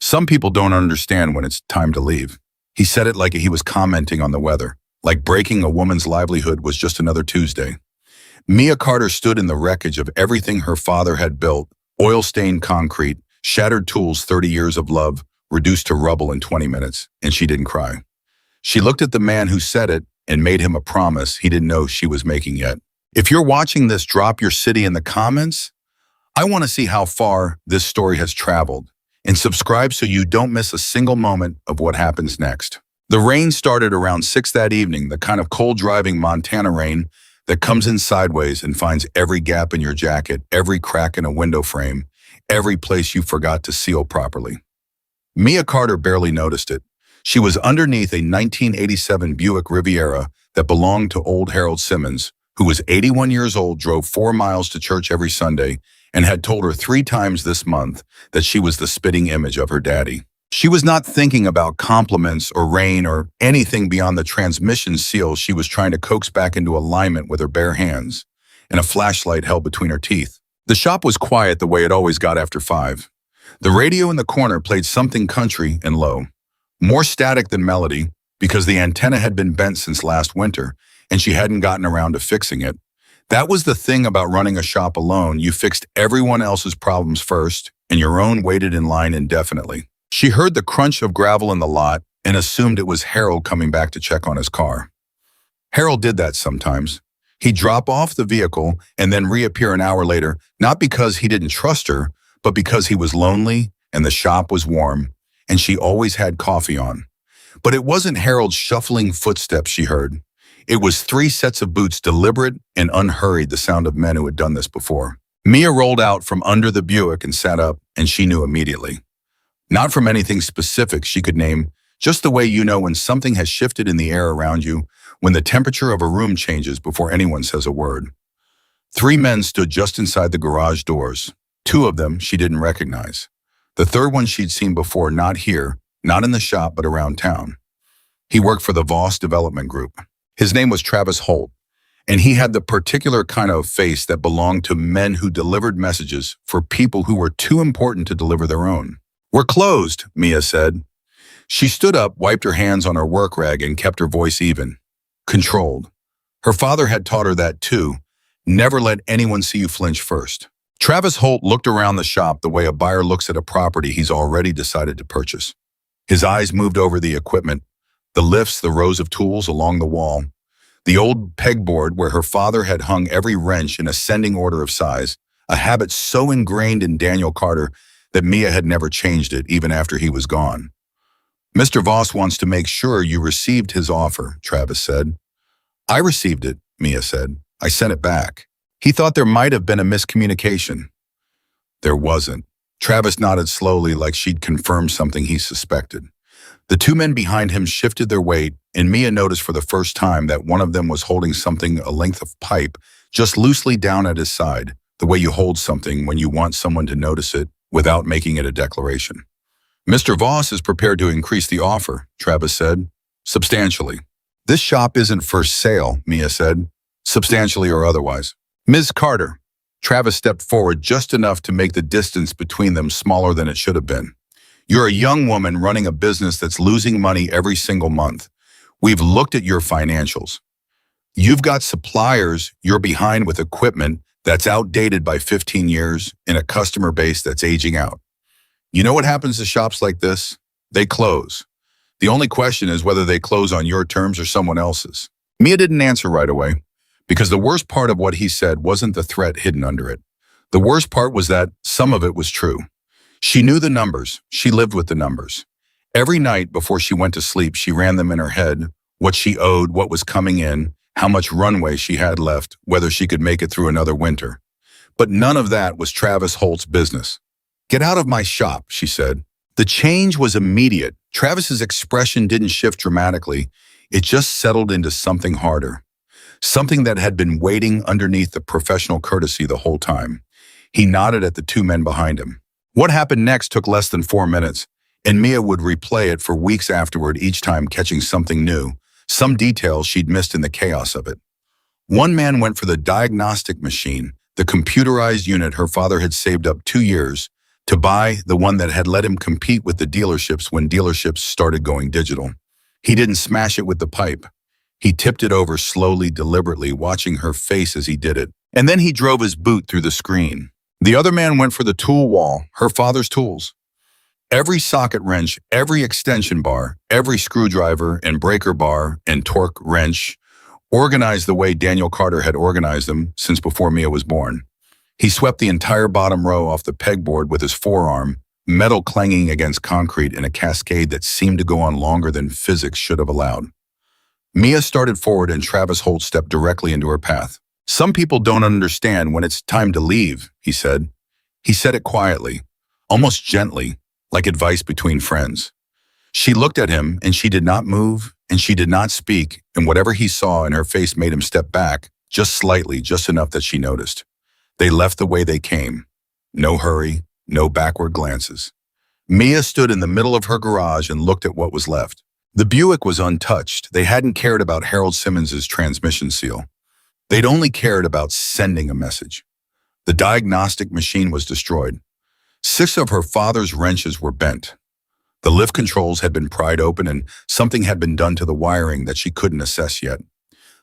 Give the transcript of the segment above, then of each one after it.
Some people don't understand when it's time to leave. He said it like he was commenting on the weather, like breaking a woman's livelihood was just another Tuesday. Mia Carter stood in the wreckage of everything her father had built, oil-stained concrete, shattered tools, 30 years of love, reduced to rubble in 20 minutes, and she didn't cry. She looked at the man who said it and made him a promise he didn't know she was making yet. If you're watching this, drop your city in the comments. I want to see how far this story has traveled, and subscribe so you don't miss a single moment of what happens next. The rain started around 6 that evening, the kind of cold driving Montana rain that comes in sideways and finds every gap in your jacket, every crack in a window frame, every place you forgot to seal properly. Mia Carter barely noticed it. She was underneath a 1987 Buick Riviera that belonged to old Harold Simmons, who was 81 years old, drove 4 miles to church every Sunday, and had told her 3 times this month that she was the spitting image of her daddy. She was not thinking about compliments or rain or anything beyond the transmission seal she was trying to coax back into alignment with her bare hands, and a flashlight held between her teeth. The shop was quiet the way it always got after 5. The radio in the corner played something country and low, more static than melody, because the antenna had been bent since last winter, and she hadn't gotten around to fixing it. That was the thing about running a shop alone. You fixed everyone else's problems first, and your own waited in line indefinitely. She heard the crunch of gravel in the lot and assumed it was Harold coming back to check on his car. Harold did that sometimes. He'd drop off the vehicle and then reappear an hour later, not because he didn't trust her, but because he was lonely and the shop was warm, and she always had coffee on. But it wasn't Harold's shuffling footsteps she heard. It was 3 sets of boots, deliberate and unhurried, the sound of men who had done this before. Mia rolled out from under the Buick and sat up, and she knew immediately. Not from anything specific she could name, just the way you know when something has shifted in the air around you, when the temperature of a room changes before anyone says a word. 3 men stood just inside the garage doors. 2 of them she didn't recognize. The third one she'd seen before, not here, not in the shop, but around town. He worked for the Voss Development Group. His name was Travis Holt, and he had the particular kind of face that belonged to men who delivered messages for people who were too important to deliver their own. "We're closed," Mia said. She stood up, wiped her hands on her work rag, and kept her voice even, controlled. Her father had taught her that too. Never let anyone see you flinch first. Travis Holt looked around the shop the way a buyer looks at a property he's already decided to purchase. His eyes moved over the equipment, the lifts, the rows of tools along the wall, the old pegboard where her father had hung every wrench in ascending order of size, a habit so ingrained in Daniel Carter that Mia had never changed it even after he was gone. "Mr. Voss wants to make sure you received his offer," Travis said. "I received it," Mia said. "I sent it back." He thought there might have been a miscommunication. There wasn't. Travis nodded slowly, like she'd confirmed something he suspected. The 2 men behind him shifted their weight, and Mia noticed for the first time that one of them was holding something a length of pipe just loosely down at his side, the way you hold something when you want someone to notice it without making it a declaration. "Mr. Voss is prepared to increase the offer," Travis said, "substantially." "This shop isn't for sale," Mia said, "substantially or otherwise." "Ms. Carter." Travis stepped forward just enough to make the distance between them smaller than it should have been. "You're a young woman running a business that's losing money every single month. We've looked at your financials. You've got suppliers you're behind with equipment that's outdated by 15 years and a customer base that's aging out. You know what happens to shops like this? They close. The only question is whether they close on your terms or someone else's." Mia didn't answer right away, because the worst part of what he said wasn't the threat hidden under it. The worst part was that some of it was true. She knew the numbers. She lived with the numbers. Every night before she went to sleep, she ran them in her head, what she owed, what was coming in, how much runway she had left, whether she could make it through another winter. But none of that was Travis Holt's business. "Get out of my shop," she said. The change was immediate. Travis's expression didn't shift dramatically. It just settled into something harder. Something that had been waiting underneath the professional courtesy the whole time. He nodded at the 2 men behind him. What happened next took less than 4 minutes, and Mia would replay it for weeks afterward, each time catching something new, some details she'd missed in the chaos of it. One man went for the diagnostic machine, the computerized unit her father had saved up 2 years, To buy the one that had let him compete with the dealerships when dealerships started going digital. He didn't smash it with the pipe. He tipped it over slowly, deliberately, watching her face as he did it. And then he drove his boot through the screen. The other man went for the tool wall, her father's tools. Every socket wrench, every extension bar, every screwdriver and breaker bar and torque wrench, organized the way Daniel Carter had organized them since before Mia was born. He swept the entire bottom row off the pegboard with his forearm, metal clanging against concrete in a cascade that seemed to go on longer than physics should have allowed. Mia started forward and Travis Holt stepped directly into her path. "Some people don't understand when it's time to leave," he said. He said it quietly, almost gently, like advice between friends. She looked at him and she did not move and she did not speak, and whatever he saw in her face made him step back, just slightly, just enough that she noticed. They left the way they came. No hurry, no backward glances. Mia stood in the middle of her garage and looked at what was left. The Buick was untouched. They hadn't cared about Harold Simmons's transmission seal. They'd only cared about sending a message. The diagnostic machine was destroyed. 6 of her father's wrenches were bent. The lift controls had been pried open and something had been done to the wiring that she couldn't assess yet.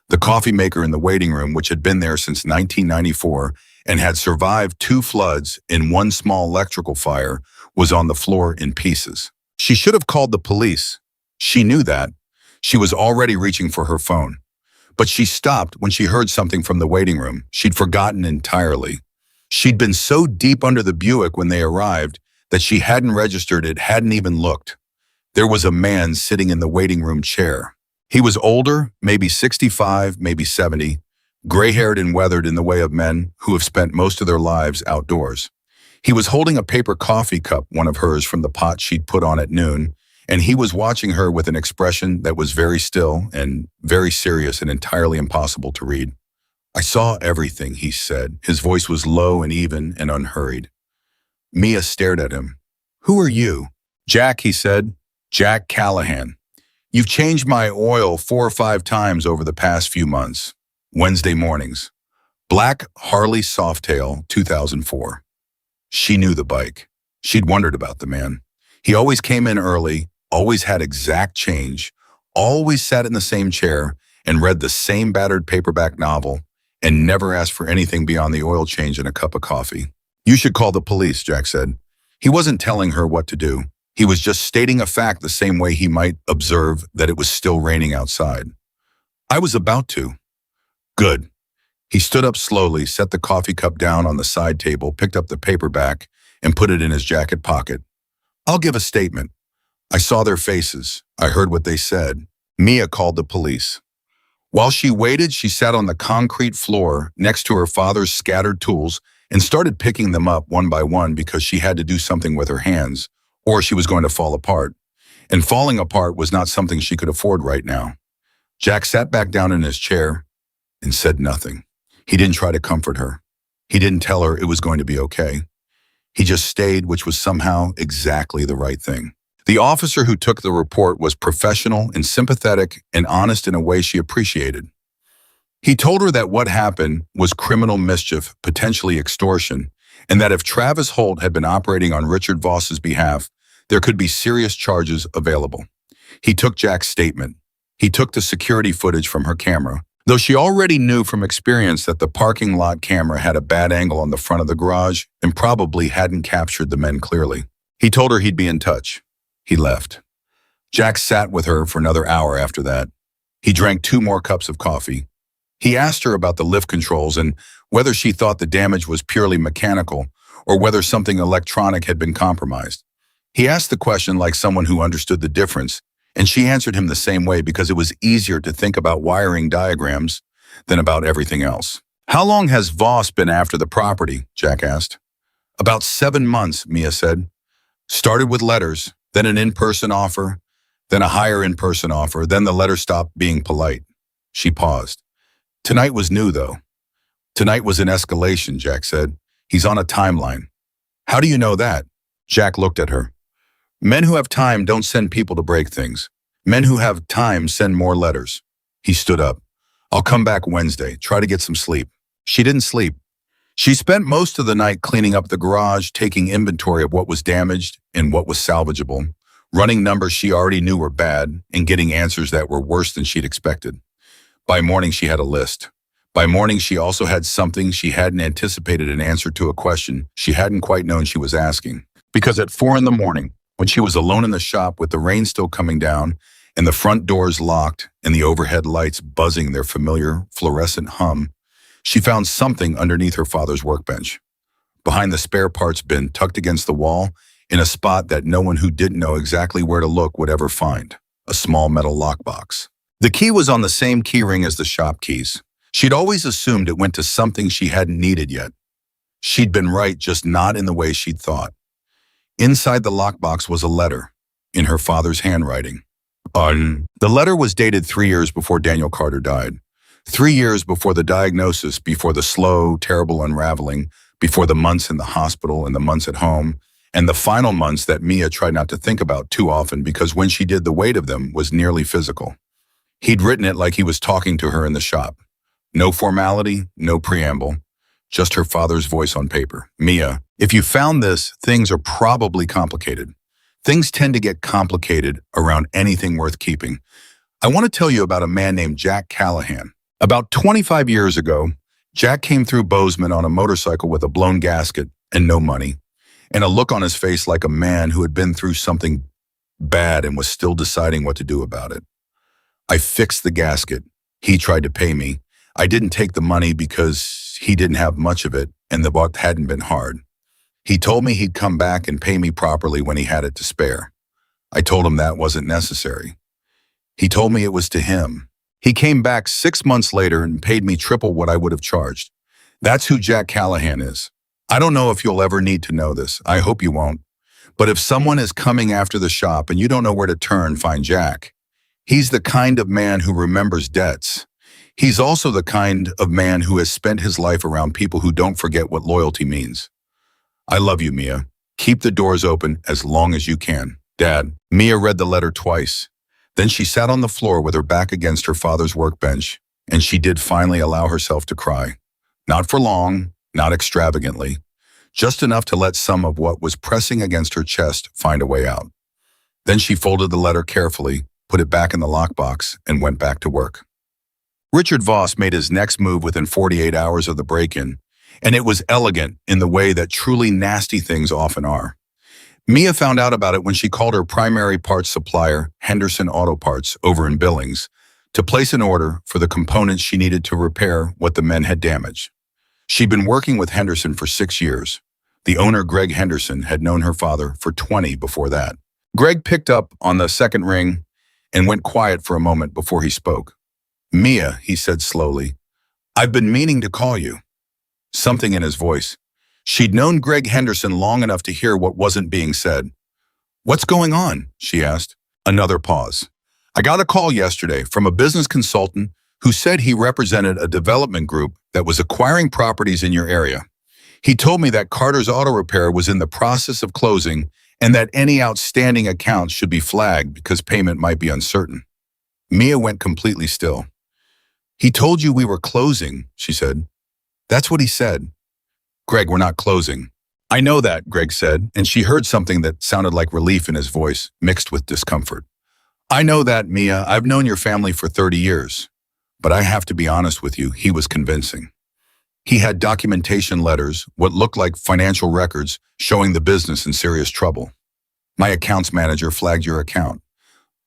The coffee maker in the waiting room, which had been there since 1994 and had survived 2 floods and 1 small electrical fire, was on the floor in pieces. She should have called the police. She knew that. She was already reaching for her phone. But she stopped when she heard something from the waiting room. She'd forgotten entirely. She'd been so deep under the Buick when they arrived that she hadn't registered it, hadn't even looked. There was a man sitting in the waiting room chair. He was older, maybe 65, maybe 70, gray-haired and weathered in the way of men who have spent most of their lives outdoors. He was holding a paper coffee cup, one of hers from the pot she'd put on at noon, and he was watching her with an expression that was very still and very serious and entirely impossible to read. "I saw everything," he said. His voice was low and even and unhurried. Mia stared at him. "Who are you?" "Jack," he said. "Jack Callahan. You've changed my oil 4 or 5 times over the past few months. Wednesday mornings. Black Harley Softail 2004. She knew the bike. She'd wondered about the man. He always came in early, always had exact change, always sat in the same chair and read the same battered paperback novel, and never asked for anything beyond the oil change and a cup of coffee. "You should call the police," Jack said. He wasn't telling her what to do. He was just stating a fact the same way he might observe that it was still raining outside. "I was about to." "Good." He stood up slowly, set the coffee cup down on the side table, picked up the paperback, and put it in his jacket pocket. "I'll give a statement. I saw their faces. I heard what they said." Mia called the police. While she waited, she sat on the concrete floor next to her father's scattered tools and started picking them up one by one because she had to do something with her hands, or she was going to fall apart. And falling apart was not something she could afford right now. Jack sat back down in his chair and said nothing. He didn't try to comfort her. He didn't tell her it was going to be okay. He just stayed, which was somehow exactly the right thing. The officer who took the report was professional and sympathetic and honest in a way she appreciated. He told her that what happened was criminal mischief, potentially extortion, and that if Travis Holt had been operating on Richard Voss's behalf, there could be serious charges available. He took Jack's statement. He took the security footage from her camera, though she already knew from experience that the parking lot camera had a bad angle on the front of the garage and probably hadn't captured the men clearly. He told her he'd be in touch. He left. Jack sat with her for another hour after that. He drank 2 more cups of coffee. He asked her about the lift controls and whether she thought the damage was purely mechanical or whether something electronic had been compromised. He asked the question like someone who understood the difference, and she answered him the same way because it was easier to think about wiring diagrams than about everything else. "How long has Voss been after the property?" Jack asked. "About 7 months," Mia said. "Started with letters, then an in-person offer, then a higher in-person offer, then the letter stopped being polite." She paused. "Tonight was new, though." "Tonight was an escalation," Jack said. "He's on a timeline." "How do you know that?" Jack looked at her. "Men who have time don't send people to break things. Men who have time send more letters." He stood up. "I'll come back Wednesday. Try to get some sleep." She didn't sleep. She spent most of the night cleaning up the garage, taking inventory of what was damaged and what was salvageable, running numbers she already knew were bad, and getting answers that were worse than she'd expected. By morning, she had a list. By morning, she also had something she hadn't anticipated, an answer to a question she hadn't quite known she was asking. Because at 4 in the morning, when she was alone in the shop with the rain still coming down and the front doors locked and the overhead lights buzzing their familiar fluorescent hum, she found something underneath her father's workbench, behind the spare parts bin tucked against the wall, in a spot that no one who didn't know exactly where to look would ever find, a small metal lockbox. The key was on the same key ring as the shop keys. She'd always assumed it went to something she hadn't needed yet. She'd been right, just not in the way she'd thought. Inside the lockbox was a letter, in her father's handwriting. The letter was dated 3 years before Daniel Carter died. 3 years before the diagnosis, before the slow, terrible unraveling, before the months in the hospital and the months at home, and the final months that Mia tried not to think about too often because when she did, the weight of them was nearly physical. He'd written it like he was talking to her in the shop. No formality, no preamble, just her father's voice on paper. Mia, if you found this, things are probably complicated. Things tend to get complicated around anything worth keeping. I want to tell you about a man named Jack Callahan. About 25 years ago, Jack came through Bozeman on a motorcycle with a blown gasket and no money, and a look on his face like a man who had been through something bad and was still deciding what to do about it. I fixed the gasket. He tried to pay me. I didn't take the money because he didn't have much of it and the buck hadn't been hard. He told me he'd come back and pay me properly when he had it to spare. I told him that wasn't necessary. He told me it was to him. He came back 6 months later and paid me triple what I would have charged. That's who Jack Callahan is. I don't know if you'll ever need to know this. I hope you won't. But if someone is coming after the shop and you don't know where to turn, find Jack. He's the kind of man who remembers debts. He's also the kind of man who has spent his life around people who don't forget what loyalty means. I love you, Mia. Keep the doors open as long as you can. Dad. Mia read the letter twice. Then she sat on the floor with her back against her father's workbench, and she did finally allow herself to cry. Not for long, not extravagantly, just enough to let some of what was pressing against her chest find a way out. Then she folded the letter carefully, put it back in the lockbox, and went back to work. Richard Voss made his next move within 48 hours of the break-in, and it was elegant in the way that truly nasty things often are. Mia found out about it when she called her primary parts supplier, Henderson Auto Parts, over in Billings, to place an order for the components she needed to repair what the men had damaged. She'd been working with Henderson for 6 years. The owner, Greg Henderson, had known her father for 20 before that. Greg picked up on the second ring and went quiet for a moment before he spoke. Mia, he said slowly, I've been meaning to call you. Something in his voice. She'd known Greg Henderson long enough to hear what wasn't being said. What's going on? She asked. Another pause. I got a call yesterday from a business consultant who said he represented a development group that was acquiring properties in your area. He told me that Carter's Auto Repair was in the process of closing and that any outstanding accounts should be flagged because payment might be uncertain. Mia went completely still. He told you we were closing, she said. That's what he said. Greg, we're not closing. I know that, Greg said, and she heard something that sounded like relief in his voice, mixed with discomfort. I know that, Mia. I've known your family for 30 years. But I have to be honest with you, he was convincing. He had documentation letters, what looked like financial records, showing the business in serious trouble. My accounts manager flagged your account.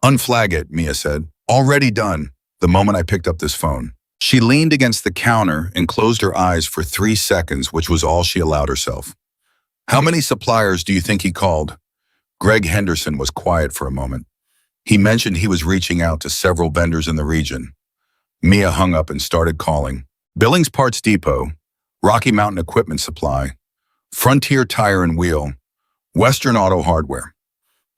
Unflag it, Mia said. Already done, the moment I picked up this phone. She leaned against the counter and closed her eyes for 3 seconds, which was all she allowed herself. How many suppliers do you think he called? Greg Henderson was quiet for a moment. He mentioned he was reaching out to several vendors in the region. Mia hung up and started calling. Billings Parts Depot, Rocky Mountain Equipment Supply, Frontier Tire and Wheel, Western Auto Hardware.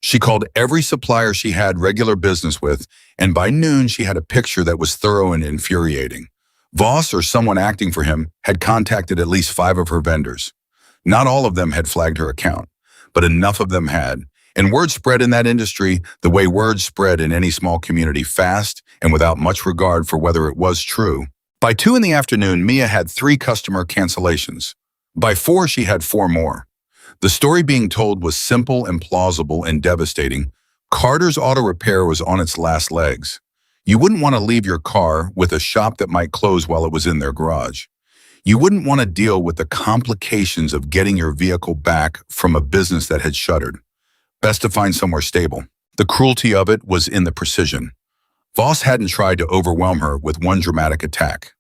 She called every supplier she had regular business with, and by noon she had a picture that was thorough and infuriating. Voss, or someone acting for him, had contacted at least 5 of her vendors. Not all of them had flagged her account, but enough of them had. And word spread in that industry the way words spread in any small community, fast and without much regard for whether it was true. By 2 in the afternoon, Mia had 3 customer cancellations. By 4, she had 4 more. The story being told was simple and plausible and devastating. Carter's auto repair was on its last legs. You wouldn't want to leave your car with a shop that might close while it was in their garage. You wouldn't want to deal with the complications of getting your vehicle back from a business that had shuttered. Best to find somewhere stable. The cruelty of it was in the precision. Voss hadn't tried to overwhelm her with one dramatic attack.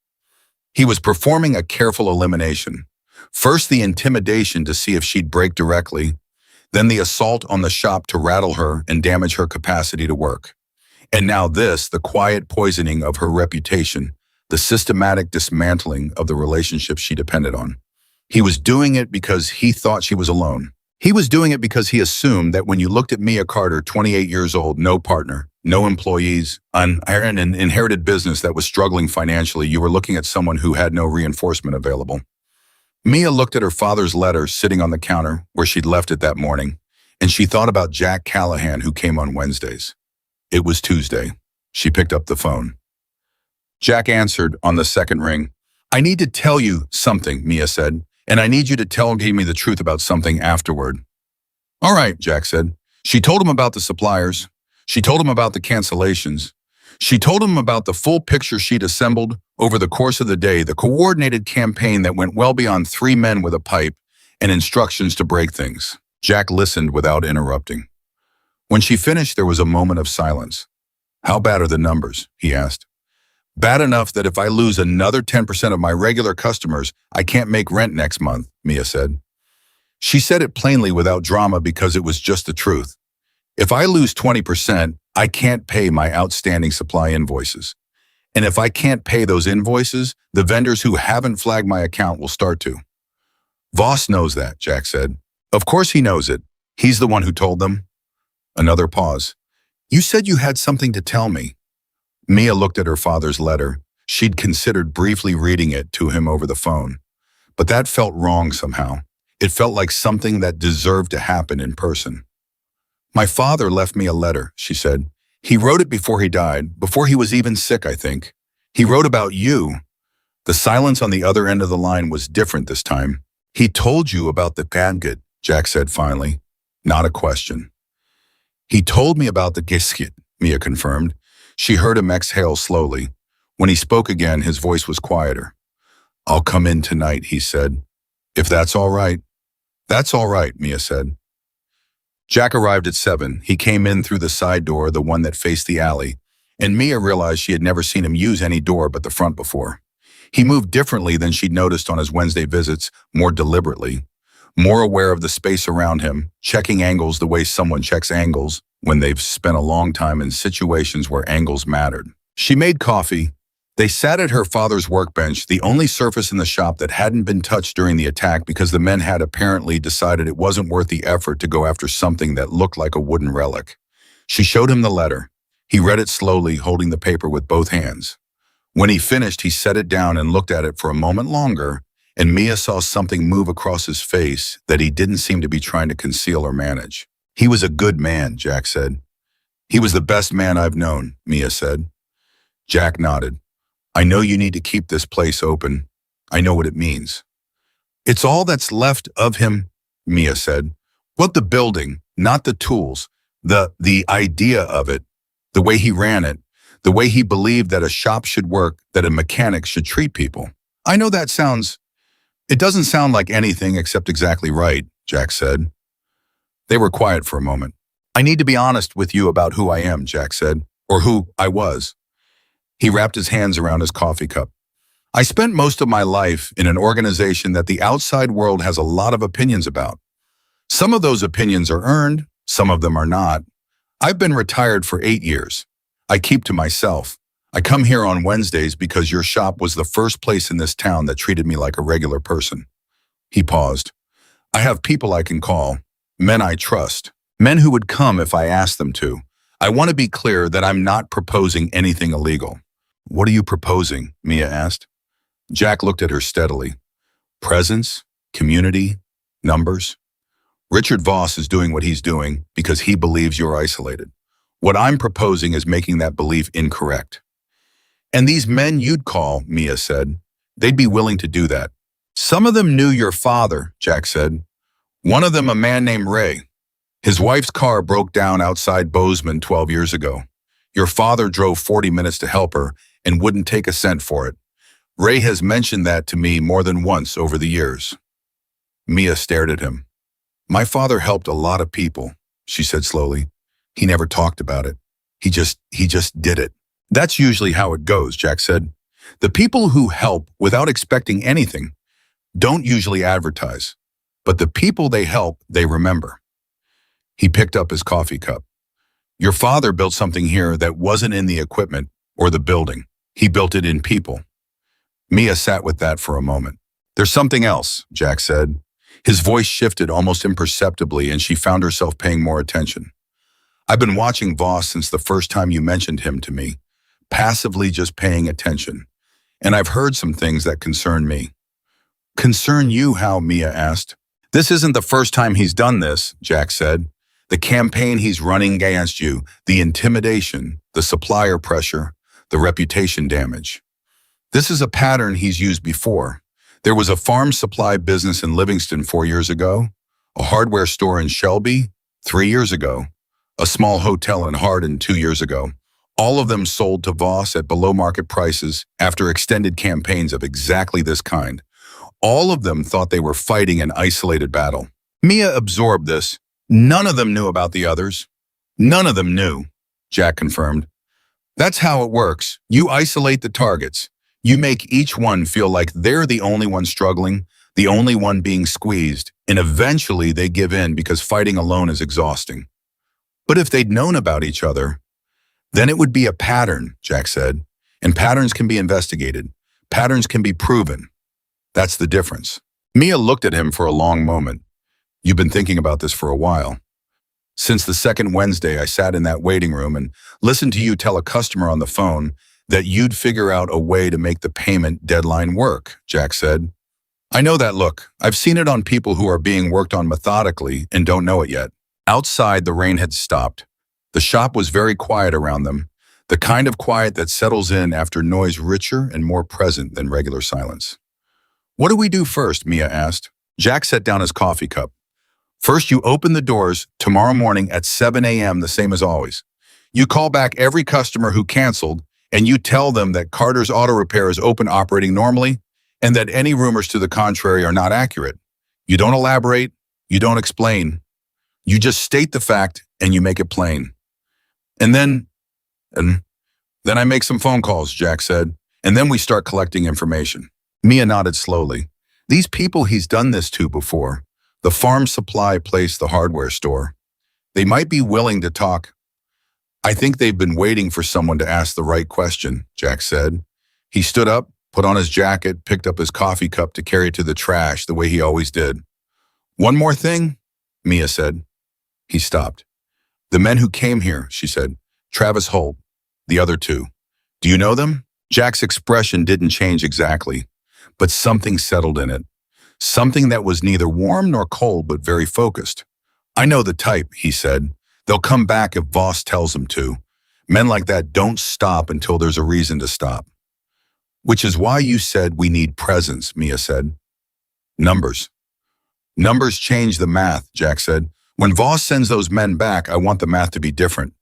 He was performing a careful elimination. First the intimidation to see if she'd break directly, then the assault on the shop to rattle her and damage her capacity to work. And now this, the quiet poisoning of her reputation, the systematic dismantling of the relationship she depended on. He was doing it because he thought she was alone. He was doing it because he assumed that when you looked at Mia Carter, 28 years old, no partner, no employees, an inherited business that was struggling financially, you were looking at someone who had no reinforcement available. Mia looked at her father's letter sitting on the counter where she'd left it that morning, and she thought about Jack Callahan, who came on Wednesdays. It was Tuesday. She picked up the phone. Jack answered on the second ring. "I need to tell you something," Mia said, "and I need you to tell me the truth about something afterward." "All right," Jack said. She told him about the suppliers. She told him about the cancellations. She told him about the full picture she'd assembled over the course of the day, the coordinated campaign that went well beyond 3 men with a pipe and instructions to break things. Jack listened without interrupting. When she finished, there was a moment of silence. "How bad are the numbers?" he asked. "Bad enough that if I lose another 10% of my regular customers, I can't make rent next month," Mia said. She said it plainly without drama because it was just the truth. "If I lose 20%, I can't pay my outstanding supply invoices. And if I can't pay those invoices, the vendors who haven't flagged my account will start to." "Voss knows that," Jack said. "Of course he knows it. He's the one who told them." Another pause. "You said you had something to tell me." Mia looked at her father's letter. She'd considered briefly reading it to him over the phone. But that felt wrong somehow. It felt like something that deserved to happen in person. "My father left me a letter," she said. "He wrote it before he died, before he was even sick, I think. He wrote about you." The silence on the other end of the line was different this time. "He told you about the gadget," Jack said finally. Not a question. "He told me about the gadget," Mia confirmed. She heard him exhale slowly. When he spoke again, his voice was quieter. "I'll come in tonight," he said. "If that's all right." "That's all right," Mia said. Jack arrived at 7. He came in through the side door, the one that faced the alley, and Mia realized she had never seen him use any door but the front before. He moved differently than she'd noticed on his Wednesday visits, more deliberately, more aware of the space around him, checking angles the way someone checks angles when they've spent a long time in situations where angles mattered. She made coffee. They sat at her father's workbench, the only surface in the shop that hadn't been touched during the attack because the men had apparently decided it wasn't worth the effort to go after something that looked like a wooden relic. She showed him the letter. He read it slowly, holding the paper with both hands. When he finished, he set it down and looked at it for a moment longer, and Mia saw something move across his face that he didn't seem to be trying to conceal or manage. "He was a good man," Jack said. "He was the best man I've known," Mia said. Jack nodded. "I know you need to keep this place open. I know what it means." "It's all that's left of him," Mia said. "What the building, not the tools, the idea of it, the way he ran it, the way he believed that a shop should work, that a mechanic should treat people." "I know it doesn't sound like anything except exactly right," Jack said. They were quiet for a moment. "I need to be honest with you about who I am," Jack said, "or who I was." He wrapped his hands around his coffee cup. "I spent most of my life in an organization that the outside world has a lot of opinions about. Some of those opinions are earned, some of them are not. I've been retired for 8 years. I keep to myself. I come here on Wednesdays because your shop was the first place in this town that treated me like a regular person." He paused. "I have people I can call, men I trust, men who would come if I asked them to. I want to be clear that I'm not proposing anything illegal." "What are you proposing?" Mia asked. Jack looked at her steadily. "Presence, community, numbers. Richard Voss is doing what he's doing because he believes you're isolated. What I'm proposing is making that belief incorrect." "And these men you'd call," Mia said, "they'd be willing to do that. Some of them knew your father, Jack said. One of them a man named Ray. His wife's car broke down outside Bozeman 12 years ago. Your father drove 40 minutes to help her and wouldn't take a cent for it. Ray has mentioned that to me more than once over the years. Mia stared at him. My father helped a lot of people, she said slowly. He never talked about it. He just did it. That's usually how it goes, Jack said. The people who help without expecting anything don't usually advertise, but the people they help, they remember. He picked up his coffee cup. Your father built something here that wasn't in the equipment or the building. He built it in people. Mia sat with that for a moment. There's something else, Jack said. His voice shifted almost imperceptibly and she found herself paying more attention. I've been watching Voss since the first time you mentioned him to me, passively just paying attention. And I've heard some things that concern me. Concern you how? Mia asked. This isn't the first time he's done this, Jack said. The campaign he's running against you, the intimidation, the supplier pressure, the reputation damage. This is a pattern he's used before. There was a farm supply business in Livingston 4 years ago, a hardware store in Shelby 3 years ago, a small hotel in Hardin 2 years ago. All of them sold to Voss at below market prices after extended campaigns of exactly this kind. All of them thought they were fighting an isolated battle. Mia absorbed this. None of them knew about the others. None of them knew, Jack confirmed. That's how it works. You isolate the targets. You make each one feel like they're the only one struggling, the only one being squeezed, and eventually they give in because fighting alone is exhausting. But if they'd known about each other, then it would be a pattern, Jack said. And patterns can be investigated. Patterns can be proven. That's the difference. Mia looked at him for a long moment. You've been thinking about this for a while. Since the second Wednesday, I sat in that waiting room and listened to you tell a customer on the phone that you'd figure out a way to make the payment deadline work, Jack said. I know that look. I've seen it on people who are being worked on methodically and don't know it yet. Outside, the rain had stopped. The shop was very quiet around them, the kind of quiet that settles in after noise richer and more present than regular silence. What do we do first? Mia asked. Jack set down his coffee cup. First, you open the doors tomorrow morning at 7 a.m., the same as always. You call back every customer who canceled, and you tell them that Carter's Auto Repair is open operating normally, and that any rumors to the contrary are not accurate. You don't elaborate, you don't explain. You just state the fact, and you make it plain. And then I make some phone calls, Jack said, and then we start collecting information. Mia nodded slowly. These people he's done this to before. The farm supply place, the hardware store. They might be willing to talk. I think they've been waiting for someone to ask the right question, Jack said. He stood up, put on his jacket, picked up his coffee cup to carry it to the trash the way he always did. One more thing, Mia said. He stopped. The men who came here, she said. Travis Holt, the other two. Do you know them? Jack's expression didn't change exactly, but something settled in it. Something that was neither warm nor cold, but very focused. I know the type, he said. They'll come back if Voss tells them to. Men like that don't stop until there's a reason to stop. Which is why you said we need presence, Mia said. Numbers. Numbers change the math, Jack said. When Voss sends those men back, I want the math to be different.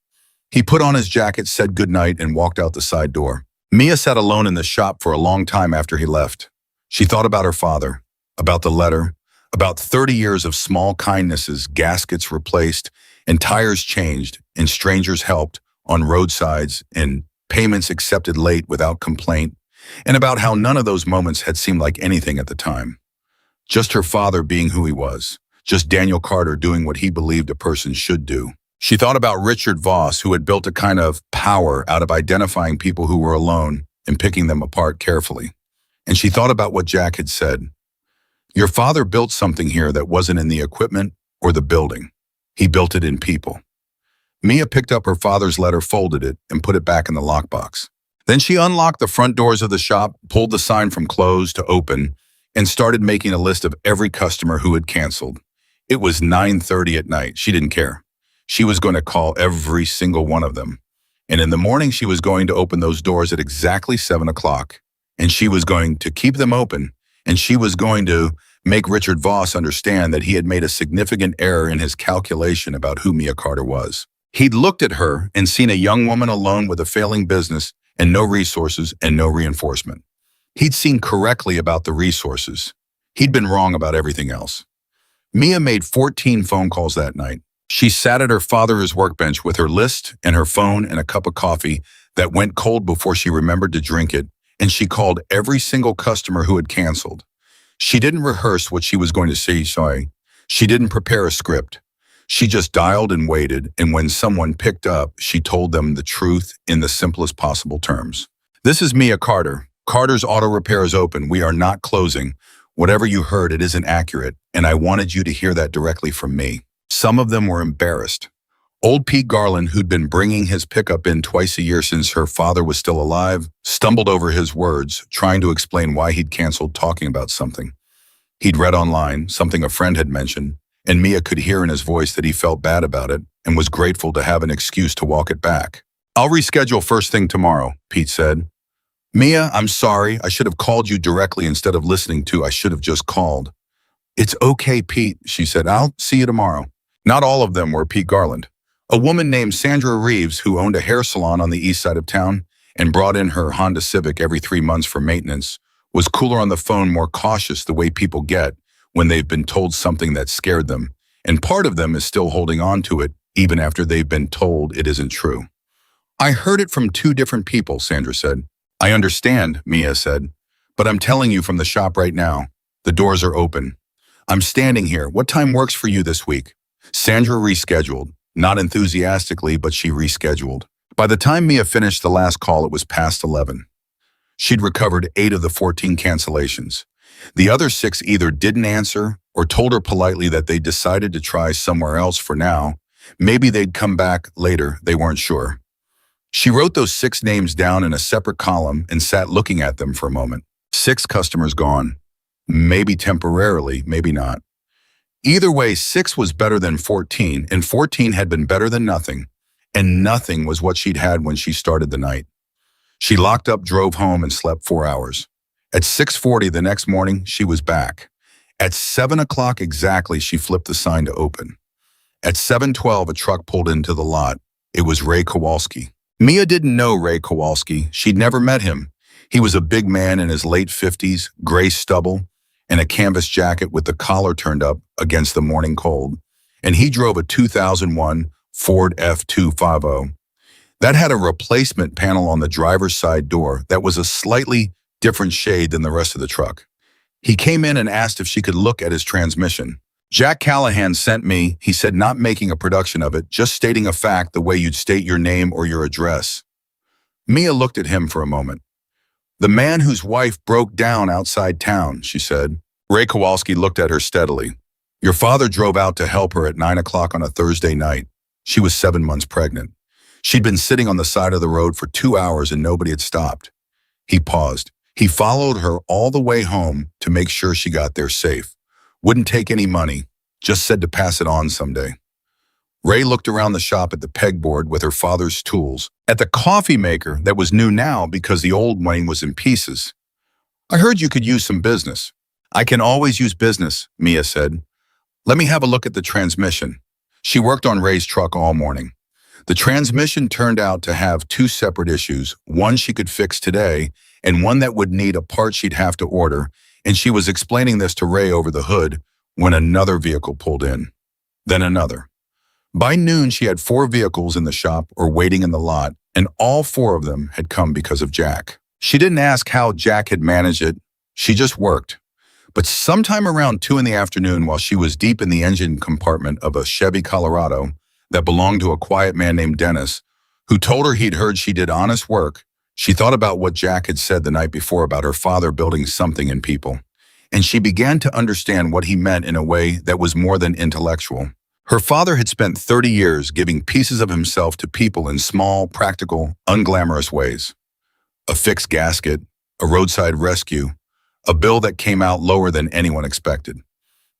He put on his jacket, said goodnight, and walked out the side door. Mia sat alone in the shop for a long time after he left. She thought about her father, about the letter, about 30 years of small kindnesses, gaskets replaced, and tires changed, and strangers helped on roadsides, and payments accepted late without complaint, and about how none of those moments had seemed like anything at the time. Just her father being who he was, just Daniel Carter doing what he believed a person should do. She thought about Richard Voss, who had built a kind of power out of identifying people who were alone and picking them apart carefully. And she thought about what Jack had said. Your father built something here that wasn't in the equipment or the building. He built it in people. Mia picked up her father's letter, folded it, and put it back in the lockbox. Then she unlocked the front doors of the shop, pulled the sign from closed to open, and started making a list of every customer who had canceled. It was 9:30 at night. She didn't care. She was going to call every single one of them. And in the morning, she was going to open those doors at exactly 7 o'clock. And she was going to keep them open and she was going to make Richard Voss understand that he had made a significant error in his calculation about who Mia Carter was. He'd looked at her and seen a young woman alone with a failing business and no resources and no reinforcement. He'd seen correctly about the resources. He'd been wrong about everything else. Mia made 14 phone calls that night. She sat at her father's workbench with her list and her phone and a cup of coffee that went cold before she remembered to drink it, and she called every single customer who had canceled. She didn't rehearse what she was going to say. She didn't prepare a script. She just dialed and waited, and when someone picked up, she told them the truth in the simplest possible terms. "This is Mia Carter. Carter's Auto Repair is open. We are not closing. Whatever you heard, it isn't accurate, and I wanted you to hear that directly from me." Some of them were embarrassed. Old Pete Garland, who'd been bringing his pickup in twice a year since her father was still alive, stumbled over his words, trying to explain why he'd canceled talking about something he'd read online, something a friend had mentioned, and Mia could hear in his voice that he felt bad about it and was grateful to have an excuse to walk it back. "I'll reschedule first thing tomorrow," Pete said. "Mia, I'm sorry. I should have called you directly instead of listening to I should have just called." "It's okay, Pete," she said. "I'll see you tomorrow." Not all of them were Pete Garland. A woman named Sandra Reeves, who owned a hair salon on the east side of town and brought in her Honda Civic every 3 months for maintenance, was cooler on the phone, more cautious the way people get when they've been told something that scared them, and part of them is still holding on to it even after they've been told it isn't true. "I heard it from 2 different people," Sandra said. "I understand," Mia said, "but I'm telling you from the shop right now. The doors are open. I'm standing here. What time works for you this week?" Sandra rescheduled. Not enthusiastically, but she rescheduled. By the time Mia finished the last call, it was past 11. She'd recovered 8 of the 14 cancellations. The other 6 either didn't answer or told her politely that they decided to try somewhere else for now. Maybe they'd come back later, they weren't sure. She wrote those 6 names down in a separate column and sat looking at them for a moment. 6 customers gone. Maybe temporarily, maybe not. Either way, 6 was better than 14, and 14 had been better than nothing, and nothing was what she'd had when she started the night. She locked up, drove home, and slept 4 hours. At 6:40 the next morning, she was back. At 7 o'clock exactly, she flipped the sign to open. At 7:12, a truck pulled into the lot. It was Ray Kowalski. Mia didn't know Ray Kowalski. She'd never met him. He was a big man in his late 50s, gray stubble, and a canvas jacket with the collar turned up against the morning cold, and he drove a 2001 Ford F250. That had a replacement panel on the driver's side door that was a slightly different shade than the rest of the truck. He came in and asked if she could look at his transmission. "Jack Callahan sent me," he said, not making a production of it, just stating a fact the way you'd state your name or your address. Mia looked at him for a moment. "The man whose wife broke down outside town," she said. Ray Kowalski looked at her steadily. "Your father drove out to help her at 9 o'clock on a Thursday night. She was 7 months pregnant. She'd been sitting on the side of the road for 2 hours and nobody had stopped." He paused. "He followed her all the way home to make sure she got there safe. Wouldn't take any money, just said to pass it on someday." Ray looked around the shop at the pegboard with her father's tools, at the coffee maker that was new now because the old one was in pieces. "I heard you could use some business." "I can always use business," Mia said. "Let me have a look at the transmission." She worked on Ray's truck all morning. The transmission turned out to have 2 separate issues, one she could fix today and one that would need a part she'd have to order, and she was explaining this to Ray over the hood when another vehicle pulled in. Then another. By noon, she had 4 vehicles in the shop or waiting in the lot, and all 4 of them had come because of Jack. She didn't ask how Jack had managed it. She just worked. But sometime around 2 in the afternoon, while she was deep in the engine compartment of a Chevy Colorado that belonged to a quiet man named Dennis, who told her he'd heard she did honest work, she thought about what Jack had said the night before about her father building something in people, and she began to understand what he meant in a way that was more than intellectual. Her father had spent 30 years giving pieces of himself to people in small, practical, unglamorous ways. A fixed gasket, a roadside rescue, a bill that came out lower than anyone expected.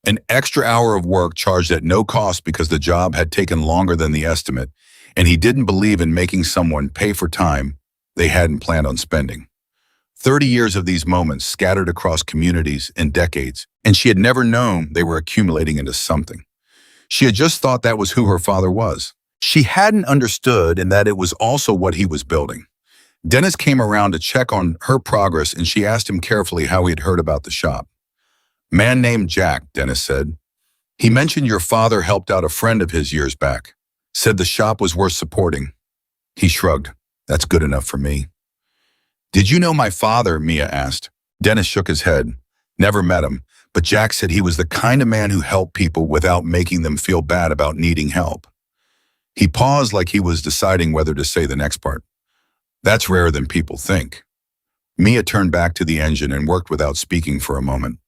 An extra hour of work charged at no cost because the job had taken longer than the estimate, and he didn't believe in making someone pay for time they hadn't planned on spending. 30 years of these moments scattered across communities and decades, and she had never known they were accumulating into something. She had just thought that was who her father was. She hadn't understood and that it was also what he was building. Dennis came around to check on her progress, and she asked him carefully how he had heard about the shop. "Man named Jack," Dennis said. "He mentioned your father helped out a friend of his years back. Said the shop was worth supporting." He shrugged. "That's good enough for me." "Did you know my father?" Mia asked. Dennis shook his head. "Never met him, but Jack said he was the kind of man who helped people without making them feel bad about needing help." He paused like he was deciding whether to say the next part. "That's rarer than people think." Mia turned back to the engine and worked without speaking for a moment.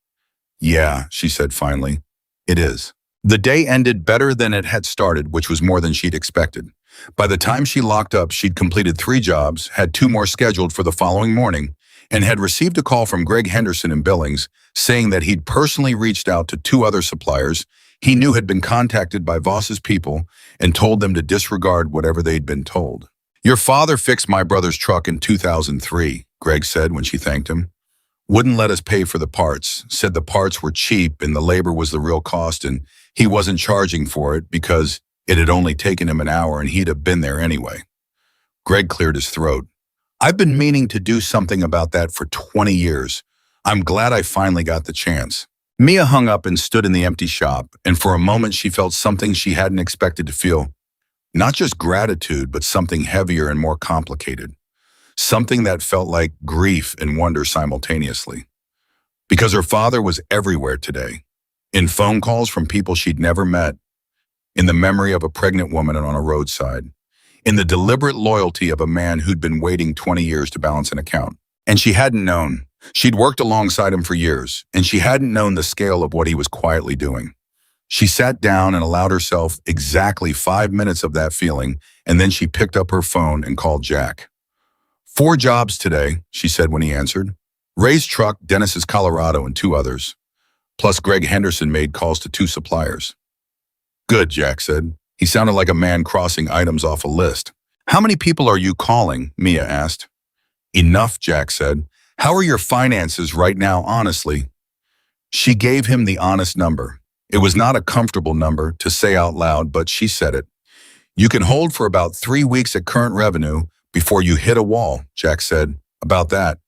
"Yeah," she said finally. "It is." The day ended better than it had started, which was more than she'd expected. By the time she locked up, she'd completed 3 jobs, had 2 more scheduled for the following morning, and had received a call from Greg Henderson in Billings saying that he'd personally reached out to 2 other suppliers he knew had been contacted by Voss's people and told them to disregard whatever they'd been told. "Your father fixed my brother's truck in 2003, Greg said when she thanked him. "Wouldn't let us pay for the parts, said the parts were cheap and the labor was the real cost, and he wasn't charging for it because it had only taken him an hour and he'd have been there anyway." Greg cleared his throat. "I've been meaning to do something about that for 20 years. I'm glad I finally got the chance." Mia hung up and stood in the empty shop, and for a moment she felt something she hadn't expected to feel. Not just gratitude, but something heavier and more complicated. Something that felt like grief and wonder simultaneously. Because her father was everywhere today. In phone calls from people she'd never met. In the memory of a pregnant woman on a roadside. In the deliberate loyalty of a man who'd been waiting 20 years to balance an account. And she hadn't known. She'd worked alongside him for years, and she hadn't known the scale of what he was quietly doing. She sat down and allowed herself exactly 5 minutes of that feeling, and then she picked up her phone and called Jack. 4 jobs today," she said when he answered. "Ray's truck, Dennis's Colorado, and 2 others. Plus Greg Henderson made calls to 2 suppliers." "Good," Jack said. He sounded like a man crossing items off a list. "How many people are you calling?" Mia asked. "Enough," Jack said. "How are your finances right now, honestly?" She gave him the honest number. It was not a comfortable number to say out loud, but she said it. "You can hold for about 3 weeks at current revenue before you hit a wall," Jack said. "About that."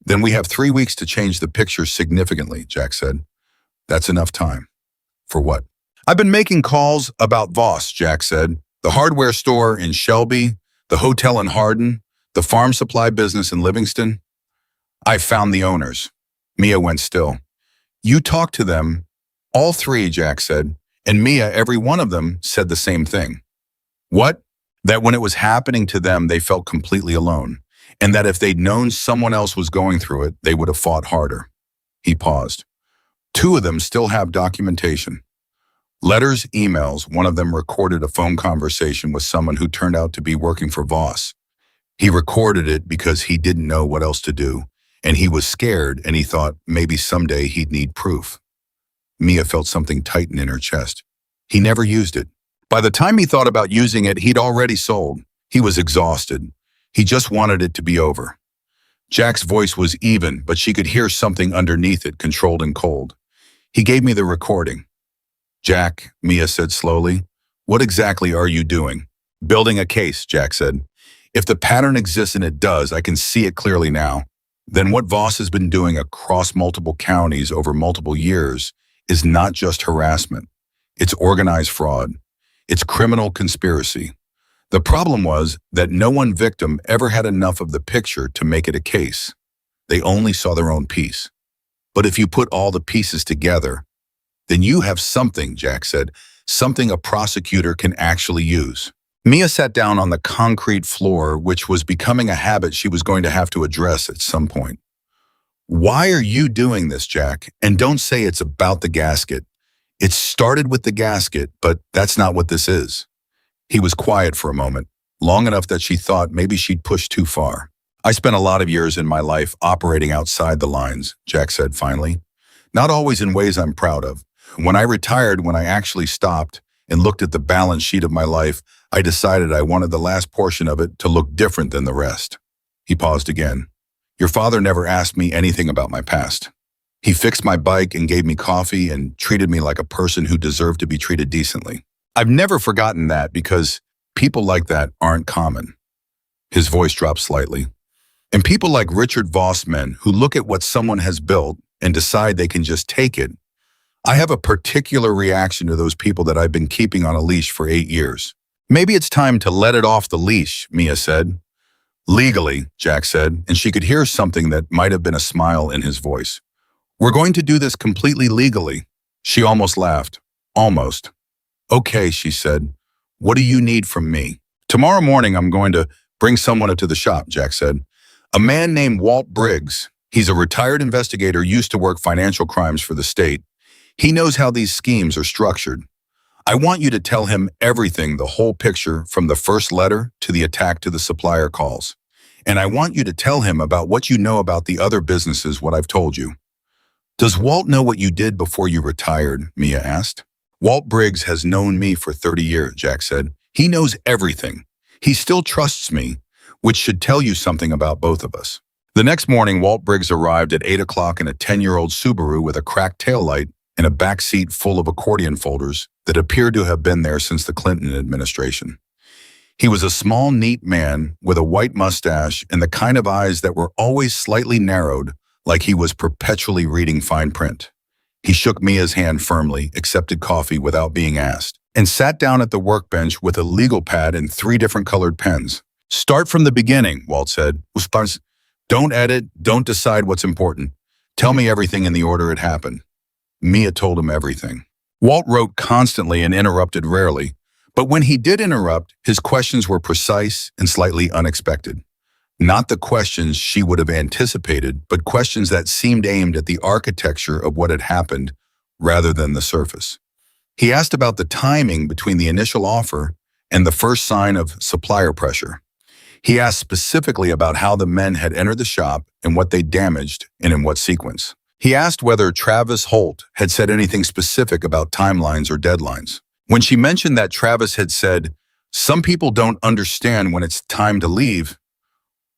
"Then we have 3 weeks to change the picture significantly," Jack said. "That's enough time." "For what?" "I've been making calls about Voss," Jack said. "The hardware store in Shelby, the hotel in Hardin, the farm supply business in Livingston. I found the owners." Mia went still. "You talked to them?" "All 3, Jack said. And Mia, every one of them, said the same thing." "What?" "That when it was happening to them, they felt completely alone. And that if they'd known someone else was going through it, they would have fought harder." He paused. 2 of them still have documentation. Letters, emails. One of them recorded a phone conversation with someone who turned out to be working for Voss. He recorded it because he didn't know what else to do. And he was scared, and he thought maybe someday he'd need proof. Mia felt something tighten in her chest. He never used it. By the time he thought about using it, he'd already sold. He was exhausted. He just wanted it to be over. Jack's voice was even, but she could hear something underneath it, controlled and cold. "He gave me the recording." "Jack," Mia said slowly, "what exactly are you doing?" "Building a case," Jack said. "If the pattern exists, and it does, I can see it clearly now, then what Voss has been doing across multiple counties over multiple years is not just harassment. It's organized fraud. It's criminal conspiracy. The problem was that no one victim ever had enough of the picture to make it a case. They only saw their own piece. But if you put all the pieces together, then you have something," Jack said, "something a prosecutor can actually use." Mia sat down on the concrete floor, which was becoming a habit she was going to have to address at some point. "Why are you doing this, Jack? And don't say it's about the gasket. It started with the gasket, but that's not what this is." He was quiet for a moment, long enough that she thought maybe she'd pushed too far. "I spent a lot of years in my life operating outside the lines," Jack said finally. "Not always in ways I'm proud of. When I retired, when I actually stopped and looked at the balance sheet of my life, I decided I wanted the last portion of it to look different than the rest." He paused again. Your father never asked me anything about my past. He fixed my bike and gave me coffee and treated me like a person who deserved to be treated decently. I've never forgotten that because people like that aren't common. His voice dropped slightly. And people like Richard Vossman who look at what someone has built and decide they can just take it. I have a particular reaction to those people that I've been keeping on a leash for 8 years. Maybe it's time to let it off the leash, Mia said. Legally, Jack said, and she could hear something that might have been a smile in his voice. We're going to do this completely legally. She almost laughed. Almost. Okay, she said. What do you need from me? Tomorrow morning I'm going to bring someone into the shop, Jack said. A man named Walt Briggs. He's a retired investigator used to work financial crimes for the state. He knows how these schemes are structured. I want you to tell him everything, the whole picture, from the first letter to the attack to the supplier calls. And I want you to tell him about what you know about the other businesses, what I've told you. Does Walt know what you did before you retired? Mia asked. Walt Briggs has known me for 30 years, Jack said. He knows everything. He still trusts me, which should tell you something about both of us. The next morning, Walt Briggs arrived at 8 o'clock in a 10-year-old Subaru with a cracked taillight and a back seat full of accordion folders that appeared to have been there since the Clinton administration. He was a small, neat man with a white mustache and the kind of eyes that were always slightly narrowed, like he was perpetually reading fine print. He shook Mia's hand firmly, accepted coffee without being asked, and sat down at the workbench with a legal pad and 3 different colored pens. Start from the beginning, Walt said. Don't edit, don't decide what's important. Tell me everything in the order it happened. Mia told him everything. Walt wrote constantly and interrupted rarely, but when he did interrupt, his questions were precise and slightly unexpected. Not the questions she would have anticipated, but questions that seemed aimed at the architecture of what had happened rather than the surface. He asked about the timing between the initial offer and the first sign of supplier pressure. He asked specifically about how the men had entered the shop and what they damaged and in what sequence. He asked whether Travis Holt had said anything specific about timelines or deadlines. When she mentioned that Travis had said, "Some people don't understand when it's time to leave,"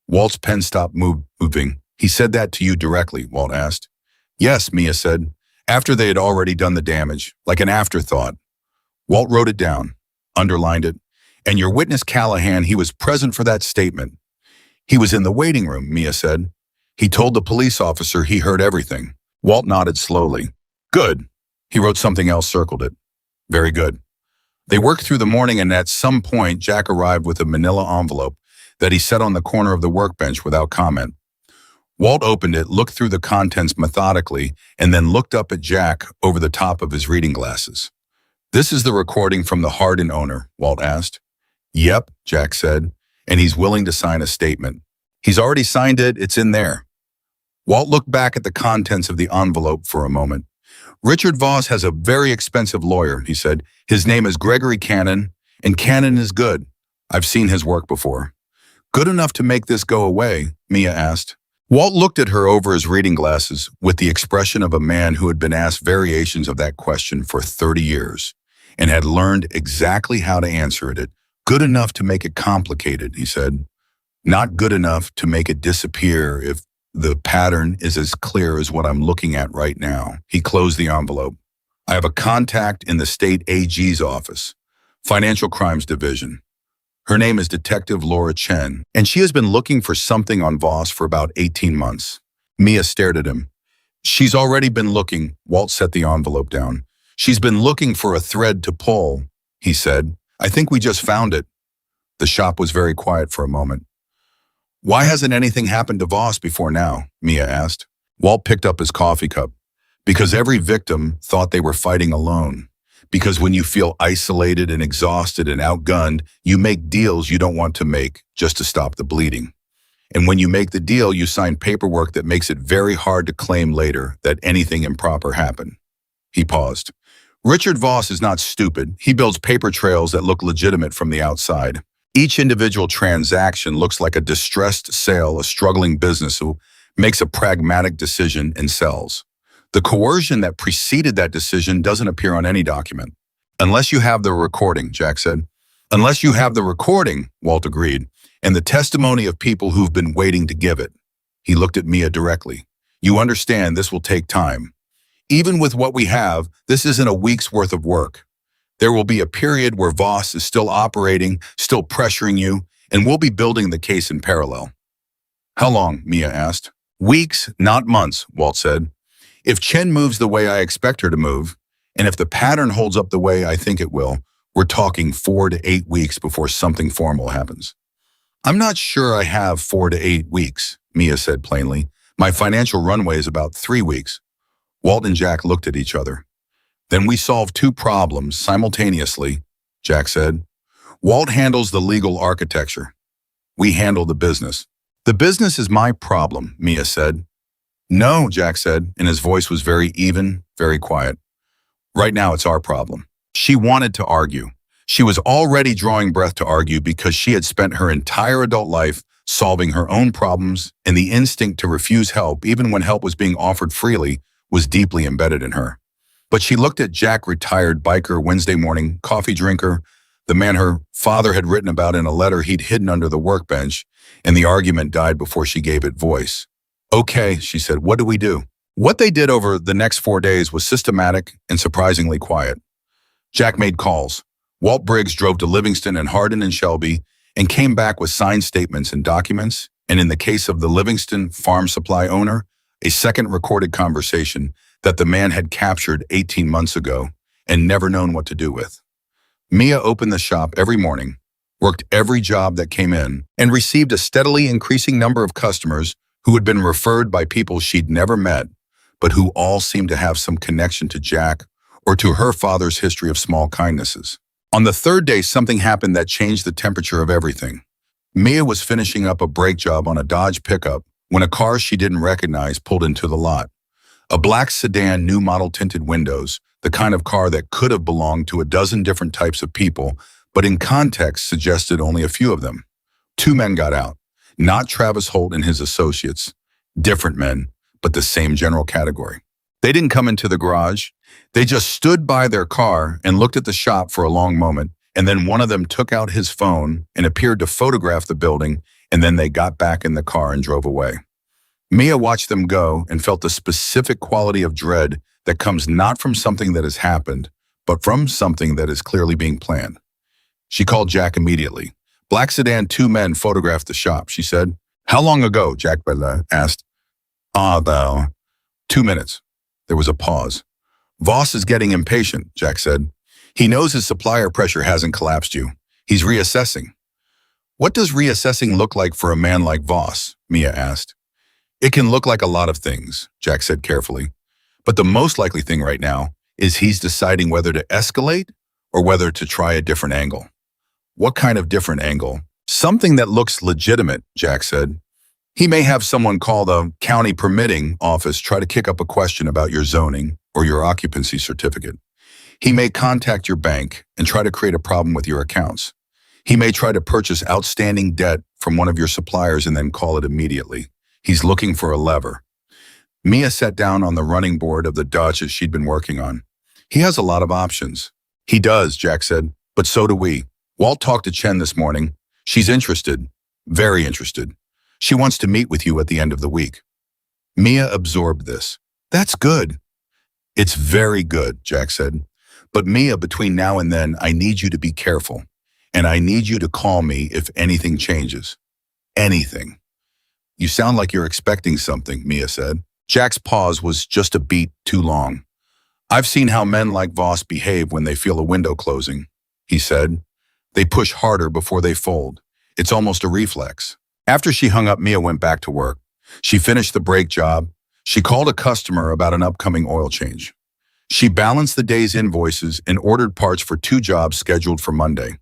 Walt's pen stopped moving. He said that to you directly, Walt asked. Yes, Mia said, after they had already done the damage, like an afterthought. Walt wrote it down, underlined it, and your witness Callahan, he was present for that statement. He was in the waiting room, Mia said. He told the police officer he heard everything. Walt nodded slowly. Good. He wrote something else, circled it. Very good. They worked through the morning, and at some point, Jack arrived with a manila envelope that he set on the corner of the workbench without comment. Walt opened it, looked through the contents methodically, and then looked up at Jack over the top of his reading glasses. This is the recording from the Hardin owner, Walt asked. Yep, Jack said, and he's willing to sign a statement. He's already signed it, it's in there. Walt looked back at the contents of the envelope for a moment. Richard Voss has a very expensive lawyer, he said. His name is Gregory Cannon, and Cannon is good. I've seen his work before. Good enough to make this go away? Mia asked. Walt looked at her over his reading glasses with the expression of a man who had been asked variations of that question for 30 years and had learned exactly how to answer it. Good enough to make it complicated, he said. Not good enough to make it disappear if the pattern is as clear as what I'm looking at right now. He closed the envelope. I have a contact in the state AG's office, Financial Crimes Division. Her name is Detective Laura Chen, and she has been looking for something on Voss for about 18 months. Mia stared at him. She's already been looking. Walt set the envelope down. She's been looking for a thread to pull, he said. I think we just found it. The shop was very quiet for a moment. Why hasn't anything happened to Voss before now? Mia asked. Walt picked up his coffee cup. Because every victim thought they were fighting alone. Because when you feel isolated and exhausted and outgunned, you make deals you don't want to make just to stop the bleeding. And when you make the deal, you sign paperwork that makes it very hard to claim later that anything improper happened. He paused. Richard Voss is not stupid. He builds paper trails that look legitimate from the outside. Each individual transaction looks like a distressed sale, a struggling business who makes a pragmatic decision and sells. The coercion that preceded that decision doesn't appear on any document. Unless you have the recording, Jack said. Unless you have the recording, Walt agreed, and the testimony of people who've been waiting to give it. He looked at Mia directly. You understand this will take time. Even with what we have, this isn't a week's worth of work. There will be a period where Voss is still operating, still pressuring you, and we'll be building the case in parallel. How long? Mia asked. Weeks, not months, Walt said. If Chen moves the way I expect her to move, and if the pattern holds up the way I think it will, we're talking 4 to 8 weeks before something formal happens. I'm not sure I have 4 to 8 weeks, Mia said plainly. My financial runway is about 3 weeks. Walt and Jack looked at each other. Then we solve 2 problems simultaneously, Jack said. Walt handles the legal architecture. We handle the business. The business is my problem, Mia said. No, Jack said, and his voice was very even, very quiet. Right now it's our problem. She wanted to argue. She was already drawing breath to argue because she had spent her entire adult life solving her own problems, and the instinct to refuse help, even when help was being offered freely, was deeply embedded in her. But she looked at Jack, retired biker, Wednesday morning coffee drinker, the man her father had written about in a letter he'd hidden under the workbench, and the argument died before she gave it voice. Okay, she said, what do we do? What they did over the next 4 days was systematic and surprisingly quiet. Jack made calls. Walt Briggs drove to Livingston and Hardin and Shelby and came back with signed statements and documents, and in the case of the Livingston farm supply owner, a second recorded conversation that the man had captured 18 months ago and never known what to do with. Mia opened the shop every morning, worked every job that came in, and received a steadily increasing number of customers who had been referred by people she'd never met, but who all seemed to have some connection to Jack or to her father's history of small kindnesses. On the 3rd day, something happened that changed the temperature of everything. Mia was finishing up a brake job on a Dodge pickup when a car she didn't recognize pulled into the lot. A black sedan, new model, tinted windows, the kind of car that could have belonged to a dozen different types of people, but in context suggested only a few of them. 2 men got out, not Travis Holt and his associates, different men, but the same general category. They didn't come into the garage. They just stood by their car and looked at the shop for a long moment, and then one of them took out his phone and appeared to photograph the building, and then they got back in the car and drove away. Mia watched them go and felt the specific quality of dread that comes not from something that has happened, but from something that is clearly being planned. She called Jack immediately. Black sedan, 2 men photographed the shop, she said. How long ago? Jack asked. About 2 minutes. There was a pause. Voss is getting impatient, Jack said. He knows his supplier pressure hasn't collapsed you. He's reassessing. What does reassessing look like for a man like Voss? Mia asked. It can look like a lot of things, Jack said carefully. But the most likely thing right now is he's deciding whether to escalate or whether to try a different angle. What kind of different angle? Something that looks legitimate, Jack said. He may have someone call the county permitting office, try to kick up a question about your zoning or your occupancy certificate. He may contact your bank and try to create a problem with your accounts. He may try to purchase outstanding debt from one of your suppliers and then call it immediately. He's looking for a lever. Mia sat down on the running board of the Dodges she'd been working on. He has a lot of options. He does, Jack said, but so do we. Walt talked to Chen this morning. She's interested, very interested. She wants to meet with you at the end of the week. Mia absorbed this. That's good. It's very good, Jack said. But Mia, between now and then, I need you to be careful. And I need you to call me if anything changes. Anything. You sound like you're expecting something, Mia said. Jack's pause was just a beat too long. I've seen how men like Voss behave when they feel a window closing, he said. They push harder before they fold. It's almost a reflex. After she hung up, Mia went back to work. She finished the brake job. She called a customer about an upcoming oil change. She balanced the day's invoices and ordered parts for 2 jobs scheduled for Monday.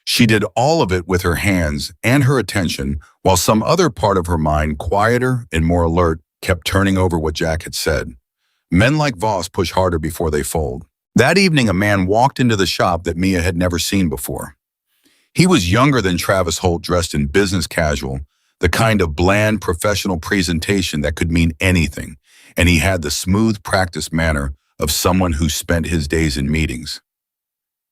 She did all of it with her hands and her attention, while some other part of her mind, quieter and more alert, kept turning over what Jack had said. Men like Voss push harder before they fold. That evening, a man walked into the shop that Mia had never seen before. He was younger than Travis Holt, dressed in business casual, the kind of bland professional presentation that could mean anything, and he had the smooth, practiced manner of someone who spent his days in meetings.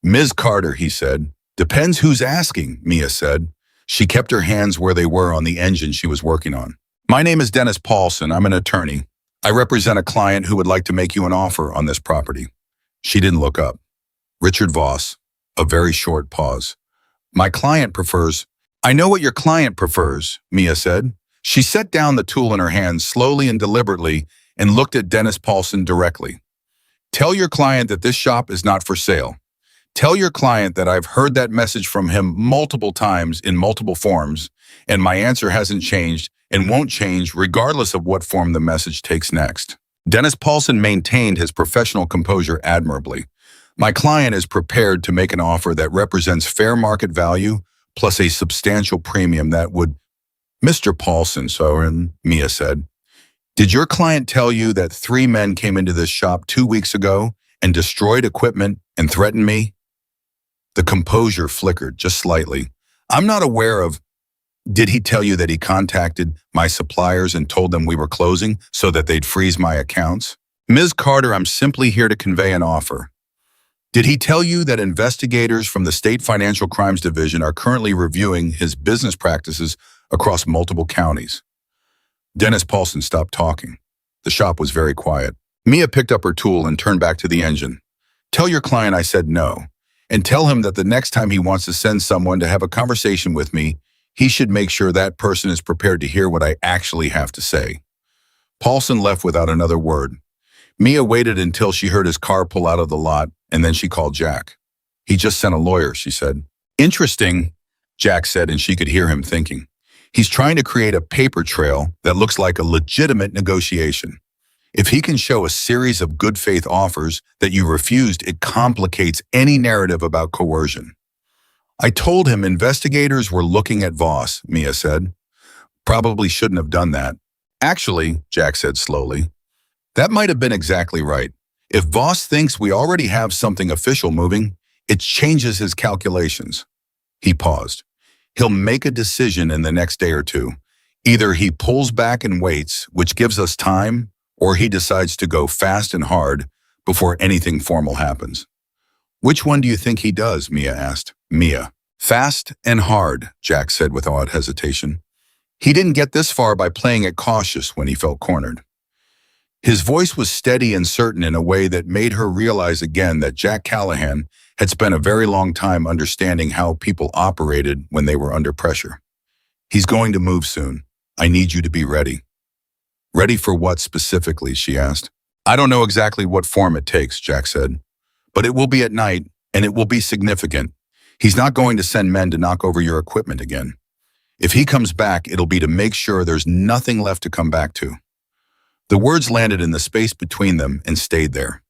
Ms. Carter, he said. Depends who's asking, Mia said. She kept her hands where they were on the engine she was working on. My name is Dennis Paulson. I'm an attorney. I represent a client who would like to make you an offer on this property. She didn't look up. Richard Voss. A very short pause. My client prefers. I know what your client prefers, Mia said. She set down the tool in her hand slowly and deliberately and looked at Dennis Paulson directly. Tell your client that this shop is not for sale. Tell your client that I've heard that message from him multiple times in multiple forms, and my answer hasn't changed and won't change regardless of what form the message takes next. Dennis Paulson maintained his professional composure admirably. My client is prepared to make an offer that represents fair market value plus a substantial premium that would... Mr. Paulson, Mia said, did your client tell you that 3 men came into this shop 2 weeks ago and destroyed equipment and threatened me? The composure flickered just slightly. I'm not aware of... Did he tell you that he contacted my suppliers and told them we were closing so that they'd freeze my accounts? Ms. Carter, I'm simply here to convey an offer. Did he tell you that investigators from the State Financial Crimes Division are currently reviewing his business practices across multiple counties? Dennis Paulson stopped talking. The shop was very quiet. Mia picked up her tool and turned back to the engine. Tell your client I said no, and tell him that the next time he wants to send someone to have a conversation with me, he should make sure that person is prepared to hear what I actually have to say. Paulson left without another word. Mia waited until she heard his car pull out of the lot, and then she called Jack. He just sent a lawyer, she said. Interesting, Jack said, and she could hear him thinking. He's trying to create a paper trail that looks like a legitimate negotiation. If he can show a series of good faith offers that you refused, it complicates any narrative about coercion. I told him investigators were looking at Voss, Mia said. Probably shouldn't have done that. Actually, Jack said slowly, that might have been exactly right. If Voss thinks we already have something official moving, it changes his calculations. He paused. He'll make a decision in the next day or two. Either he pulls back and waits, which gives us time, or he decides to go fast and hard before anything formal happens. Which one do you think he does? Mia asked. Mia. Fast and hard, Jack said without hesitation. He didn't get this far by playing it cautious when he felt cornered. His voice was steady and certain in a way that made her realize again that Jack Callahan had spent a very long time understanding how people operated when they were under pressure. He's going to move soon. I need you to be ready. Ready for what specifically? She asked. I don't know exactly what form it takes, Jack said. But it will be at night, and it will be significant. He's not going to send men to knock over your equipment again. If he comes back, it'll be to make sure there's nothing left to come back to. The words landed in the space between them and stayed there.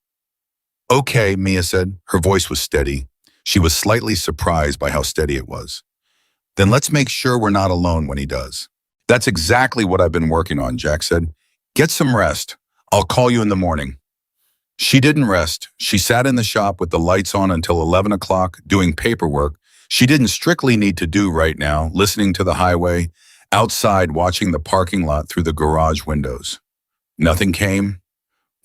Okay, Mia said. Her voice was steady. She was slightly surprised by how steady it was. Then let's make sure we're not alone when he does. That's exactly what I've been working on, Jack said. Get some rest. I'll call you in the morning. She didn't rest. She sat in the shop with the lights on until 11 o'clock, doing paperwork she didn't strictly need to do right now, listening to the highway, outside watching the parking lot through the garage windows. Nothing came.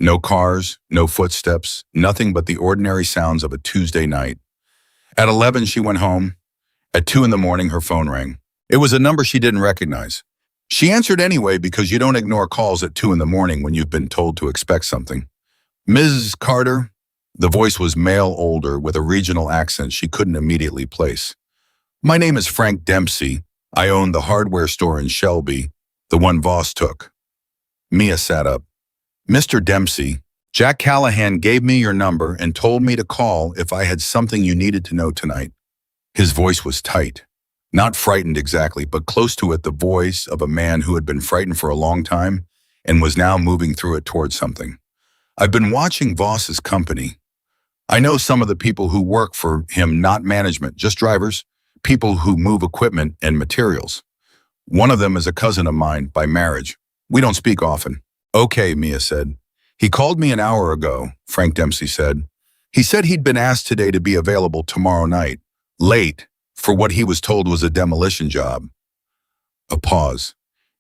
No cars, no footsteps, nothing but the ordinary sounds of a Tuesday night. At 11, she went home. At 2 in the morning, her phone rang. It was a number she didn't recognize. She answered anyway because you don't ignore calls at 2 in the morning when you've been told to expect something. Mrs. Carter? The voice was male, older, with a regional accent she couldn't immediately place. My name is Frank Dempsey. I own the hardware store in Shelby, the one Voss took. Mia sat up. Mr. Dempsey, Jack Callahan gave me your number and told me to call if I had something you needed to know tonight. His voice was tight. Not frightened exactly, but close to it, the voice of a man who had been frightened for a long time and was now moving through it towards something. I've been watching Voss's company. I know some of the people who work for him, not management, just drivers, people who move equipment and materials. One of them is a cousin of mine by marriage. We don't speak often. Okay, Mia said. He called me an hour ago, Frank Dempsey said. He said he'd been asked today to be available tomorrow night, late, for what he was told was a demolition job. A pause.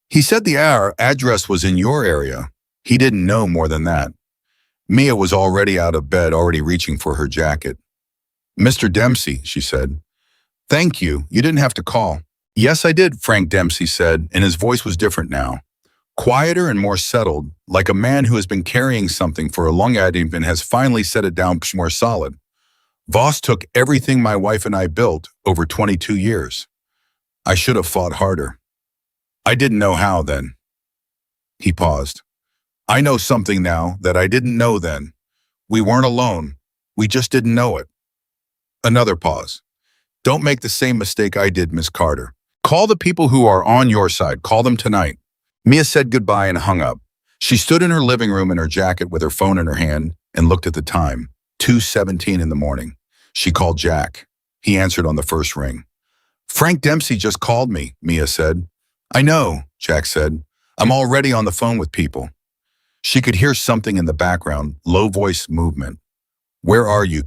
He said the address was in your area. He didn't know more than that. Mia was already out of bed, already reaching for her jacket. Mr. Dempsey, she said. Thank you. You didn't have to call. Yes, I did, Frank Dempsey said, and his voice was different now. quieter and more settled, like a man who has been carrying something for a long time and has finally set it down more solid. Voss took everything my wife and I built over 22 years. I should have fought harder. I didn't know how then. He paused. I know something now that I didn't know then. We weren't alone. We just didn't know it. Another pause. Don't make the same mistake I did, Miss Carter. Call the people who are on your side. Call them tonight. Mia said goodbye and hung up. She stood in her living room in her jacket with her phone in her hand and looked at the time, 2:17 in the morning. She called Jack. He answered on the first ring. Frank Dempsey just called me, Mia said. I know, Jack said. I'm already on the phone with people. She could hear something in the background, low voice movement. Where are you?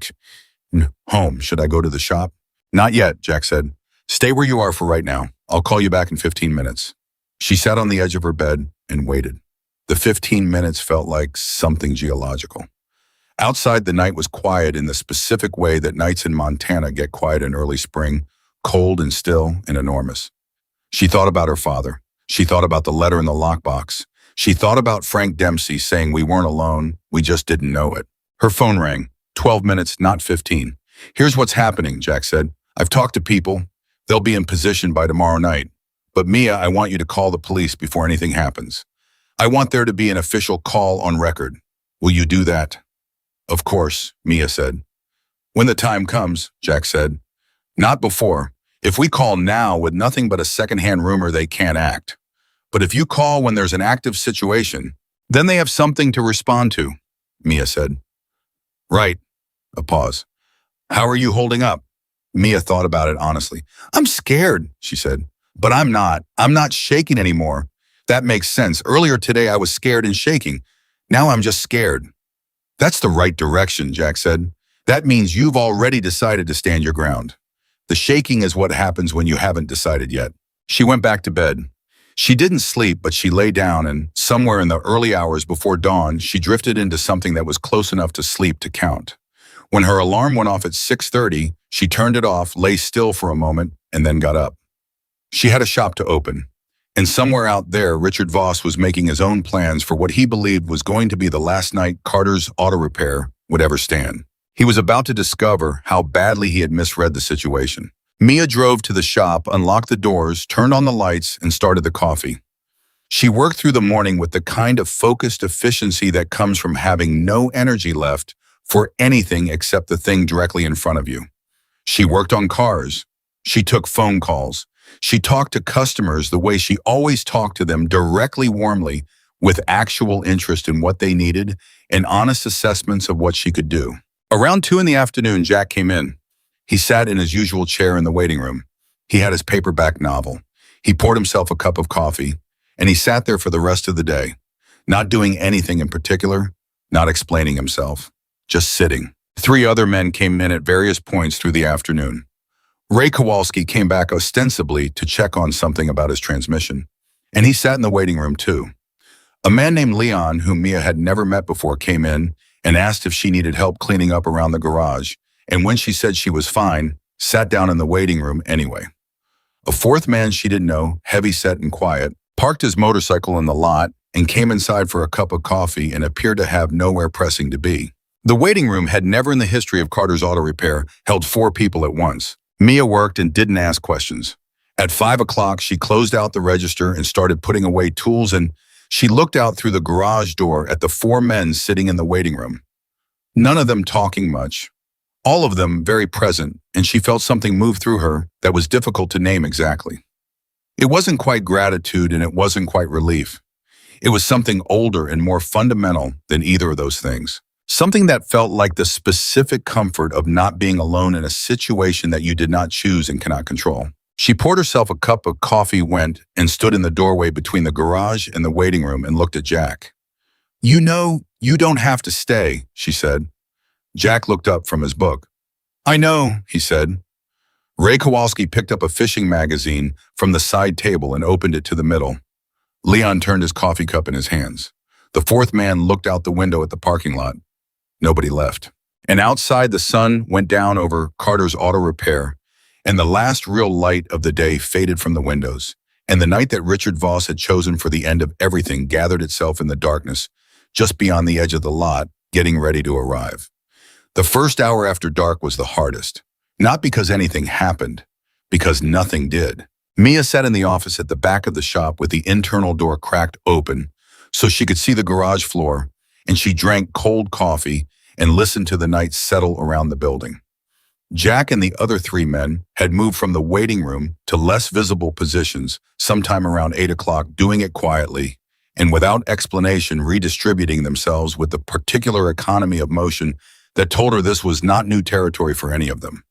Home. Should I go to the shop? Not yet, Jack said. Stay where you are for right now. I'll call you back in 15 minutes. She sat on the edge of her bed and waited. The 15 minutes felt like something geological. Outside, the night was quiet in the specific way that nights in Montana get quiet in early spring, cold and still and enormous. She thought about her father. She thought about the letter in the lockbox. She thought about Frank Dempsey saying we weren't alone, we just didn't know it. Her phone rang. 12 minutes, not 15. Here's what's happening, Jack said. I've talked to people. They'll be in position by tomorrow night. But Mia, I want you to call the police before anything happens. I want there to be an official call on record. Will you do that? Of course, Mia said. When the time comes, Jack said. Not before. If we call now with nothing but a secondhand rumor, they can't act. But if you call when there's an active situation, then they have something to respond to, Mia said. Right. A pause. How are you holding up? Mia thought about it honestly. I'm scared, she said. But I'm not. I'm not shaking anymore. That makes sense. Earlier today I was scared and shaking. Now I'm just scared. That's the right direction, Jack said. That means you've already decided to stand your ground. The shaking is what happens when you haven't decided yet. She went back to bed. She didn't sleep, but she lay down and, somewhere in the early hours before dawn, she drifted into something that was close enough to sleep to count. When her alarm went off at 6:30, she turned it off, lay still for a moment, and then got up. She had a shop to open. And somewhere out there, Richard Voss was making his own plans for what he believed was going to be the last night Carter's auto repair would ever stand. He was about to discover how badly he had misread the situation. Mia drove to the shop, unlocked the doors, turned on the lights, and started the coffee. She worked through the morning with the kind of focused efficiency that comes from having no energy left for anything except the thing directly in front of you. She worked on cars. She took phone calls. She talked to customers the way she always talked to them, directly, warmly, with actual interest in what they needed and honest assessments of what she could do. Around 2 in the afternoon, Jack came in. He sat in his usual chair in the waiting room. He had his paperback novel. He poured himself a cup of coffee, and he sat there for the rest of the day, not doing anything in particular, not explaining himself, just sitting. 3 other men came in at various points through the afternoon. Ray Kowalski came back ostensibly to check on something about his transmission, and he sat in the waiting room too. A man named Leon, whom Mia had never met before, came in and asked if she needed help cleaning up around the garage, and when she said she was fine, sat down in the waiting room anyway. A 4th man she didn't know, heavy-set and quiet, parked his motorcycle in the lot and came inside for a cup of coffee and appeared to have nowhere pressing to be. The waiting room had never in the history of Carter's Auto Repair held 4 people at once. Mia worked and didn't ask questions. At 5 o'clock, she closed out the register and started putting away tools, and she looked out through the garage door at the 4 men sitting in the waiting room. None of them talking much. All of them very present, and she felt something move through her that was difficult to name exactly. It wasn't quite gratitude and it wasn't quite relief. It was something older and more fundamental than either of those things. Something that felt like the specific comfort of not being alone in a situation that you did not choose and cannot control. She poured herself a cup of coffee, went and stood in the doorway between the garage and the waiting room and looked at Jack. You know, you don't have to stay, she said. Jack looked up from his book. I know, he said. Ray Kowalski picked up a fishing magazine from the side table and opened it to the middle. Leon turned his coffee cup in his hands. The 4th man looked out the window at the parking lot. Nobody left. And outside, the sun went down over Carter's Auto Repair, and the last real light of the day faded from the windows, And the night that Richard Voss had chosen for the end of everything gathered itself in the darkness, just beyond the edge of the lot, getting ready to arrive. The first hour after dark was the hardest, not because anything happened, because nothing did. Mia sat in the office at the back of the shop with the internal door cracked open so she could see the garage floor, and she drank cold coffee and listened to the night settle around the building. Jack and the other three men had moved from the waiting room to less visible positions sometime around 8 o'clock, doing it quietly and without explanation, redistributing themselves with the particular economy of motion that told her this was not new territory for any of them.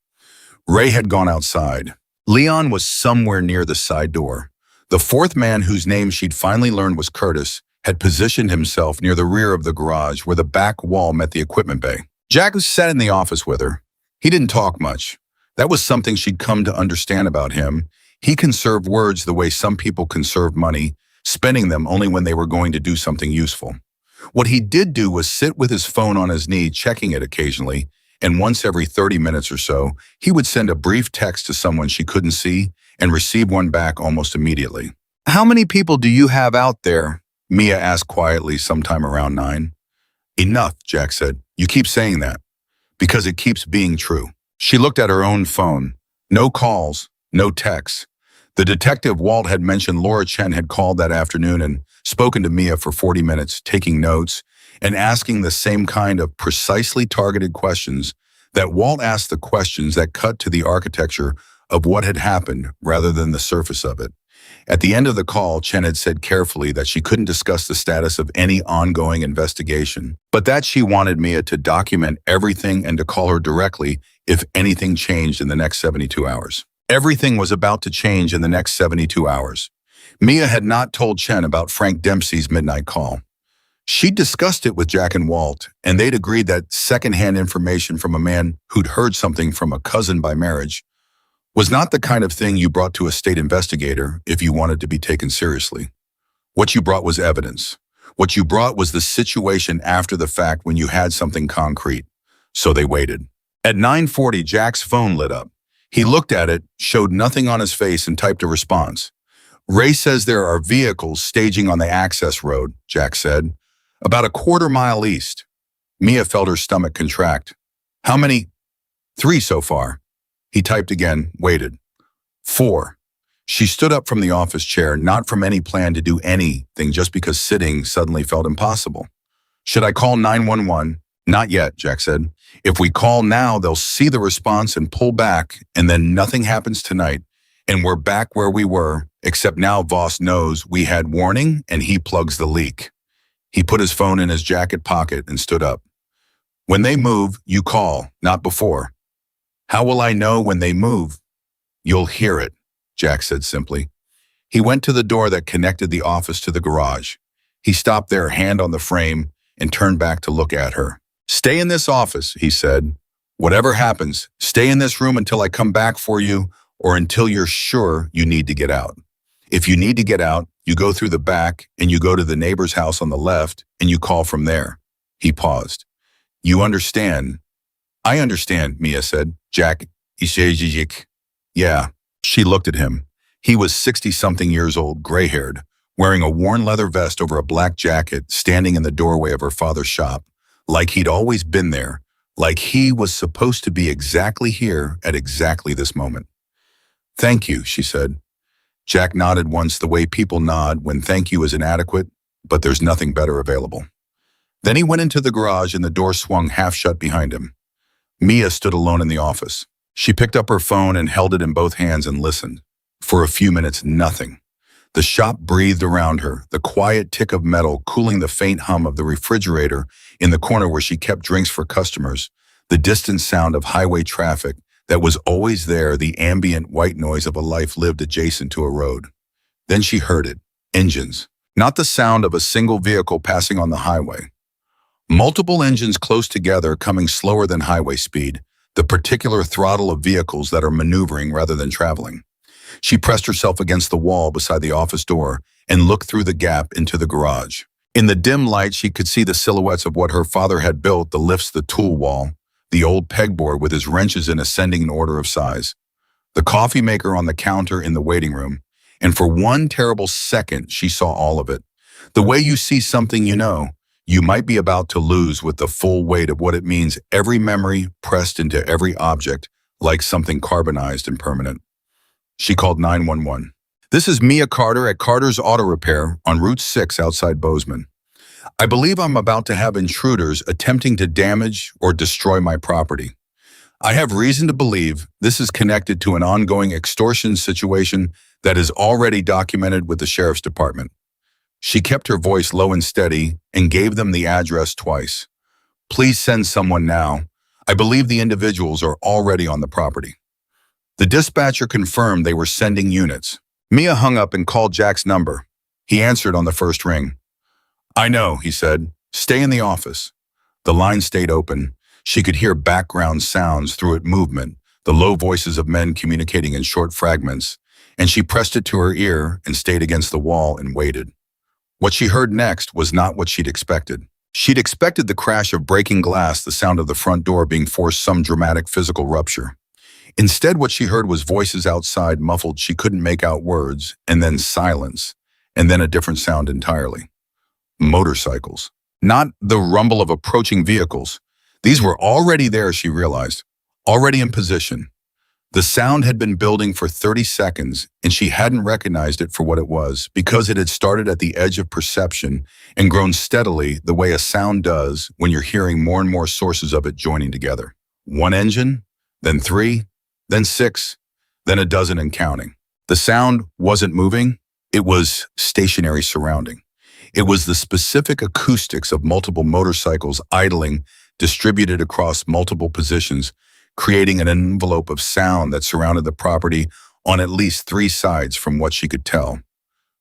Ray had gone outside. Leon was somewhere near the side door. The fourth man, whose name she'd finally learned was Curtis, had positioned himself near the rear of the garage where the back wall met the equipment bay. Jack sat in the office with her. He didn't talk much. That was something she'd come to understand about him. He conserved words the way some people conserve money, spending them only when they were going to do something useful. What he did do was sit with his phone on his knee, checking it occasionally, and once every 30 minutes or so, he would send a brief text to someone she couldn't see and receive one back almost immediately. "How many people do you have out there?" Mia asked quietly sometime around 9. "Enough," Jack said. "You keep saying that, because it keeps being true." She looked at her own phone. No calls, no texts. The detective Walt had mentioned Laura Chen had called that afternoon and spoken to Mia for 40 minutes, taking notes and asking the same kind of precisely targeted questions that Walt asked, the questions that cut to the architecture of what had happened rather than the surface of it. At the end of the call, Chen had said carefully that she couldn't discuss the status of any ongoing investigation, but that she wanted Mia to document everything and to call her directly if anything changed in the next 72 hours. Everything was about to change in the next 72 hours. Mia had not told Chen about Frank Dempsey's midnight call. She'd discussed it with Jack and Walt, and they'd agreed that secondhand information from a man who'd heard something from a cousin by marriage was not the kind of thing you brought to a state investigator if you wanted to be taken seriously. What you brought was evidence. What you brought was the situation after the fact when you had something concrete. So they waited. At 9:40, Jack's phone lit up. He looked at it, showed nothing on his face, and typed a response. "Ray says there are vehicles staging on the access road," Jack said. "About a quarter-mile east." Mia felt her stomach contract. "How many?" "3 so far." He typed again, waited. 4. She stood up from the office chair, not from any plan to do anything, just because sitting suddenly felt impossible. "Should I call 911? "Not yet," Jack said. "If we call now, they'll see the response and pull back, and then nothing happens tonight, and we're back where we were, except now Voss knows we had warning and he plugs the leak." He put his phone in his jacket pocket and stood up. "When they move, you call, not before." "How will I know when they move?" "You'll hear it," Jack said simply. He went to the door that connected the office to the garage. He stopped there, hand on the frame, and turned back to look at her. "Stay in this office," he said. "Whatever happens, stay in this room until I come back for you or until you're sure you need to get out. If you need to get out, you go through the back and you go to the neighbor's house on the left and you call from there." He paused. "You understand?" "I understand," Mia said. "Jack, yeah." She looked at him. He was 60-something years old, gray-haired, wearing a worn leather vest over a black jacket, standing in the doorway of her father's shop, like he'd always been there, like he was supposed to be exactly here at exactly this moment. "Thank you," she said. Jack nodded once, the way people nod when thank you is inadequate, but there's nothing better available. Then he went into the garage and the door swung half shut behind him. Mia stood alone in the office. She picked up her phone and held it in both hands and listened. For a few minutes, nothing. The shop breathed around her, the quiet tick of metal cooling the faint hum of the refrigerator in the corner where she kept drinks for customers, the distant sound of highway traffic that was always there, the ambient white noise of a life lived adjacent to a road. Then she heard it. Engines. Not the sound of a single vehicle passing on the highway. Multiple engines close together, coming slower than highway speed, the particular throttle of vehicles that are maneuvering rather than traveling. She pressed herself against the wall beside the office door and looked through the gap into the garage. In the dim light, she could see the silhouettes of what her father had built, the lifts, the tool wall, the old pegboard with his wrenches in ascending order of size, the coffee maker on the counter in the waiting room, And for one terrible second, she saw all of it. The way you see something you might be about to lose with the full weight of what it means, every memory pressed into every object, like something carbonized and permanent. She called 911. This is Mia Carter at Carter's Auto Repair on Route 6 outside Bozeman. I believe I'm about to have intruders attempting to damage or destroy my property. I have reason to believe this is connected to an ongoing extortion situation that is already documented with the sheriff's department. She kept her voice low and steady and gave them the address twice. Please send someone now. I believe the individuals are already on the property. The dispatcher confirmed they were sending units. Mia hung up and called Jack's number. He answered on the first ring. I know, he said. Stay in the office. The line stayed open. She could hear background sounds through it, movement, the low voices of men communicating in short fragments, and she pressed it to her ear and stayed against the wall and waited. What she heard next was not what she'd expected. She'd expected the crash of breaking glass, the sound of the front door being forced, some dramatic physical rupture. Instead, what she heard was voices outside, muffled, she couldn't make out words, and then silence, and then a different sound entirely. Motorcycles. Not the rumble of approaching vehicles. These were already there, she realized, already in position. The sound had been building for 30 seconds, and she hadn't recognized it for what it was, because it had started at the edge of perception and grown steadily the way a sound does when you're hearing more and more sources of it joining together. One engine, then 3, then 6, then a dozen and counting. The sound wasn't moving, it was stationary surrounding. It was the specific acoustics of multiple motorcycles idling, distributed across multiple positions, creating an envelope of sound that surrounded the property on at least 3 sides from what she could tell.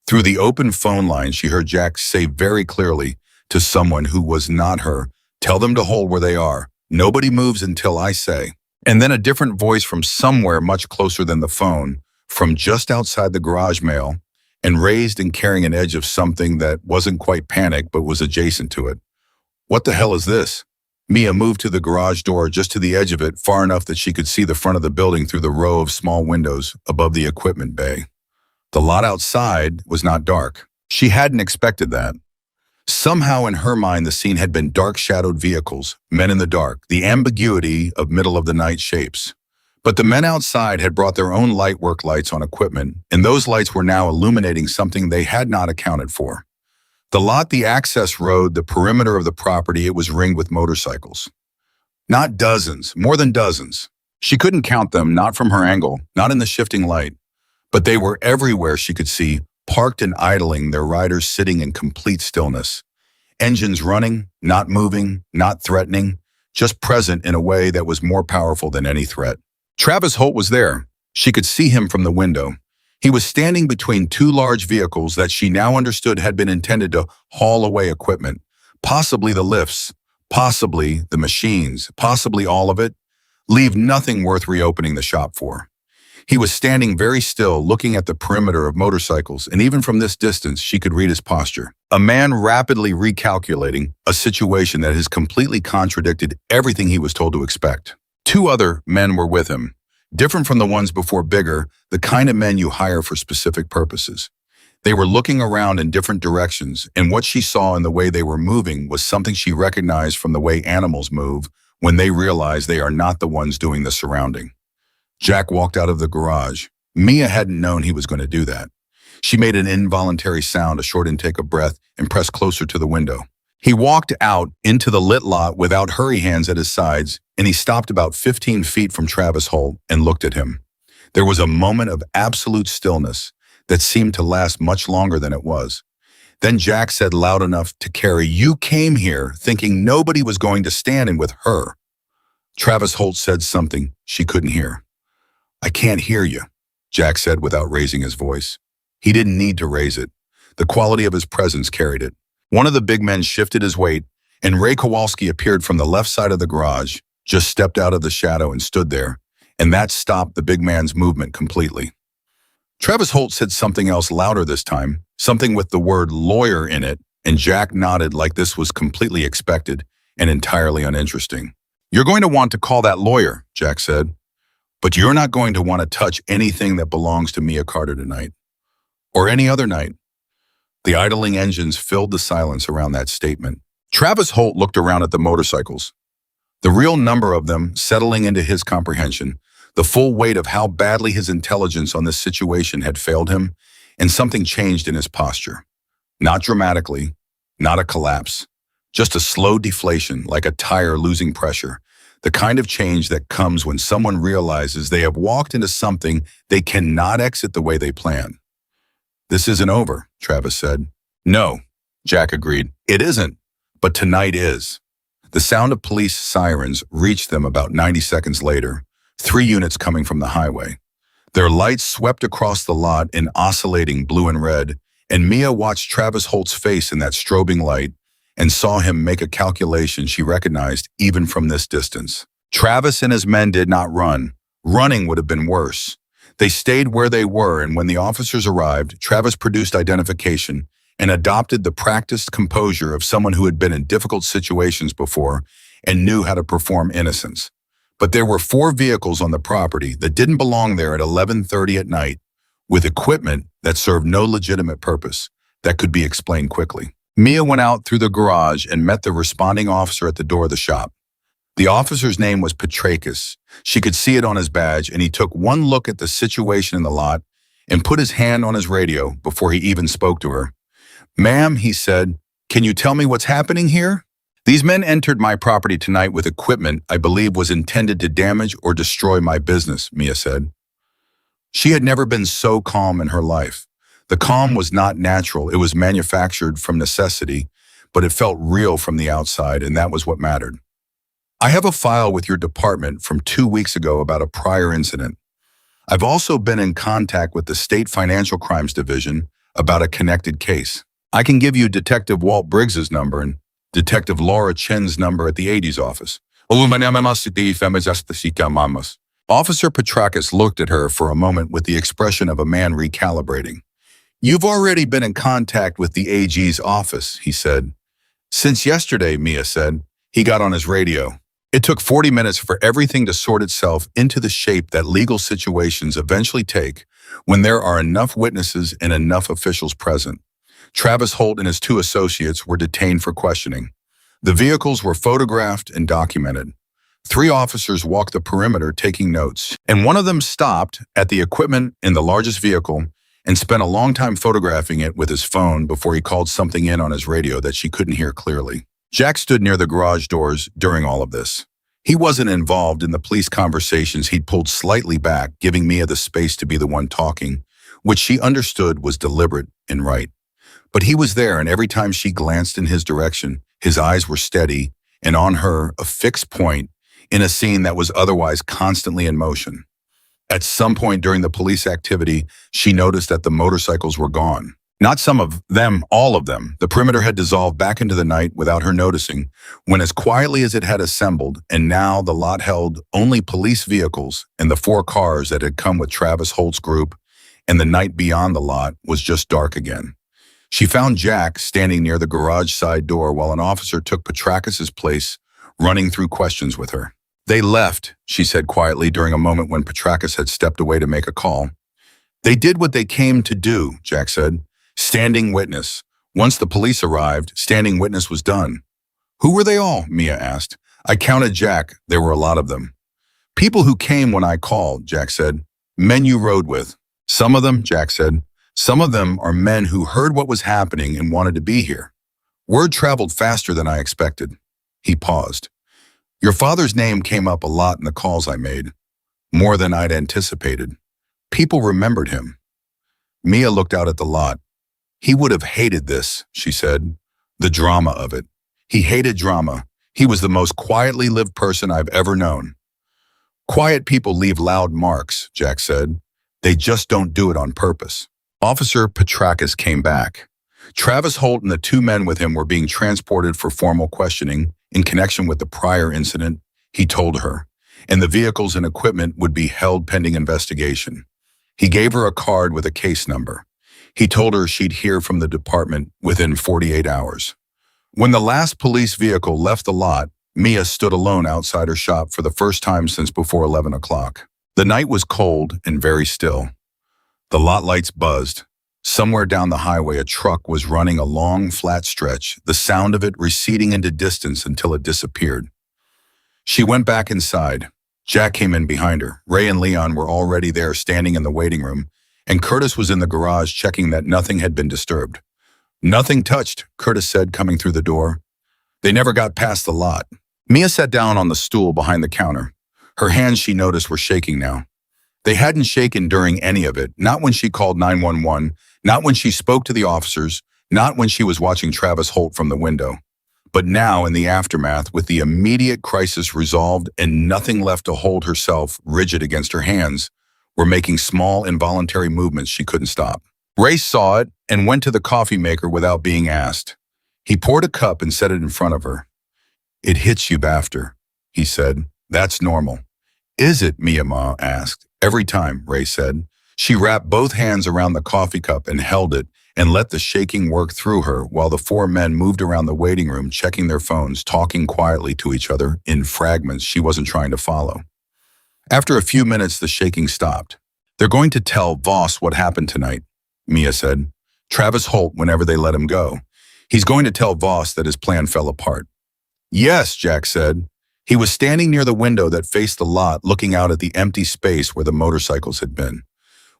Through the open phone line, she heard Jack say very clearly to someone who was not her, "Tell them to hold where they are. Nobody moves until I say." And then a different voice from somewhere much closer than the phone, from just outside the garage mail, and raised and carrying an edge of something that wasn't quite panic but was adjacent to it. What the hell is this? Mia moved to the garage door, just to the edge of it, far enough that she could see the front of the building through the row of small windows above the equipment bay. The lot outside was not dark. She hadn't expected that. Somehow in her mind, the scene had been dark-shadowed vehicles, men in the dark, the ambiguity of middle-of-the-night shapes. But the men outside had brought their own light work lights on equipment, and those lights were now illuminating something they had not accounted for. The lot, the access road, the perimeter of the property, it was ringed with motorcycles. Not dozens, more than dozens. She couldn't count them, not from her angle, not in the shifting light. But they were everywhere she could see, parked and idling, their riders sitting in complete stillness. Engines running, not moving, not threatening, just present in a way that was more powerful than any threat. Travis Holt was there. She could see him from the window. He was standing between 2 large vehicles that she now understood had been intended to haul away equipment, possibly the lifts, possibly the machines, possibly all of it, leave nothing worth reopening the shop for. He was standing very still, looking at the perimeter of motorcycles, and even from this distance, she could read his posture. A man rapidly recalculating a situation that has completely contradicted everything he was told to expect. 2 other men were with him. Different from the ones before, bigger, the kind of men you hire for specific purposes. They were looking around in different directions, and what she saw in the way they were moving was something she recognized from the way animals move when they realize they are not the ones doing the surrounding. Jack walked out of the garage. Mia hadn't known he was going to do that. She made an involuntary sound, a short intake of breath, and pressed closer to the window. He walked out into the lit lot without hurry hands at his sides, and he stopped about 15 feet from Travis Holt and looked at him. There was a moment of absolute stillness that seemed to last much longer than it was. Then Jack said loud enough to carry, "You came here thinking nobody was going to stand in with her." Travis Holt said something she couldn't hear. "I can't hear you," Jack said without raising his voice. He didn't need to raise it. The quality of his presence carried it. One of the big men shifted his weight, and Ray Kowalski appeared from the left side of the garage, just stepped out of the shadow and stood there, and that stopped the big man's movement completely. Travis Holt said something else louder this time, something with the word lawyer in it, and Jack nodded like this was completely expected and entirely uninteresting. "You're going to want to call that lawyer," Jack said, "but you're not going to want to touch anything that belongs to Mia Carter tonight." Or any other night. The idling engines filled the silence around that statement. Travis Holt looked around at the motorcycles, the real number of them settling into his comprehension, the full weight of how badly his intelligence on this situation had failed him, and something changed in his posture. Not dramatically, not a collapse, just a slow deflation like a tire losing pressure, the kind of change that comes when someone realizes they have walked into something they cannot exit the way they planned. "This isn't over," Travis said. "No," Jack agreed. "It isn't, but tonight is." The sound of police sirens reached them about 90 seconds later, 3 units coming from the highway. Their lights swept across the lot in oscillating blue and red, and Mia watched Travis Holt's face in that strobing light and saw him make a calculation she recognized even from this distance. Travis and his men did not run. Running would have been worse. They stayed where they were, and when the officers arrived, Travis produced identification and adopted the practiced composure of someone who had been in difficult situations before and knew how to perform innocence. But there were 4 vehicles on the property that didn't belong there at 11:30 at night, with equipment that served no legitimate purpose that could be explained quickly. Mia went out through the garage and met the responding officer at the door of the shop. The officer's name was Petrakis. She could see it on his badge, and he took one look at the situation in the lot and put his hand on his radio before he even spoke to her. "Ma'am," he said, "can you tell me what's happening here?" "These men entered my property tonight with equipment I believe was intended to damage or destroy my business," Mia said. She had never been so calm in her life. The calm was not natural, it was manufactured from necessity, but it felt real from the outside, and that was what mattered. "I have a file with your department from 2 weeks ago about a prior incident. I've also been in contact with the State Financial Crimes Division about a connected case. I can give you Detective Walt Briggs's number and Detective Laura Chen's number at the 80s office." Officer Petrakis looked at her for a moment with the expression of a man recalibrating. "You've already been in contact with the AG's office," he said. "Since yesterday," Mia said. He got on his radio. It took 40 minutes for everything to sort itself into the shape that legal situations eventually take when there are enough witnesses and enough officials present. Travis Holt and his 2 associates were detained for questioning. The vehicles were photographed and documented. 3 officers walked the perimeter taking notes, and one of them stopped at the equipment in the largest vehicle and spent a long time photographing it with his phone before he called something in on his radio that she couldn't hear clearly. Jack stood near the garage doors during all of this. He wasn't involved in the police conversations. He'd pulled slightly back, giving Mia the space to be the one talking, which she understood was deliberate and right. But he was there, and every time she glanced in his direction, his eyes were steady and on her, a fixed point, in a scene that was otherwise constantly in motion. At some point during the police activity, she noticed that the motorcycles were gone. Not some of them, all of them. The perimeter had dissolved back into the night without her noticing, when as quietly as it had assembled, and now the lot held only police vehicles and the 4 cars that had come with Travis Holt's group, and the night beyond the lot was just dark again. She found Jack standing near the garage side door while an officer took Petrakis' place, running through questions with her. "They left," she said quietly during a moment when Petrakis had stepped away to make a call. "They did what they came to do," Jack said. "Standing witness. Once the police arrived, standing witness was done." "Who were they all?" Mia asked. "I counted Jack. There were a lot of them." "People who came when I called," Jack said. "Men you rode with." "Some of them," Jack said. "Some of them are men who heard what was happening and wanted to be here. Word traveled faster than I expected." He paused. "Your father's name came up a lot in the calls I made. More than I'd anticipated. People remembered him." Mia looked out at the lot. "He would have hated this," she said. "The drama of it. He hated drama. He was the most quietly lived person I've ever known." "Quiet people leave loud marks," Jack said. "They just don't do it on purpose." Officer Petrakis came back. Travis Holt and the 2 men with him were being transported for formal questioning in connection with the prior incident, he told her, and the vehicles and equipment would be held pending investigation. He gave her a card with a case number. He told her she'd hear from the department within 48 hours. When the last police vehicle left the lot, Mia stood alone outside her shop for the first time since before 11 o'clock. The night was cold and very still. The lot lights buzzed. Somewhere down the highway, a truck was running a long, flat stretch, the sound of it receding into distance until it disappeared. She went back inside. Jack came in behind her. Ray and Leon were already there, standing in the waiting room, and Curtis was in the garage checking that nothing had been disturbed. "Nothing touched," Curtis said, coming through the door. "They never got past the lot." Mia sat down on the stool behind the counter. Her hands, she noticed, were shaking now. They hadn't shaken during any of it, not when she called 911, not when she spoke to the officers, not when she was watching Travis Holt from the window. But now, in the aftermath, with the immediate crisis resolved and nothing left to hold herself rigid against her hands, were making small, involuntary movements she couldn't stop. Ray saw it and went to the coffee maker without being asked. He poured a cup and set it in front of her. "It hits you after," he said. "That's normal." "Is it?" Mia Ma asked. "Every time," Ray said. She wrapped both hands around the coffee cup and held it and let the shaking work through her while the four men moved around the waiting room, checking their phones, talking quietly to each other in fragments she wasn't trying to follow. After a few minutes, the shaking stopped. "They're going to tell Voss what happened tonight," Mia said. "Travis Holt, whenever they let him go. He's going to tell Voss that his plan fell apart." "Yes," Jack said. He was standing near the window that faced the lot, looking out at the empty space where the motorcycles had been.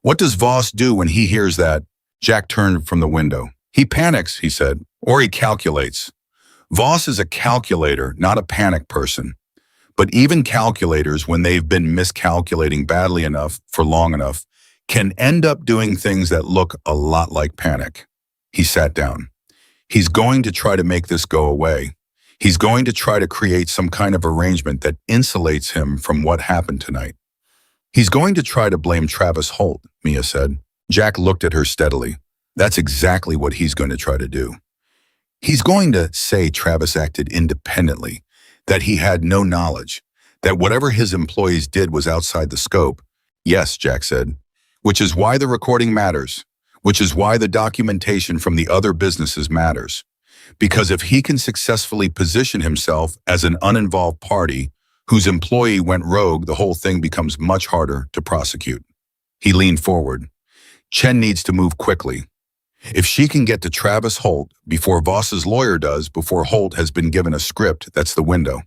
"What does Voss do when he hears that?" Jack turned from the window. "He panics," he said, "or he calculates. Voss is a calculator, not a panic person. But even calculators, when they've been miscalculating badly enough for long enough, can end up doing things that look a lot like panic." He sat down. "He's going to try to make this go away. He's going to try to create some kind of arrangement that insulates him from what happened tonight. He's going to try to blame Travis Holt," Mia said. Jack looked at her steadily. "That's exactly what he's going to try to do. He's going to say Travis acted independently, that he had no knowledge, that whatever his employees did was outside the scope." "Yes," Jack said. "Which is why the recording matters, which is why the documentation from the other businesses matters. Because if he can successfully position himself as an uninvolved party whose employee went rogue, the whole thing becomes much harder to prosecute." He leaned forward. "Chen needs to move quickly. If she can get to Travis Holt before Voss's lawyer does, before Holt has been given a script, that's the window."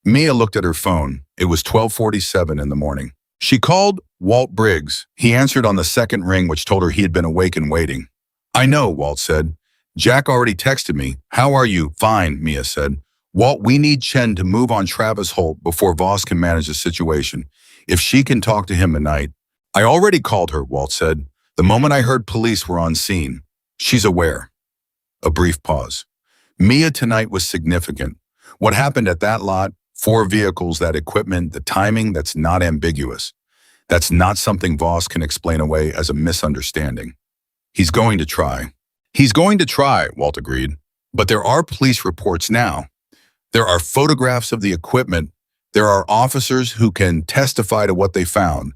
Mia looked at her phone. It was 12:47 in the morning. She called Walt Briggs. He answered on the second ring, which told her he had been awake and waiting. "I know," Walt said. "Jack already texted me. How are you?" "Fine," Mia said. "Walt, we need Chen to move on Travis Holt before Voss can manage the situation. If she can talk to him tonight." "I already called her," Walt said. "The moment I heard police were on scene. She's aware." A brief pause. Mia, tonight was significant. What happened at that lot, 4 vehicles, that equipment, the timing, that's not ambiguous. That's not something Voss can explain away as a misunderstanding. "He's going to try." "He's going to try," Walt agreed. "But there are police reports now. There are photographs of the equipment. There are officers who can testify to what they found.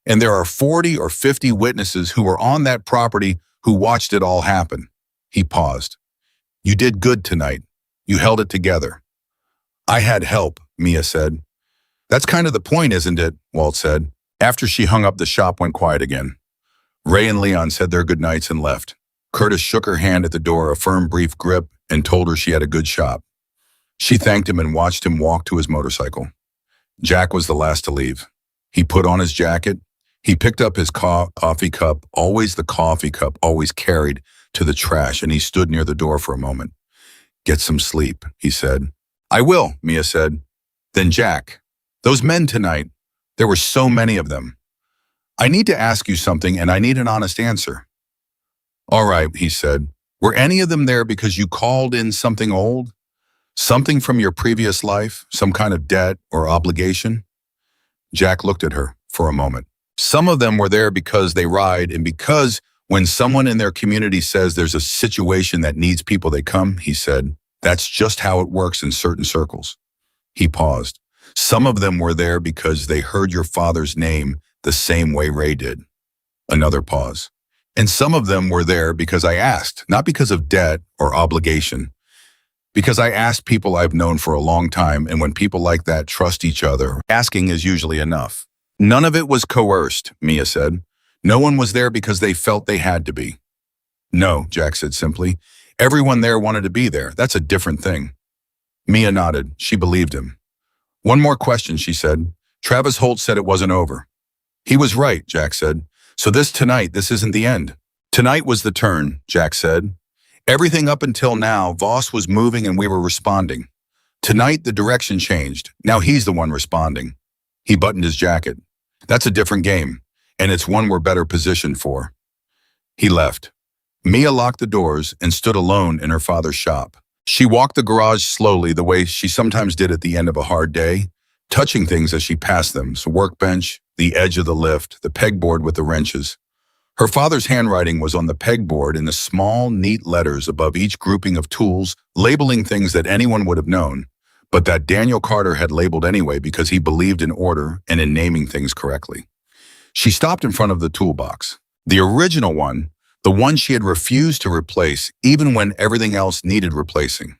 And there are 40 or 50 witnesses who were on that property who watched it all happen." He paused. "You did good tonight. You held it together." "I had help," Mia said. "That's kind of the point, isn't it?" Walt said. After she hung up, the shop went quiet again. Ray and Leon said their goodnights and left. Curtis shook her hand at the door, a firm, brief grip, and told her she had a good shop. She thanked him and watched him walk to his motorcycle. Jack was the last to leave. He put on his jacket. He picked up his coffee cup, always the coffee cup, always carried, to the trash, and he stood near the door for a moment. "Get some sleep," he said. "I will," Mia said. "Then Jack, those men tonight, there were so many of them. I need to ask you something, and I need an honest answer." "All right," he said. "Were any of them there because you called in something old? Something from your previous life? Some kind of debt or obligation?" Jack looked at her for a moment. "Some of them were there because they ride, and because when someone in their community says there's a situation that needs people, they come," he said. "That's just how it works in certain circles." He paused. "Some of them were there because they heard your father's name the same way Ray did." Another pause. "And some of them were there because I asked, not because of debt or obligation. Because I asked people I've known for a long time, and when people like that trust each other, asking is usually enough." "None of it was coerced," Mia said. "No one was there because they felt they had to be. No, Jack said simply. Everyone there wanted to be there. That's a different thing. Mia nodded. She believed him. One more question, she said. Travis Holt said it wasn't over. He was right, Jack said. So this isn't the end. Tonight was the turn, Jack said. Everything up until now, Voss was moving and we were responding. Tonight, the direction changed. Now he's the one responding. He buttoned his jacket. That's a different game, and it's one we're better positioned for. He left. Mia locked the doors and stood alone in her father's shop. She walked the garage slowly the way she sometimes did at the end of a hard day, touching things as she passed them, the workbench, the edge of the lift, the pegboard with the wrenches. Her father's handwriting was on the pegboard in the small, neat letters above each grouping of tools, labeling things that anyone would have known, but that Daniel Carter had labeled anyway because he believed in order and in naming things correctly. She stopped in front of the toolbox. The original one, the one she had refused to replace even when everything else needed replacing.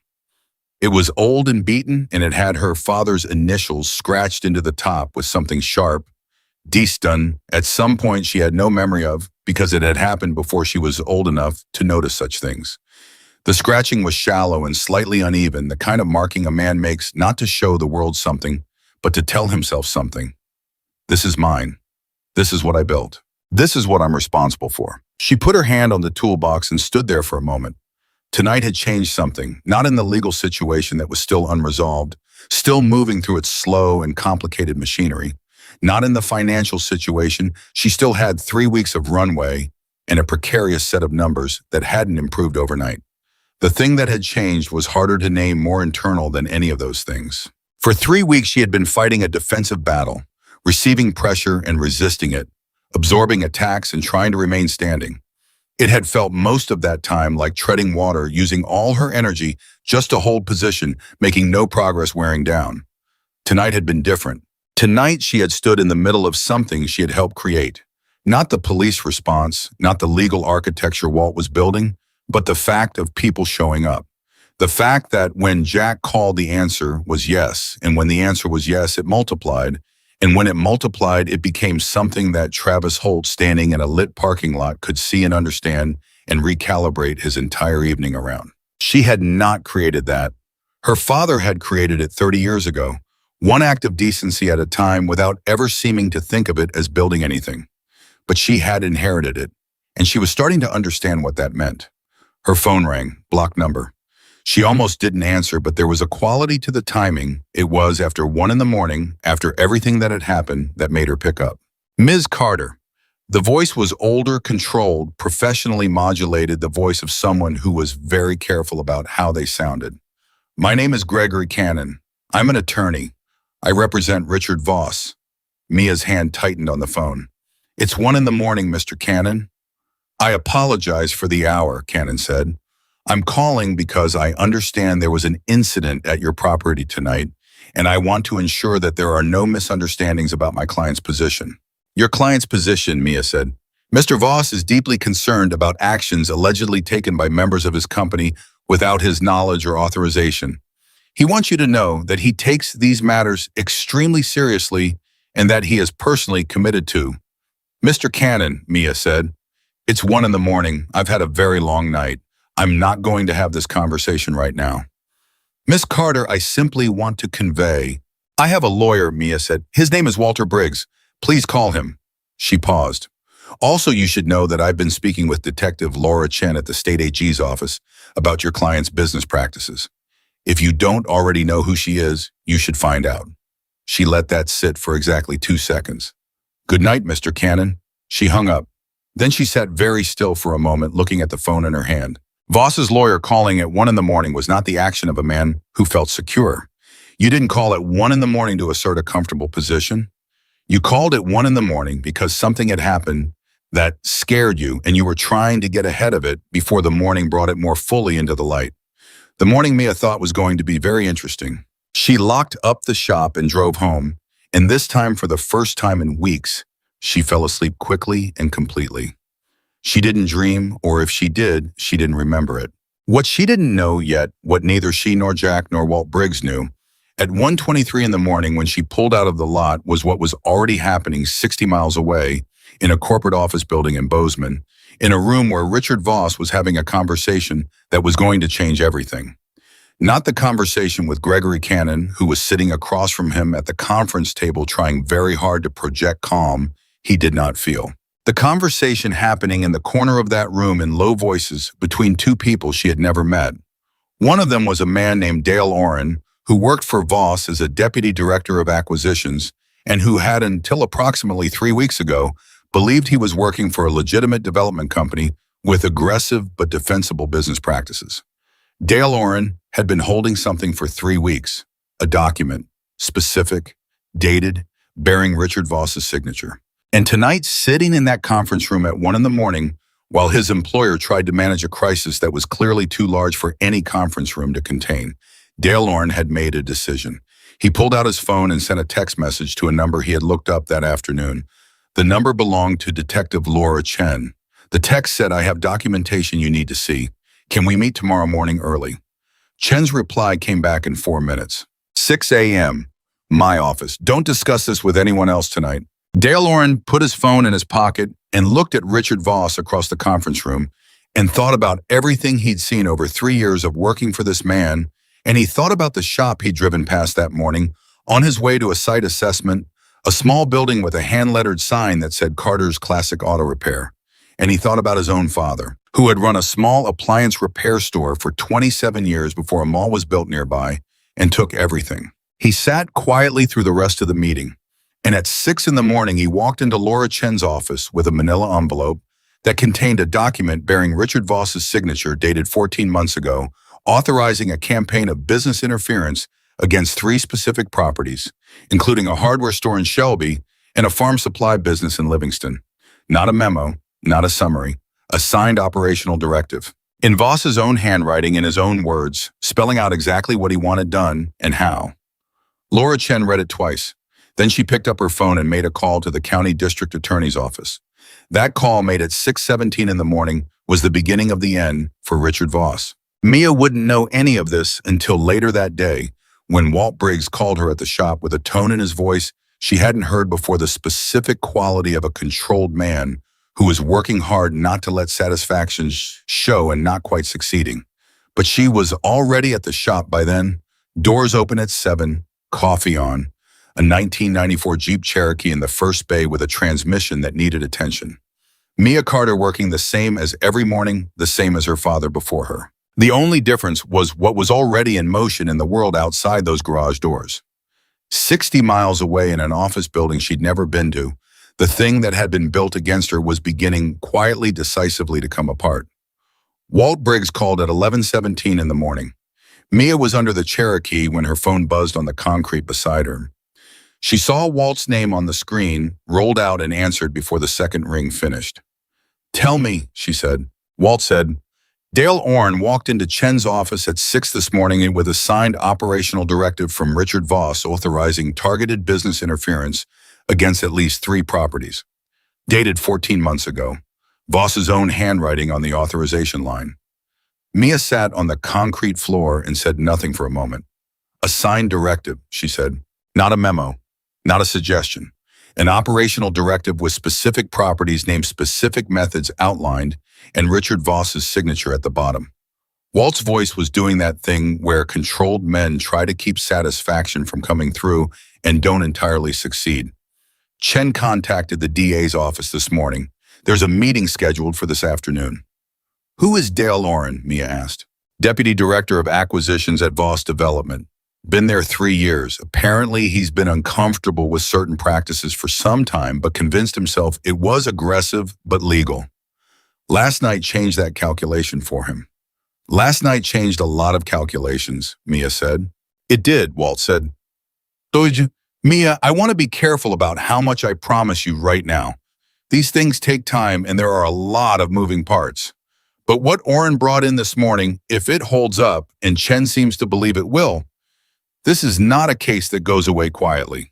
It was old and beaten, and it had her father's initials scratched into the top with something sharp, Distun, at some point she had no memory of because it had happened before she was old enough to notice such things. The scratching was shallow and slightly uneven, the kind of marking a man makes not to show the world something, but to tell himself something. This is mine. This is what I built. This is what I'm responsible for. She put her hand on the toolbox and stood there for a moment. Tonight had changed something, not in the legal situation that was still unresolved, still moving through its slow and complicated machinery. Not in the financial situation, she still had 3 weeks of runway and a precarious set of numbers that hadn't improved overnight. The thing that had changed was harder to name, more internal than any of those things. For 3 weeks, she had been fighting a defensive battle, receiving pressure and resisting it, absorbing attacks and trying to remain standing. It had felt most of that time like treading water, using all her energy just to hold position, making no progress, wearing down. Tonight had been different. Tonight, she had stood in the middle of something she had helped create. Not the police response, not the legal architecture Walt was building, but the fact of people showing up. The fact that when Jack called, the answer was yes, and when the answer was yes, it multiplied, and when it multiplied, it became something that Travis Holt, standing in a lit parking lot, could see and understand and recalibrate his entire evening around. She had not created that. Her father had created it 30 years ago, one act of decency at a time, without ever seeming to think of it as building anything. But she had inherited it, and she was starting to understand what that meant. Her phone rang, blocked number. She almost didn't answer, but there was a quality to the timing. It was after 1 a.m, after everything that had happened, that made her pick up. Ms. Carter. The voice was older, controlled, professionally modulated, the voice of someone who was very careful about how they sounded. My name is Gregory Cannon. I'm an attorney. I represent Richard Voss. Mia's hand tightened on the phone. It's 1 a.m, Mr. Cannon. I apologize for the hour, Cannon said. I'm calling because I understand there was an incident at your property tonight, and I want to ensure that there are no misunderstandings about my client's position. Your client's position, Mia said. Mr. Voss is deeply concerned about actions allegedly taken by members of his company without his knowledge or authorization. He wants you to know that he takes these matters extremely seriously and that he is personally committed to. Mr. Cannon, Mia said. It's 1 a.m. I've had a very long night. I'm not going to have this conversation right now. Miss Carter, I simply want to convey. I have a lawyer, Mia said. His name is Walter Briggs. Please call him. She paused. Also, you should know that I've been speaking with Detective Laura Chen at the State AG's office about your client's business practices. If you don't already know who she is, you should find out. She let that sit for exactly 2 seconds. Good night, Mr. Cannon. She hung up. Then she sat very still for a moment, looking at the phone in her hand. Voss's lawyer calling at 1 a.m. was not the action of a man who felt secure. You didn't call at 1 a.m. to assert a comfortable position. You called at 1 a.m. because something had happened that scared you, and you were trying to get ahead of it before the morning brought it more fully into the light. The morning Mia thought was going to be very interesting. She locked up the shop and drove home, and this time, for the first time in weeks, she fell asleep quickly and completely. She didn't dream, or if she did, she didn't remember it. What she didn't know yet, what neither she nor Jack nor Walt Briggs knew, at 1:23 in the morning when she pulled out of the lot, was what was already happening 60 miles away in a corporate office building in Bozeman, in a room where Richard Voss was having a conversation that was going to change everything. Not the conversation with Gregory Cannon, who was sitting across from him at the conference table trying very hard to project calm he did not feel. The conversation happening in the corner of that room in low voices between two people she had never met. One of them was a man named Dale Oren, who worked for Voss as a deputy director of acquisitions and who had, until approximately 3 weeks ago, believed he was working for a legitimate development company with aggressive but defensible business practices. Dale Oren had been holding something for 3 weeks, a document, specific, dated, bearing Richard Voss's signature. And tonight, sitting in that conference room at 1 a.m, while his employer tried to manage a crisis that was clearly too large for any conference room to contain, Dale Oren had made a decision. He pulled out his phone and sent a text message to a number he had looked up that afternoon. The number belonged to Detective Laura Chen. The text said, "I have documentation you need to see. Can we meet tomorrow morning early?" Chen's reply came back in 4 minutes. 6 a.m. My office. Don't discuss this with anyone else tonight. Dale Oren put his phone in his pocket and looked at Richard Voss across the conference room and thought about everything he'd seen over 3 years of working for this man, and he thought about the shop he'd driven past that morning on his way to a site assessment, a small building with a hand-lettered sign that said Carter's Classic Auto Repair. And he thought about his own father, who had run a small appliance repair store for 27 years before a mall was built nearby, and took everything. He sat quietly through the rest of the meeting, and at 6 a.m, he walked into Laura Chen's office with a manila envelope that contained a document bearing Richard Voss's signature dated 14 months ago, authorizing a campaign of business interference against 3 specific properties, including a hardware store in Shelby and a farm supply business in Livingston. Not a memo, not a summary, a signed operational directive. In Voss's own handwriting, in his own words, spelling out exactly what he wanted done and how. Laura Chen read it twice. Then she picked up her phone and made a call to the county district attorney's office. That call, made at 6:17 in the morning, was the beginning of the end for Richard Voss. Mia wouldn't know any of this until later that day, when Walt Briggs called her at the shop with a tone in his voice she hadn't heard before, the specific quality of a controlled man who was working hard not to let satisfaction show and not quite succeeding. But she was already at the shop by then. Doors open at 7, coffee on, a 1994 Jeep Cherokee in the first bay with a transmission that needed attention. Mia Carter working the same as every morning, the same as her father before her. The only difference was what was already in motion in the world outside those garage doors. 60 miles away in an office building she'd never been to, the thing that had been built against her was beginning quietly, decisively to come apart. Walt Briggs called at 11:17 in the morning. Mia was under the Cherokee when her phone buzzed on the concrete beside her. She saw Walt's name on the screen, rolled out and answered before the second ring finished. "Tell me," she said. Walt said, "Dale Oren walked into Chen's office at 6 this morning with a signed operational directive from Richard Voss authorizing targeted business interference against at least 3 properties. Dated 14 months ago. Voss's own handwriting on the authorization line." Mia sat on the concrete floor and said nothing for a moment. "A signed directive," she said. "Not a memo, not a suggestion. An operational directive with specific properties named, specific methods outlined, and Richard Voss's signature at the bottom." Walt's voice was doing that thing where controlled men try to keep satisfaction from coming through and don't entirely succeed. "Chen contacted the DA's office this morning. There's a meeting scheduled for this afternoon." "Who is Dale Oren?" Mia asked. "Deputy Director of Acquisitions at Voss Development. Been there 3 years. Apparently he's been uncomfortable with certain practices for some time, but convinced himself it was aggressive but legal. Last night changed that calculation for him." "Last night changed a lot of calculations," Mia said. "It did," Walt said. "Mia, I want to be careful about how much I promise you right now. These things take time and there are a lot of moving parts. But what Oren brought in this morning, if it holds up, and Chen seems to believe it will, this is not a case that goes away quietly."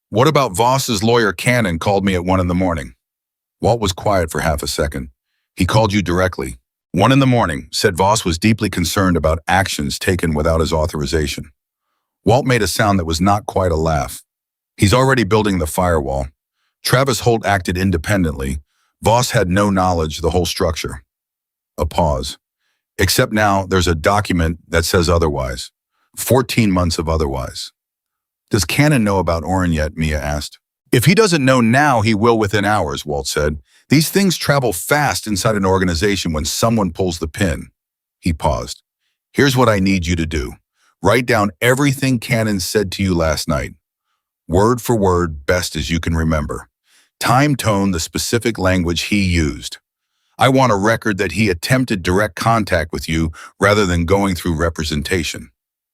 "What about Voss's lawyer Cannon called me at 1 a.m? Walt was quiet for half a second. "He called you directly?" 1 a.m, said Voss was deeply concerned about actions taken without his authorization. Walt made a sound that was not quite a laugh. "He's already building the firewall. Travis Holt acted independently, Voss had no knowledge of the whole structure. A pause. Except now there's a document that says otherwise. 14 months of otherwise. Does Cannon know about Oren yet? Mia asked. If he doesn't know now, he will within hours, Walt said. These things travel fast inside an organization when someone pulls the pin. He paused. Here's what I need you to do. Write down everything Cannon said to you last night. Word for word, best as you can remember. Time, tone, the specific language he used. I want a record that he attempted direct contact with you rather than going through representation.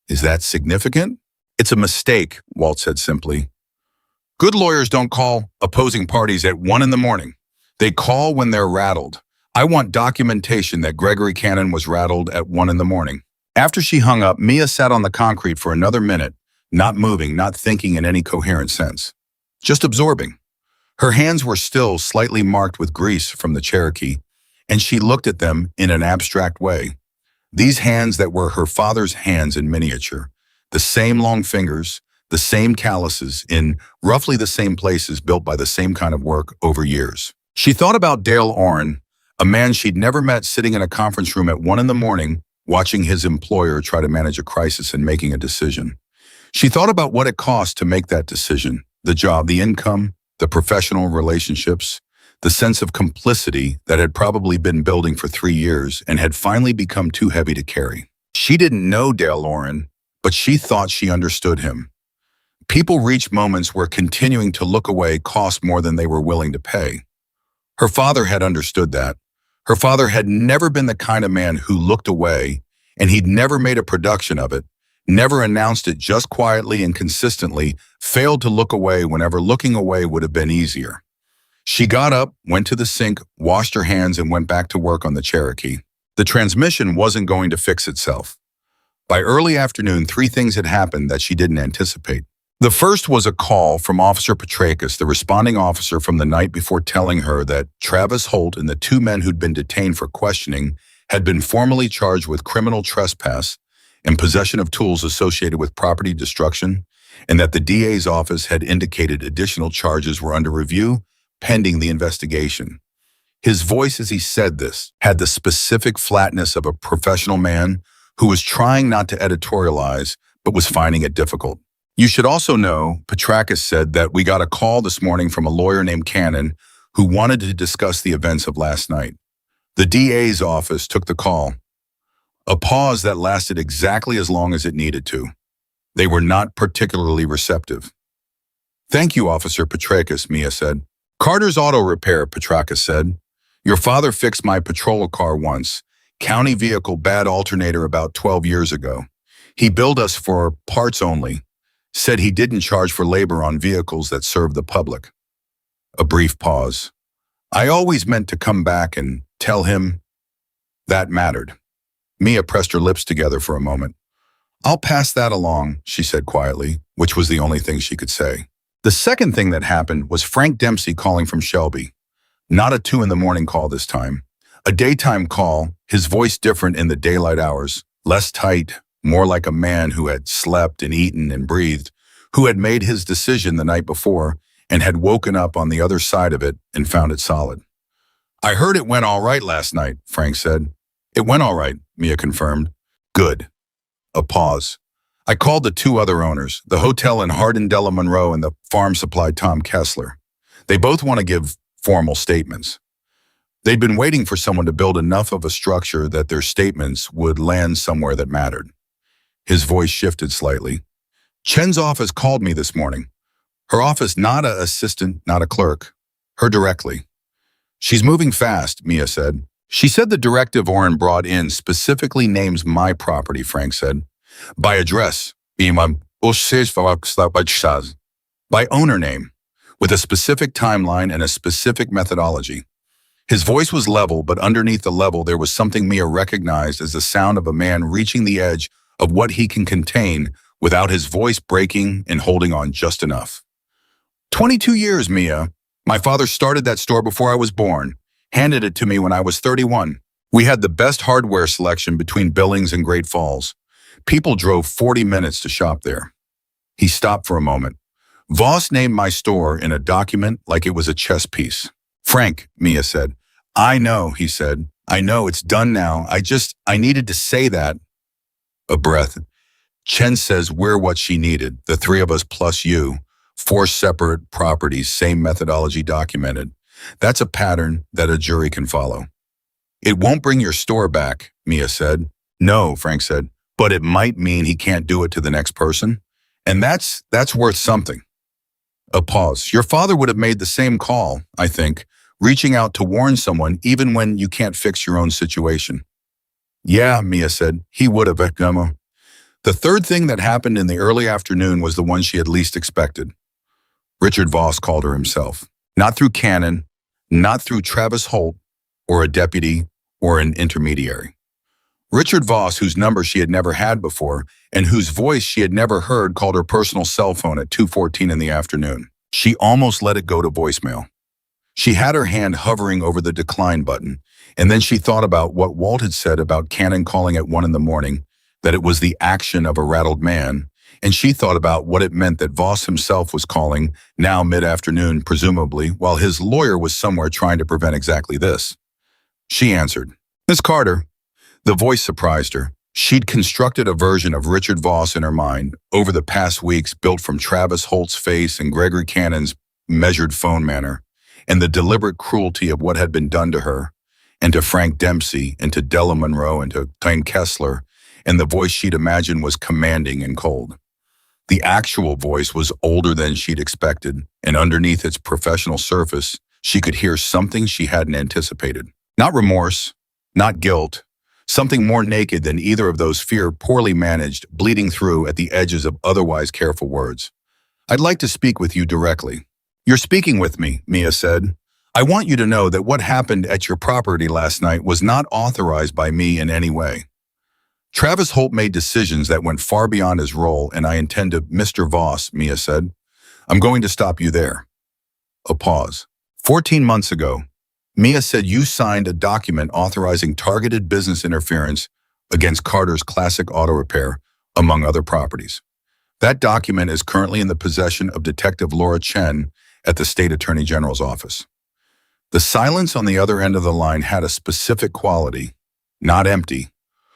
Is that significant? It's a mistake, Walt said simply. Good lawyers don't call opposing parties at 1 a.m. They call when they're rattled. I want documentation that Gregory Cannon was rattled at 1 a.m. After she hung up, Mia sat on the concrete for another minute, not moving, not thinking in any coherent sense. Just absorbing. Her hands were still slightly marked with grease from the Cherokee, and she looked at them in an abstract way. These hands that were her father's hands in miniature, the same long fingers, the same calluses in roughly the same places built by the same kind of work over years. She thought about Dale Oren, a man she'd never met sitting in a conference room at 1 a.m, watching his employer try to manage a crisis and making a decision. She thought about what it cost to make that decision, the job, the income, the professional relationships, the sense of complicity that had probably been building for 3 years and had finally become too heavy to carry. She didn't know Dale Oren, but she thought she understood him. People reach moments where continuing to look away cost more than they were willing to pay. Her father had understood that. Her father had never been the kind of man who looked away, and he'd never made a production of it, never announced it, just quietly and consistently failed to look away whenever looking away would have been easier. She got up, went to the sink, washed her hands, and went back to work on the Cherokee. The transmission wasn't going to fix itself. By early afternoon, 3 things had happened that she didn't anticipate. The first was a call from Officer Petrakis, the responding officer from the night before, telling her that Travis Holt and the 2 men who'd been detained for questioning had been formally charged with criminal trespass and possession of tools associated with property destruction, and that the DA's office had indicated additional charges were under review pending the investigation. His voice as he said this had the specific flatness of a professional man who was trying not to editorialize but was finding it difficult. You should also know, Petrakis said, that we got a call this morning from a lawyer named Cannon who wanted to discuss the events of last night. The DA's office took the call. A pause that lasted exactly as long as it needed to. They were not particularly receptive. Thank you, Officer Petrakis, Mia said. Carter's Auto Repair, Petrakis said. Your father fixed my patrol car once. County vehicle, bad alternator about 12 years ago. He billed us for parts only. Said he didn't charge for labor on vehicles that serve the public. A brief pause. I always meant to come back and tell him that mattered. Mia pressed her lips together for a moment. I'll pass that along, she said quietly, which was the only thing she could say. The second thing that happened was Frank Dempsey calling from Shelby. Not a 2 a.m. call this time. A daytime call, his voice different in the daylight hours, less tight, more like a man who had slept and eaten and breathed, who had made his decision the night before and had woken up on the other side of it and found it solid. I heard it went all right last night, Frank said. It went all right, Mia confirmed. Good. A pause. I called the 2 other owners, the hotel in Hardin Della Monroe and the farm supply Tom Kessler. They both want to give formal statements. They'd been waiting for someone to build enough of a structure that their statements would land somewhere that mattered. His voice shifted slightly. Chen's office called me this morning. Her office, not an assistant, not a clerk. Her directly. She's moving fast, Mia said. She said the directive Oren brought in specifically names my property, Frank said. By address, by owner name, with a specific timeline and a specific methodology. His voice was level, but underneath the level there was something Mia recognized as the sound of a man reaching the edge of what he can contain without his voice breaking and holding on just enough. 22 years, Mia. My father started that store before I was born, handed it to me when I was 31. We had the best hardware selection between Billings and Great Falls. People drove 40 minutes to shop there. He stopped for a moment. Voss named my store in a document like it was a chess piece. Frank, Mia said. I know, he said. I know, it's done now. I needed to say that. A breath. Chen says we're what she needed, the three of us plus you. 4 separate properties, same methodology documented. That's a pattern that a jury can follow. It won't bring your store back, Mia said. No, Frank said, but it might mean he can't do it to the next person. And that's worth something. A pause. Your father would have made the same call, I think, reaching out to warn someone even when you can't fix your own situation. Yeah, Mia said, he would have, Emma. The third thing that happened in the early afternoon was the one she had least expected. Richard Voss called her himself. Not through Cannon, not through Travis Holt, or a deputy, or an intermediary. Richard Voss, whose number she had never had before, and whose voice she had never heard, called her personal cell phone at 2:14 in the afternoon. She almost let it go to voicemail. She had her hand hovering over the decline button, and then she thought about what Walt had said about Cannon calling at 1 in the morning, that it was the action of a rattled man, and she thought about what it meant that Voss himself was calling, now mid-afternoon, presumably, while his lawyer was somewhere trying to prevent exactly this. She answered, Miss Carter. The voice surprised her. She'd constructed a version of Richard Voss in her mind over the past weeks built from Travis Holt's face and Gregory Cannon's measured phone manner, and the deliberate cruelty of what had been done to her, and to Frank Dempsey, and to Della Monroe, and to Tyne Kessler, and the voice she'd imagined was commanding and cold. The actual voice was older than she'd expected, and underneath its professional surface, she could hear something she hadn't anticipated. Not remorse, not guilt, something more naked than either of those fear poorly managed, bleeding through at the edges of otherwise careful words. I'd like to speak with you directly. You're speaking with me, Mia said. I want you to know that what happened at your property last night was not authorized by me in any way. Travis Holt made decisions that went far beyond his role, and I intend to, Mr. Voss, Mia said. I'm going to stop you there. A pause. 14 months ago, Mia said you signed a document authorizing targeted business interference against Carter's Classic Auto Repair, among other properties. That document is currently in the possession of Detective Laura Chen at the State Attorney General's office. The silence on the other end of the line had a specific quality, not empty,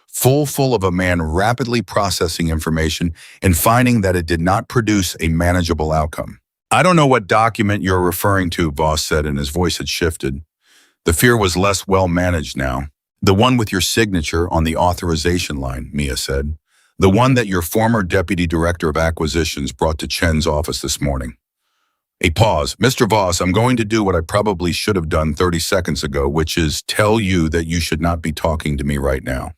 full of a man rapidly processing information and finding that it did not produce a manageable outcome. I don't know what document you're referring to, Voss said, and his voice had shifted. The fear was less well managed now. The one with your signature on the authorization line, Mia said. The one that your former deputy director of acquisitions brought to Chen's office this morning. A pause. Mr. Voss, I'm going to do what I probably should have done 30 seconds ago, which is tell you that you should not be talking to me right now.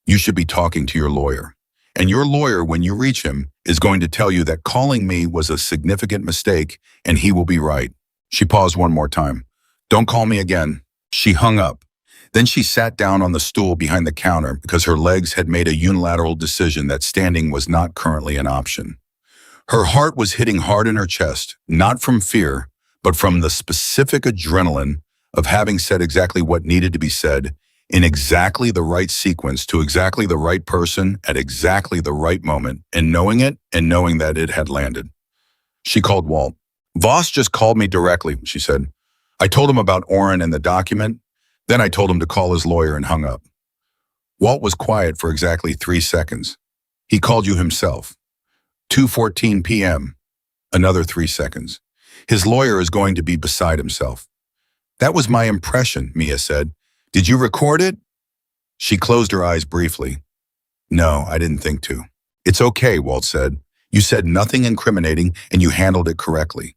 You should be talking to your lawyer. And your lawyer, when you reach him, is going to tell you that calling me was a significant mistake, and he will be right. She paused one more time. Don't call me again. She hung up. Then she sat down on the stool behind the counter because her legs had made a unilateral decision that standing was not currently an option. Her heart was hitting hard in her chest, not from fear, but from the specific adrenaline of having said exactly what needed to be said in exactly the right sequence to exactly the right person at exactly the right moment, and knowing it and knowing that it had landed. She called Walt. Voss just called me directly, she said. I told him about Orrin and the document. Then I told him to call his lawyer and hung up. Walt was quiet for exactly 3 seconds. He called you himself. 2:14 p.m. Another 3 seconds. His lawyer is going to be beside himself. That was my impression, Mia said. Did you record it? She closed her eyes briefly. No, I didn't think to. It's okay, Walt said. You said nothing incriminating and you handled it correctly.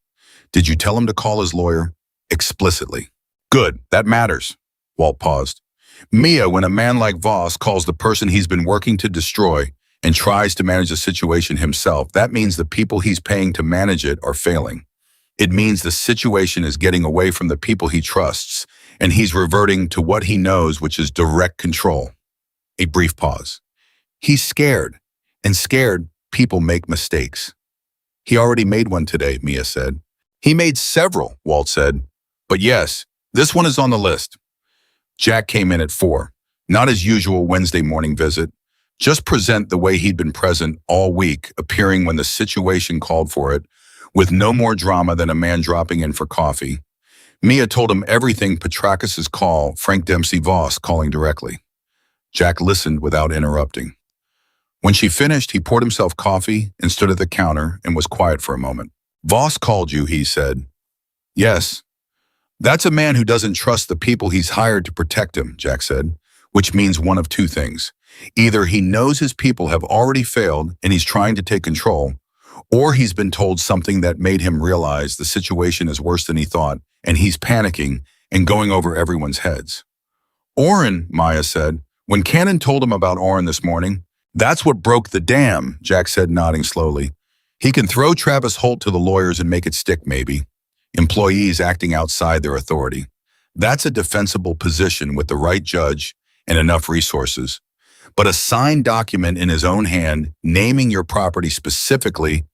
Did you tell him to call his lawyer? Explicitly. Good, that matters. Walt paused. Mia, when a man like Voss calls the person he's been working to destroy and tries to manage the situation himself, that means the people he's paying to manage it are failing. It means the situation is getting away from the people he trusts, and he's reverting to what he knows, which is direct control. A brief pause. He's scared, and scared people make mistakes. He already made one today, Mia said. He made several, Walt said. But yes, this one is on the list. Jack came in at 4, not his usual Wednesday morning visit. Just present the way he'd been present all week, appearing when the situation called for it, with no more drama than a man dropping in for coffee. Mia told him everything Petrakis's call, Frank Dempsey Voss calling directly. Jack listened without interrupting. When she finished, he poured himself coffee and stood at the counter and was quiet for a moment. Voss called you, he said. Yes. That's a man who doesn't trust the people he's hired to protect him, Jack said, which means one of two things. Either he knows his people have already failed and he's trying to take control, or he's been told something that made him realize the situation is worse than he thought, and he's panicking and going over everyone's heads. Orrin, Maya said. When Cannon told him about Orrin this morning, that's what broke the dam, Jack said, nodding slowly. He can throw Travis Holt to the lawyers and make it stick, maybe. Employees acting outside their authority. That's a defensible position with the right judge and enough resources. But a signed document in his own hand, naming your property specifically,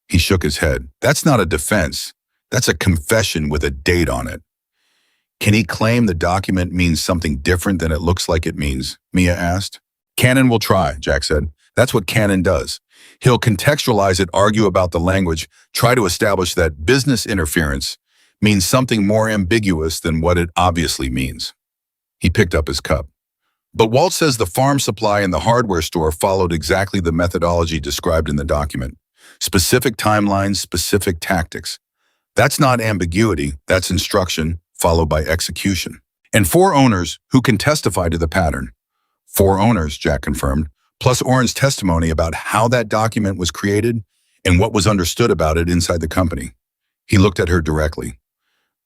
he shook his head. That's not a defense. That's a confession with a date on it. Can he claim the document means something different than it looks like it means? Mia asked. Cannon will try, Jack said. That's what Cannon does. He'll contextualize it, argue about the language, try to establish that business interference means something more ambiguous than what it obviously means. He picked up his cup. But Walt says the farm supply and the hardware store followed exactly the methodology described in the document. Specific timelines, specific tactics. That's not ambiguity, that's instruction, followed by execution. And 4 owners who can testify to the pattern. 4 owners, Jack confirmed, plus Orrin's testimony about how that document was created and what was understood about it inside the company. He looked at her directly.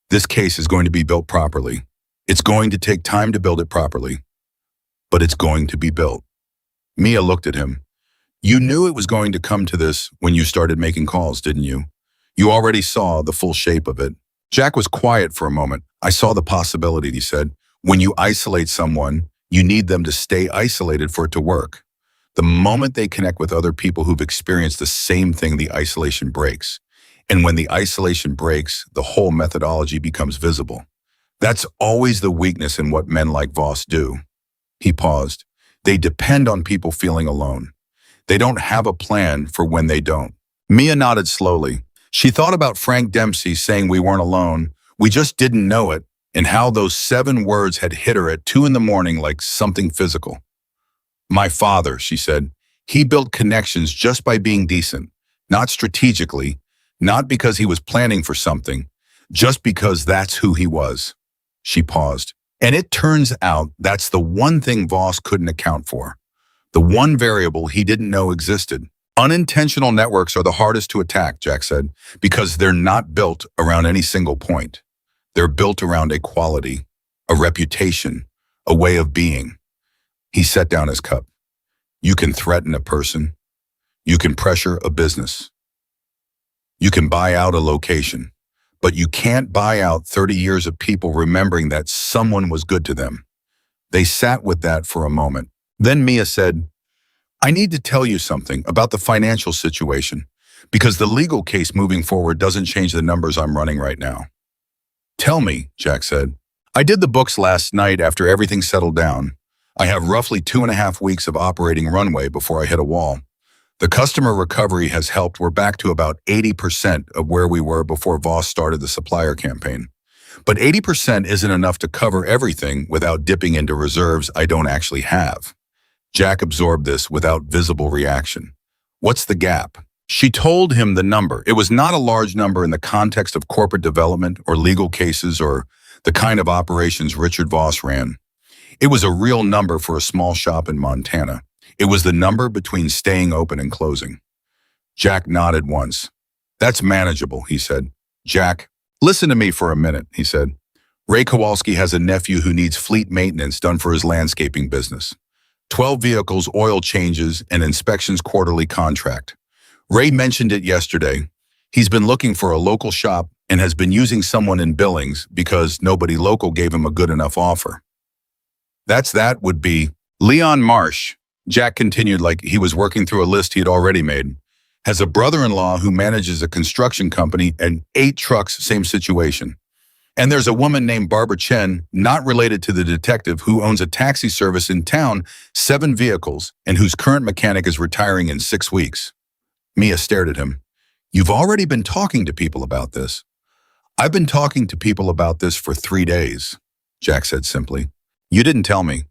This case is going to be built properly. It's going to take time to build it properly, but it's going to be built. Mia looked at him. You knew it was going to come to this when you started making calls, didn't you? You already saw the full shape of it. Jack was quiet for a moment. I saw the possibility, he said. When you isolate someone, you need them to stay isolated for it to work. The moment they connect with other people who've experienced the same thing, the isolation breaks. And when the isolation breaks, the whole methodology becomes visible. That's always the weakness in what men like Voss do. He paused. They depend on people feeling alone. They don't have a plan for when they don't. Mia nodded slowly. She thought about Frank Dempsey saying we weren't alone, we just didn't know it, and how those 7 words had hit her at 2 in the morning like something physical. My father, she said, he built connections just by being decent, not strategically, not because he was planning for something, just because that's who he was. She paused. And it turns out that's the one thing Voss couldn't account for. The one variable he didn't know existed. Unintentional networks are the hardest to attack, Jack said, because they're not built around any single point. They're built around a quality, a reputation, a way of being. He set down his cup. You can threaten a person. You can pressure a business. You can buy out a location. But you can't buy out 30 years of people remembering that someone was good to them. They sat with that for a moment. Then Mia said, I need to tell you something about the financial situation, because the legal case moving forward doesn't change the numbers I'm running right now. Tell me, Jack said. I did the books last night after everything settled down. I have roughly 2.5 weeks of operating runway before I hit a wall. The customer recovery has helped. We're back to about 80% of where we were before Voss started the supplier campaign. But 80% isn't enough to cover everything without dipping into reserves I don't actually have. Jack absorbed this without visible reaction. What's the gap? She told him the number. It was not a large number in the context of corporate development or legal cases or the kind of operations Richard Voss ran. It was a real number for a small shop in Montana. It was the number between staying open and closing. Jack nodded once. That's manageable, he said. Jack, listen to me for a minute, he said. Ray Kowalski has a nephew who needs fleet maintenance done for his landscaping business. 12 vehicles, oil changes, and inspections quarterly contract. Ray mentioned it yesterday. He's been looking for a local shop and has been using someone in Billings because nobody local gave him a good enough offer. That would be Leon Marsh. Jack continued like he was working through a list he had already made. Has a brother-in-law who manages a construction company and 8 trucks, same situation. And there's a woman named Barbara Chen, not related to the detective, who owns a taxi service in town, 7 vehicles, and whose current mechanic is retiring in 6 weeks. Mia stared at him. You've already been talking to people about this. I've been talking to people about this for 3 days, Jack said simply. You didn't tell me.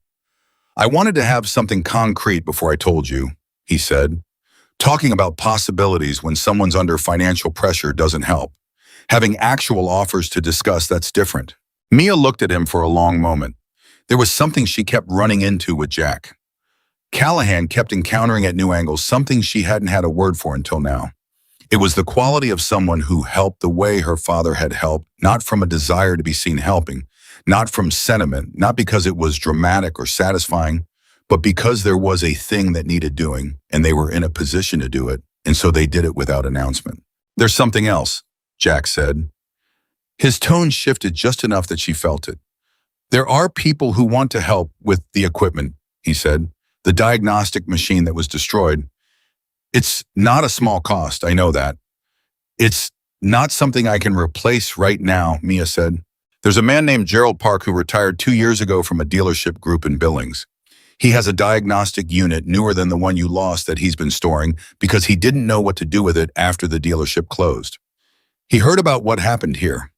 I wanted to have something concrete before I told you, he said. Talking about possibilities when someone's under financial pressure doesn't help. Having actual offers to discuss, that's different. Mia looked at him for a long moment. There was something she kept running into with Jack. Callahan kept encountering at new angles something she hadn't had a word for until now. It was the quality of someone who helped the way her father had helped, not from a desire to be seen helping, not from sentiment, not because it was dramatic or satisfying, but because there was a thing that needed doing, and they were in a position to do it, and so they did it without announcement. There's something else, Jack said. His tone shifted just enough that she felt it. There are people who want to help with the equipment, he said, the diagnostic machine that was destroyed. It's not a small cost, I know that. It's not something I can replace right now, Mia said. There's a man named Gerald Park who retired 2 years ago from a dealership group in Billings. He has a diagnostic unit newer than the one you lost that he's been storing because he didn't know what to do with it after the dealership closed. He heard about what happened here.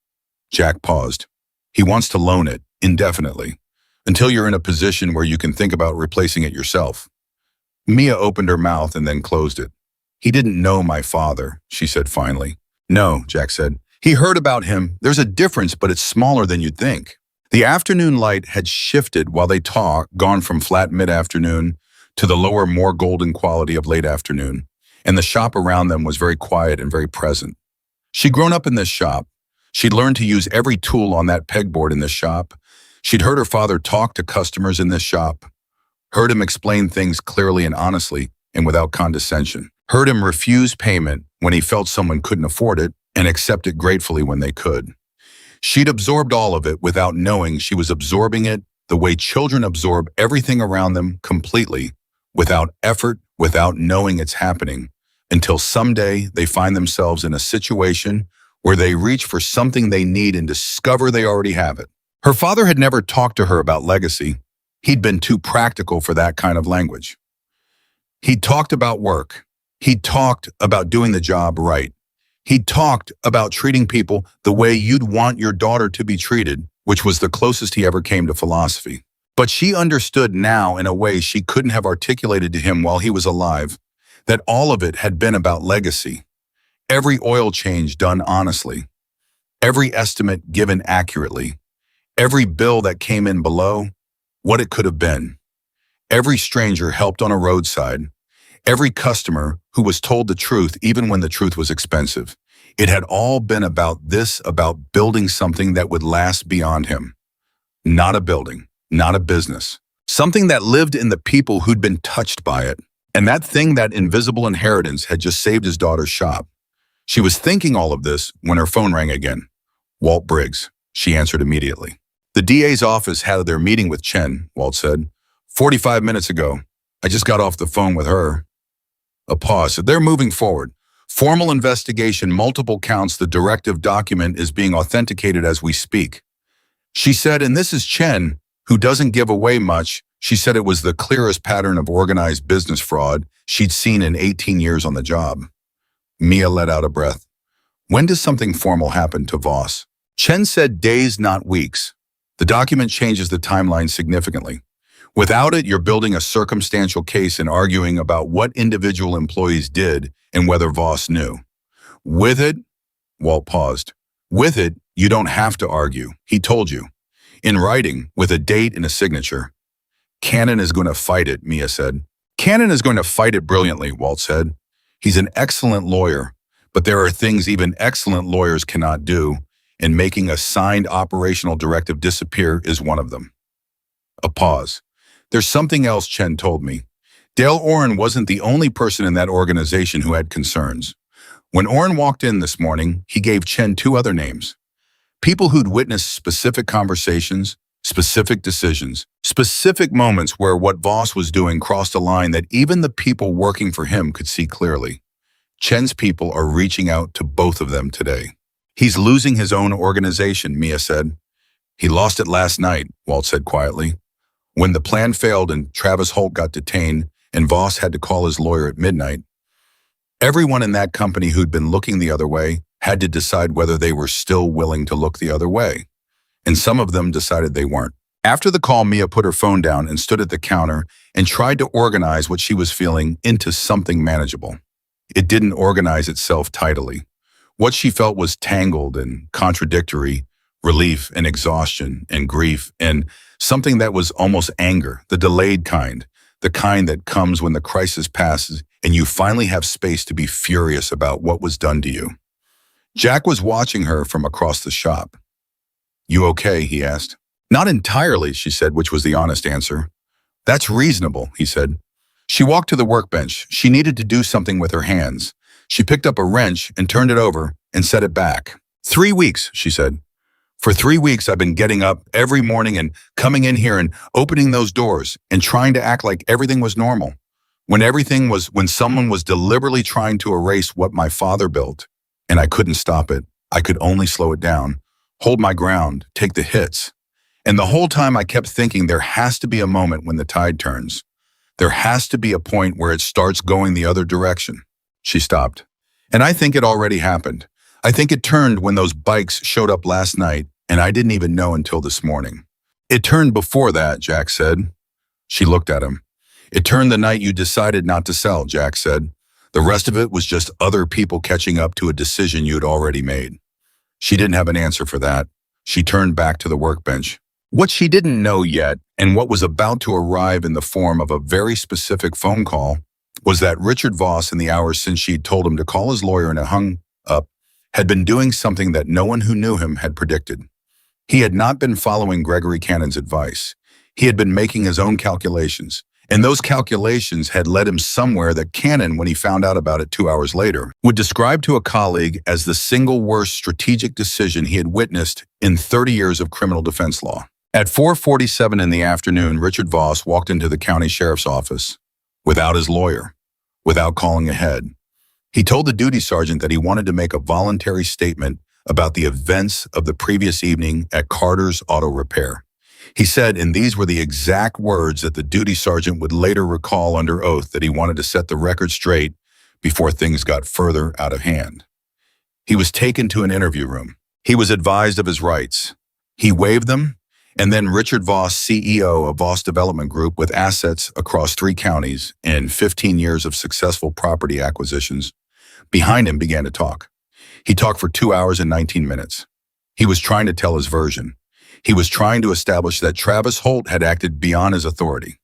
Jack paused. He wants to loan it indefinitely, until you're in a position where you can think about replacing it yourself. Mia opened her mouth and then closed it. He didn't know my father, she said finally. No, Jack said. He heard about him. There's a difference, but it's smaller than you'd think. The afternoon light had shifted while they talked, gone from flat mid-afternoon to the lower, more golden quality of late afternoon, and the shop around them was very quiet and very present. She'd grown up in this shop. She'd learned to use every tool on that pegboard in this shop. She'd heard her father talk to customers in this shop, heard him explain things clearly and honestly and without condescension, heard him refuse payment when he felt someone couldn't afford it and accept it gratefully when they could. She'd absorbed all of it without knowing she was absorbing it the way children absorb everything around them completely, without effort, without knowing it's happening, until someday they find themselves in a situation where they reach for something they need and discover they already have it. Her father had never talked to her about legacy. He'd been too practical for that kind of language. He'd talked about work. He'd talked about doing the job right. He'd talked about treating people the way you'd want your daughter to be treated, which was the closest he ever came to philosophy. But she understood now in a way she couldn't have articulated to him while he was alive, that all of it had been about legacy. Every oil change done honestly, every estimate given accurately, every bill that came in below what it could have been, every stranger helped on a roadside, every customer who was told the truth even when the truth was expensive. It had all been about this, about building something that would last beyond him. Not a building, not a business, something that lived in the people who'd been touched by it. And that thing, that invisible inheritance, had just saved his daughter's shop. She was thinking all of this when her phone rang again. Walt Briggs, she answered immediately. The DA's office had their meeting with Chen, Walt said. 45 minutes ago. I just got off the phone with her. A pause. They're moving forward. Formal investigation, multiple counts. The directive document is being authenticated as we speak. She said, and this is Chen, who doesn't give away much. She said it was the clearest pattern of organized business fraud she'd seen in 18 years on the job. Mia let out a breath. When does something formal happen to Voss? Chen said days, not weeks. The document changes the timeline significantly. Without it, you're building a circumstantial case and arguing about what individual employees did and whether Voss knew. With it, Walt paused. With it, you don't have to argue. He told you. In writing, with a date and a signature. Cannon is going to fight it, Mia said. Cannon is going to fight it brilliantly, Walt said. He's an excellent lawyer, but there are things even excellent lawyers cannot do, and making a signed operational directive disappear is one of them. A pause. There's something else Chen told me. Dale Oren wasn't the only person in that organization who had concerns. When Oren walked in this morning, he gave Chen 2 other names. People who'd witnessed specific conversations, specific decisions, specific moments where what Voss was doing crossed a line that even the people working for him could see clearly. Chen's people are reaching out to both of them today. He's losing his own organization, Mia said. He lost it last night, Walt said quietly. When the plan failed and Travis Holt got detained and Voss had to call his lawyer at midnight. Everyone in that company who'd been looking the other way had to decide whether they were still willing to look the other way, and some of them decided they weren't. After the call, Mia put her phone down and stood at the counter and tried to organize what she was feeling into something manageable. It didn't organize itself tidily. What she felt was tangled and contradictory, relief and exhaustion and grief and something that was almost anger, the delayed kind, the kind that comes when the crisis passes and you finally have space to be furious about what was done to you. Jack was watching her from across the shop. "You okay?" he asked. "Not entirely," she said, which was the honest answer. "That's reasonable," he said. She walked to the workbench. She needed to do something with her hands. She picked up a wrench and turned it over and set it back. "3 weeks," she said. "For 3 weeks, I've been getting up every morning and coming in here and opening those doors and trying to act like everything was normal. When someone was deliberately trying to erase what my father built, and I couldn't stop it. I could only slow it down, hold my ground, take the hits. And the whole time I kept thinking there has to be a moment when the tide turns. There has to be a point where it starts going the other direction." She stopped. "And I think it already happened. I think it turned when those bikes showed up last night, and I didn't even know until this morning." "It turned before that," Jack said. She looked at him. "It turned the night you decided not to sell," Jack said. "The rest of it was just other people catching up to a decision you'd already made." She didn't have an answer for that. She turned back to the workbench. What she didn't know yet, and what was about to arrive in the form of a very specific phone call, was that Richard Voss, in the hours since she'd told him to call his lawyer and hung up, had been doing something that no one who knew him had predicted. He had not been following Gregory Cannon's advice. He had been making his own calculations, and those calculations had led him somewhere that Cannon, when he found out about it 2 hours later, would describe to a colleague as the single worst strategic decision he had witnessed in 30 years of criminal defense law. At 4:47 in the afternoon, Richard Voss walked into the county sheriff's office without his lawyer, without calling ahead. He told the duty sergeant that he wanted to make a voluntary statement about the events of the previous evening at Carter's Auto Repair. He said, and these were the exact words that the duty sergeant would later recall under oath, that he wanted to set the record straight before things got further out of hand. He was taken to an interview room. He was advised of his rights. He waived them, and then Richard Voss, CEO of Voss Development Group with assets across 3 counties and 15 years of successful property acquisitions, behind him began to talk. He talked for 2 hours and 19 minutes. He was trying to tell his version. He was trying to establish that Travis Holt had acted beyond his authority.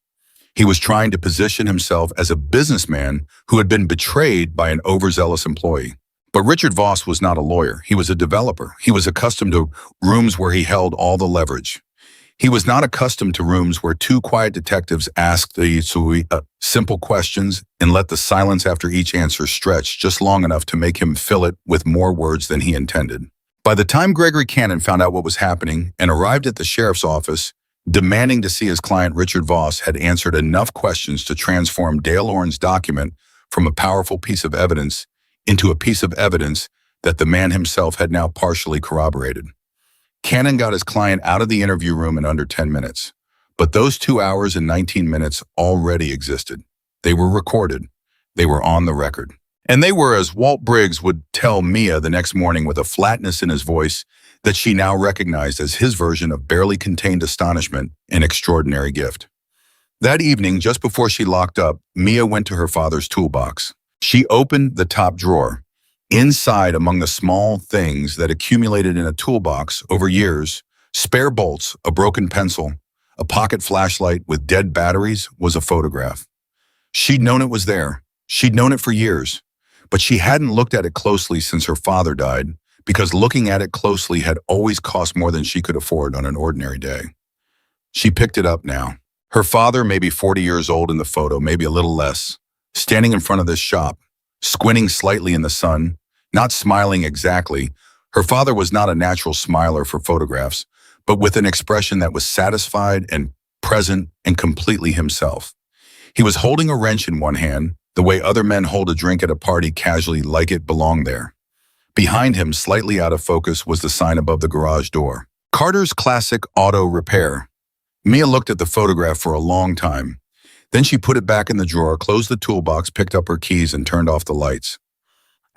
He was trying to position himself as a businessman who had been betrayed by an overzealous employee. But Richard Voss was not a lawyer. He was a developer. He was accustomed to rooms where he held all the leverage. He was not accustomed to rooms where 2 quiet detectives asked the simple questions and let the silence after each answer stretch just long enough to make him fill it with more words than he intended. By the time Gregory Cannon found out what was happening and arrived at the sheriff's office, demanding to see his client, Richard Voss had answered enough questions to transform Dale Orn's document from a powerful piece of evidence into a piece of evidence that the man himself had now partially corroborated. Cannon got his client out of the interview room in under 10 minutes, but those 2 hours and 19 minutes already existed. They were recorded. They were on the record. And they were, as Walt Briggs would tell Mia the next morning with a flatness in his voice that she now recognized as his version of barely contained astonishment and extraordinary gift. That evening, just before she locked up, Mia went to her father's toolbox. She opened the top drawer. Inside, among the small things that accumulated in a toolbox over years, spare bolts, a broken pencil, a pocket flashlight with dead batteries, was a photograph. She'd known it was there. She'd known it for years. But she hadn't looked at it closely since her father died, because looking at it closely had always cost more than she could afford on an ordinary day. She picked it up now. Her father, maybe 40 years old in the photo, maybe a little less, standing in front of this shop, squinting slightly in the sun, not smiling exactly. Her father was not a natural smiler for photographs, but with an expression that was satisfied and present and completely himself. He was holding a wrench in one hand, the way other men hold a drink at a party casually, like it belonged there. Behind him, slightly out of focus, was the sign above the garage door. Carter's Classic Auto Repair. Mia looked at the photograph for a long time. Then she put it back in the drawer, closed the toolbox, picked up her keys, and turned off the lights.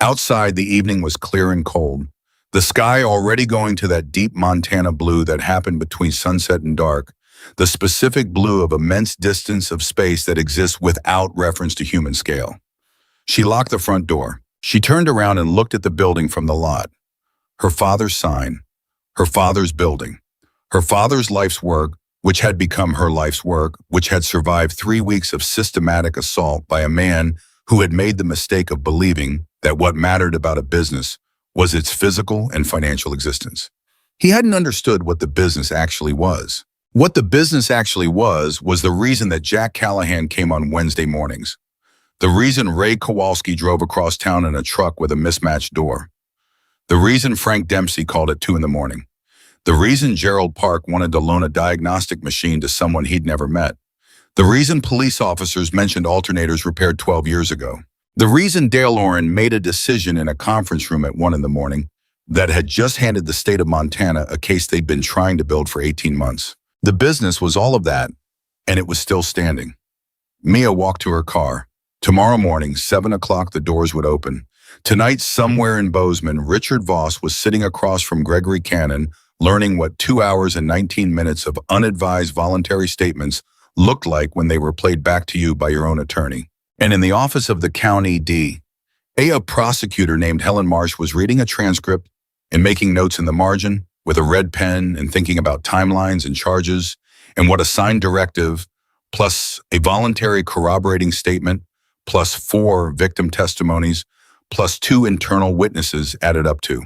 Outside, the evening was clear and cold. The sky already going to that deep Montana blue that happened between sunset and dark, the specific blue of immense distance of space that exists without reference to human scale. She locked the front door. She turned around and looked at the building from the lot. Her father's sign, her father's building, her father's life's work, which had become her life's work, which had survived 3 weeks of systematic assault by a man who had made the mistake of believing that what mattered about a business was its physical and financial existence. He hadn't understood what the business actually was. What the business actually was the reason that Jack Callahan came on Wednesday mornings. The reason Ray Kowalski drove across town in a truck with a mismatched door. The reason Frank Dempsey called at 2 in the morning. The reason Gerald Park wanted to loan a diagnostic machine to someone he'd never met. The reason police officers mentioned alternators repaired 12 years ago. The reason Dale Oren made a decision in a conference room at 1 in the morning that had just handed the state of Montana a case they'd been trying to build for 18 months. The business was all of that, and it was still standing. Mia walked to her car. Tomorrow morning, 7 o'clock, the doors would open. Tonight, somewhere in Bozeman, Richard Voss was sitting across from Gregory Cannon, learning what 2 hours and 19 minutes of unadvised voluntary statements looked like when they were played back to you by your own attorney. And in the office of the county D.A., a prosecutor named Helen Marsh was reading a transcript and making notes in the margin with a red pen and thinking about timelines and charges and what a signed directive plus a voluntary corroborating statement plus 4 victim testimonies plus 2 internal witnesses added up to.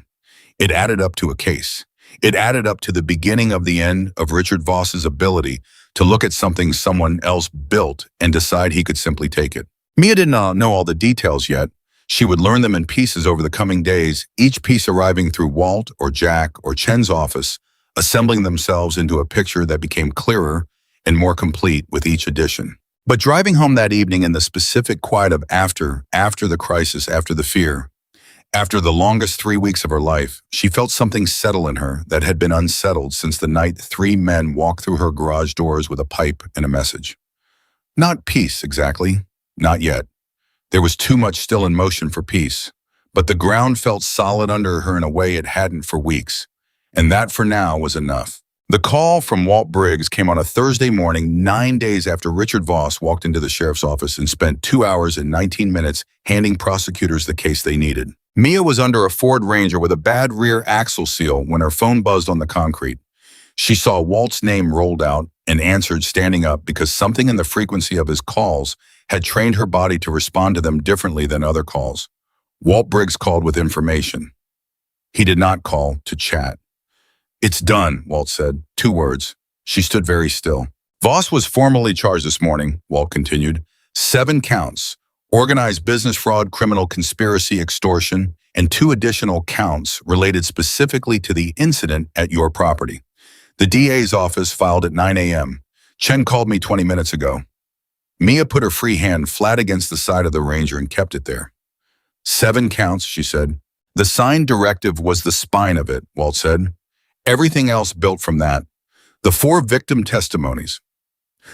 It added up to a case. It added up to the beginning of the end of Richard Voss's ability to look at something someone else built and decide he could simply take it. Mia did not know all the details yet. She would learn them in pieces over the coming days, each piece arriving through Walt or Jack or Chen's office, assembling themselves into a picture that became clearer and more complete with each addition. But driving home that evening in the specific quiet of after the crisis, after the fear, after the longest 3 weeks of her life, she felt something settle in her that had been unsettled since the night 3 men walked through her garage doors with a pipe and a message. Not peace, exactly. Not yet. There was too much still in motion for peace, but the ground felt solid under her in a way it hadn't for weeks, and that for now was enough. The call from Walt Briggs came on a Thursday morning 9 days after Richard Voss walked into the sheriff's office and spent 2 hours and 19 minutes handing prosecutors the case they needed. Mia was under a Ford Ranger with a bad rear axle seal when her phone buzzed on the concrete. She saw Walt's name rolled out and answered standing up because something in the frequency of his calls had trained her body to respond to them differently than other calls. Walt Briggs called with information. He did not call to chat. "It's done," Walt said. 2 words. She stood very still. "Voss was formally charged this morning," Walt continued. 7 counts. Organized business fraud, criminal conspiracy, extortion, and 2 additional counts related specifically to the incident at your property. The DA's office filed at 9 a.m. Chen called me 20 minutes ago. Mia put her free hand flat against the side of the Ranger and kept it there. 7 counts, she said. The signed directive was the spine of it, Walt said. Everything else built from that. The 4 victim testimonies.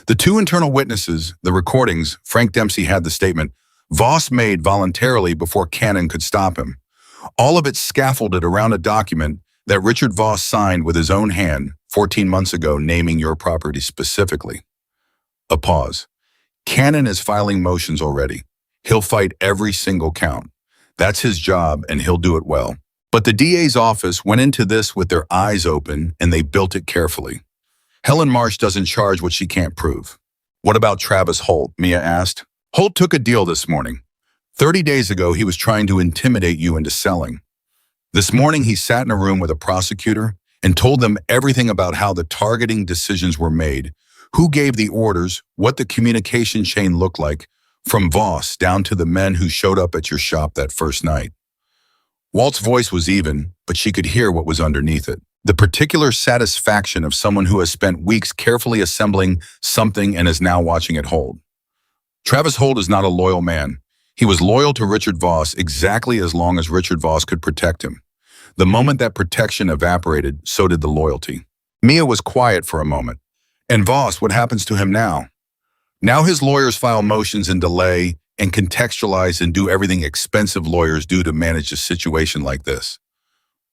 The 2 internal witnesses, the recordings, Frank Dempsey had the statement, Voss made voluntarily before Cannon could stop him. All of it scaffolded around a document that Richard Voss signed with his own hand 14 months ago, naming your property specifically. A pause. Cannon is filing motions already. He'll fight every single count. That's his job, and he'll do it well. But the DA's office went into this with their eyes open, and they built it carefully. Helen Marsh doesn't charge what she can't prove. What about Travis Holt? Mia asked. Holt took a deal this morning. 30 days ago, he was trying to intimidate you into selling. This morning, he sat in a room with a prosecutor and told them everything about how the targeting decisions were made, who gave the orders, what the communication chain looked like, from Voss down to the men who showed up at your shop that first night. Walt's voice was even, but she could hear what was underneath it. The particular satisfaction of someone who has spent weeks carefully assembling something and is now watching it hold. Travis Holt is not a loyal man. He was loyal to Richard Voss exactly as long as Richard Voss could protect him. The moment that protection evaporated, so did the loyalty. Mia was quiet for a moment. And Voss, what happens to him now? Now his lawyers file motions and delay, and contextualize and do everything expensive lawyers do to manage a situation like this.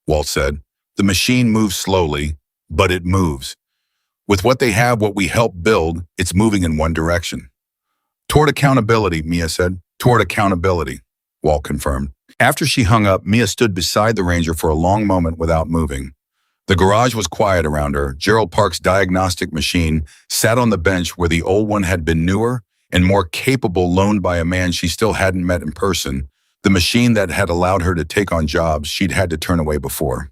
Walt said, the machine moves slowly, but it moves. With what they have, what we help build, it's moving in one direction. Toward accountability, Mia said. Toward accountability, Walt confirmed. After she hung up, Mia stood beside the Ranger for a long moment without moving. The garage was quiet around her. Gerald Park's diagnostic machine sat on the bench where the old one had been newer and more capable, loaned by a man she still hadn't met in person, the machine that had allowed her to take on jobs she'd had to turn away before.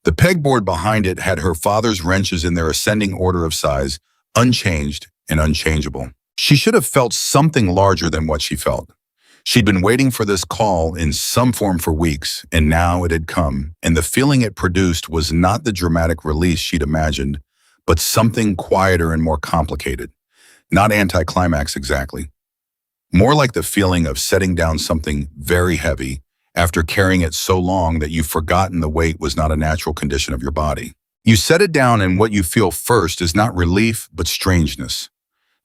The pegboard behind it had her father's wrenches in their ascending order of size, unchanged and unchangeable. She should have felt something larger than what she felt. She'd been waiting for this call in some form for weeks, and now it had come, and the feeling it produced was not the dramatic release she'd imagined, but something quieter and more complicated. Not anticlimax exactly. More like the feeling of setting down something very heavy after carrying it so long that you've forgotten the weight was not a natural condition of your body. You set it down, and what you feel first is not relief, but strangeness.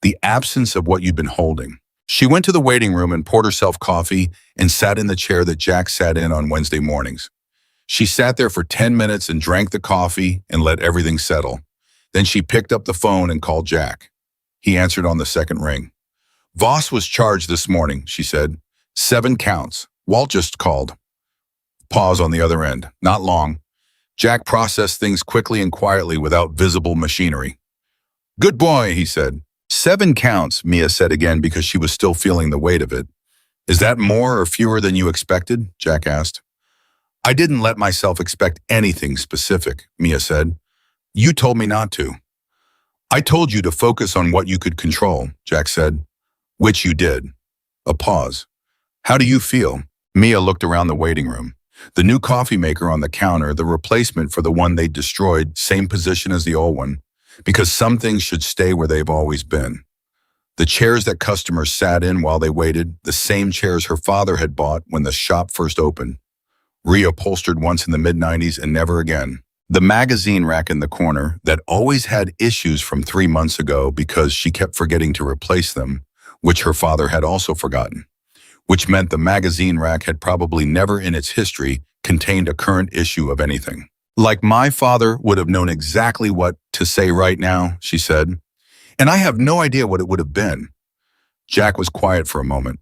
The absence of what you'd been holding. She went to the waiting room and poured herself coffee and sat in the chair that Jack sat in on Wednesday mornings. She sat there for 10 minutes and drank the coffee and let everything settle. Then she picked up the phone and called Jack. He answered on the second ring. Voss was charged this morning, she said. 7 counts. Walt just called. Pause on the other end. Not long. Jack processed things quickly and quietly without visible machinery. Good boy, he said. 7 counts, Mia said again because she was still feeling the weight of it. Is that more or fewer than you expected? Jack asked. I didn't let myself expect anything specific, Mia said. You told me not to. I told you to focus on what you could control, Jack said. Which you did. A pause. How do you feel? Mia looked around the waiting room. The new coffee maker on the counter, the replacement for the one they'd destroyed, same position as the old one. Because some things should stay where they've always been. The chairs that customers sat in while they waited, the same chairs her father had bought when the shop first opened. Reupholstered once in the mid-90s and never again. The magazine rack in the corner that always had issues from 3 months ago because she kept forgetting to replace them, which her father had also forgotten. Which meant the magazine rack had probably never in its history contained a current issue of anything. Like my father would have known exactly what to say right now, she said. And I have no idea what it would have been. Jack was quiet for a moment.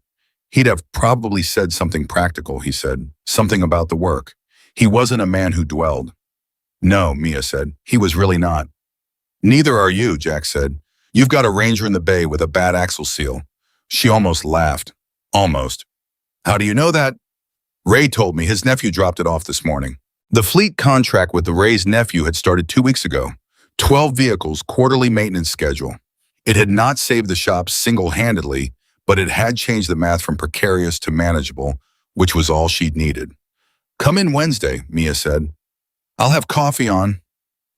He'd have probably said something practical, he said. Something about the work. He wasn't a man who dwelled. No, Mia said. He was really not. Neither are you, Jack said. You've got a Ranger in the bay with a bad axle seal. She almost laughed. Almost. How do you know that? Ray told me his nephew dropped it off this morning. The fleet contract with the Ray's nephew had started 2 weeks ago. 12 vehicles, quarterly maintenance schedule. It had not saved the shop single-handedly, but it had changed the math from precarious to manageable, which was all she'd needed. Come in Wednesday, Mia said. I'll have coffee on.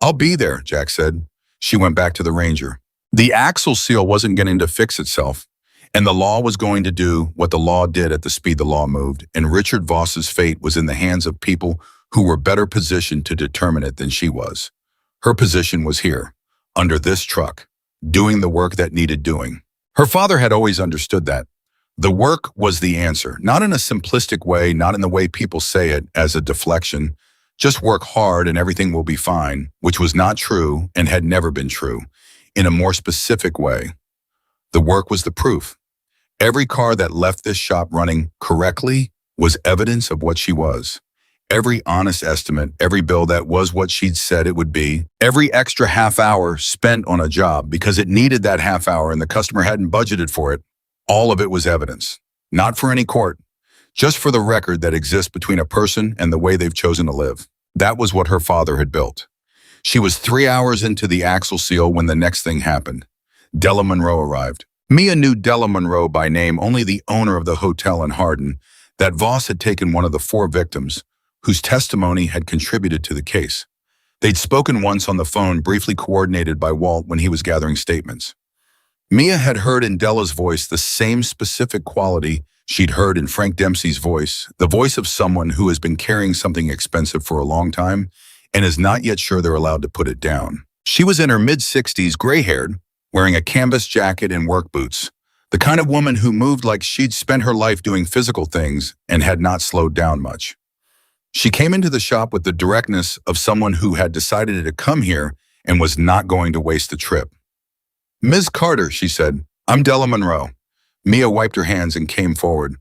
I'll be there, Jack said. She went back to the Ranger. The axle seal wasn't getting to fix itself, and the law was going to do what the law did at the speed the law moved, and Richard Voss's fate was in the hands of people who were better positioned to determine it than she was. Her position was here, under this truck, doing the work that needed doing. Her father had always understood that. The work was the answer, not in a simplistic way, not in the way people say it as a deflection. Just work hard and everything will be fine, which was not true and had never been true. In a more specific way, the work was the proof. Every car that left this shop running correctly was evidence of what she was. Every honest estimate, every bill that was what she'd said it would be, every extra half hour spent on a job because it needed that half hour and the customer hadn't budgeted for it, all of it was evidence. Not for any court, just for the record that exists between a person and the way they've chosen to live. That was what her father had built. She was 3 hours into the axle seal when the next thing happened. Della Monroe arrived. Mia knew Della Monroe by name, only the owner of the hotel in Hardin, that Voss had taken one of the 4 victims, whose testimony had contributed to the case. They'd spoken once on the phone, briefly coordinated by Walt when he was gathering statements. Mia had heard in Della's voice the same specific quality she'd heard in Frank Dempsey's voice, the voice of someone who has been carrying something expensive for a long time and is not yet sure they're allowed to put it down. She was in her mid-60s, gray-haired, wearing a canvas jacket and work boots, The kind of woman who moved like she'd spent her life doing physical things and had not slowed down much. She came into the shop with the directness of someone who had decided to come here and was not going to waste the trip. "Ms. Carter," she said, "I'm Della Monroe." Mia wiped her hands and came forward.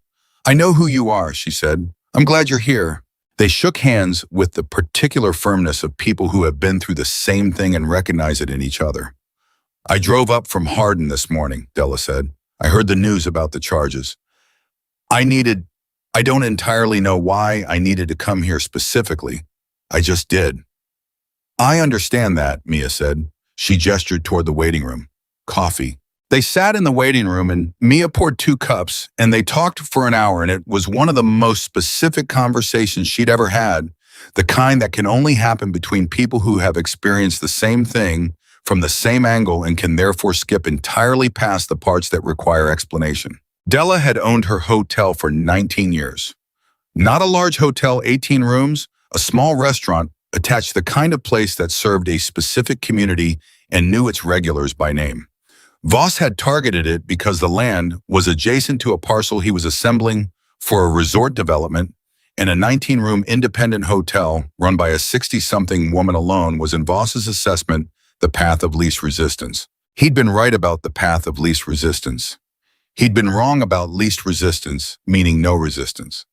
"I know who you are," she said. "I'm glad you're here." They shook hands with the particular firmness of people who have been through the same thing and recognize it in each other. "I drove up from Hardin this morning," Della said. "I heard the news about the charges. I don't entirely know why I needed to come here specifically. I just did." "I understand that," Mia said. She gestured toward the waiting room. "Coffee." They sat in the waiting room and Mia poured 2 cups and they talked for an hour, and it was one of the most specific conversations she'd ever had, the kind that can only happen between people who have experienced the same thing from the same angle and can therefore skip entirely past the parts that require explanation. Della had owned her hotel for 19 years. Not a large hotel, 18 rooms, a small restaurant attached, the kind of place that served a specific community and knew its regulars by name. Voss had targeted it because the land was adjacent to a parcel he was assembling for a resort development, and a 19-room independent hotel run by a 60-something woman alone was in Voss's assessment the path of least resistance. He'd been right about the path of least resistance. He'd been wrong about least resistance, meaning no resistance.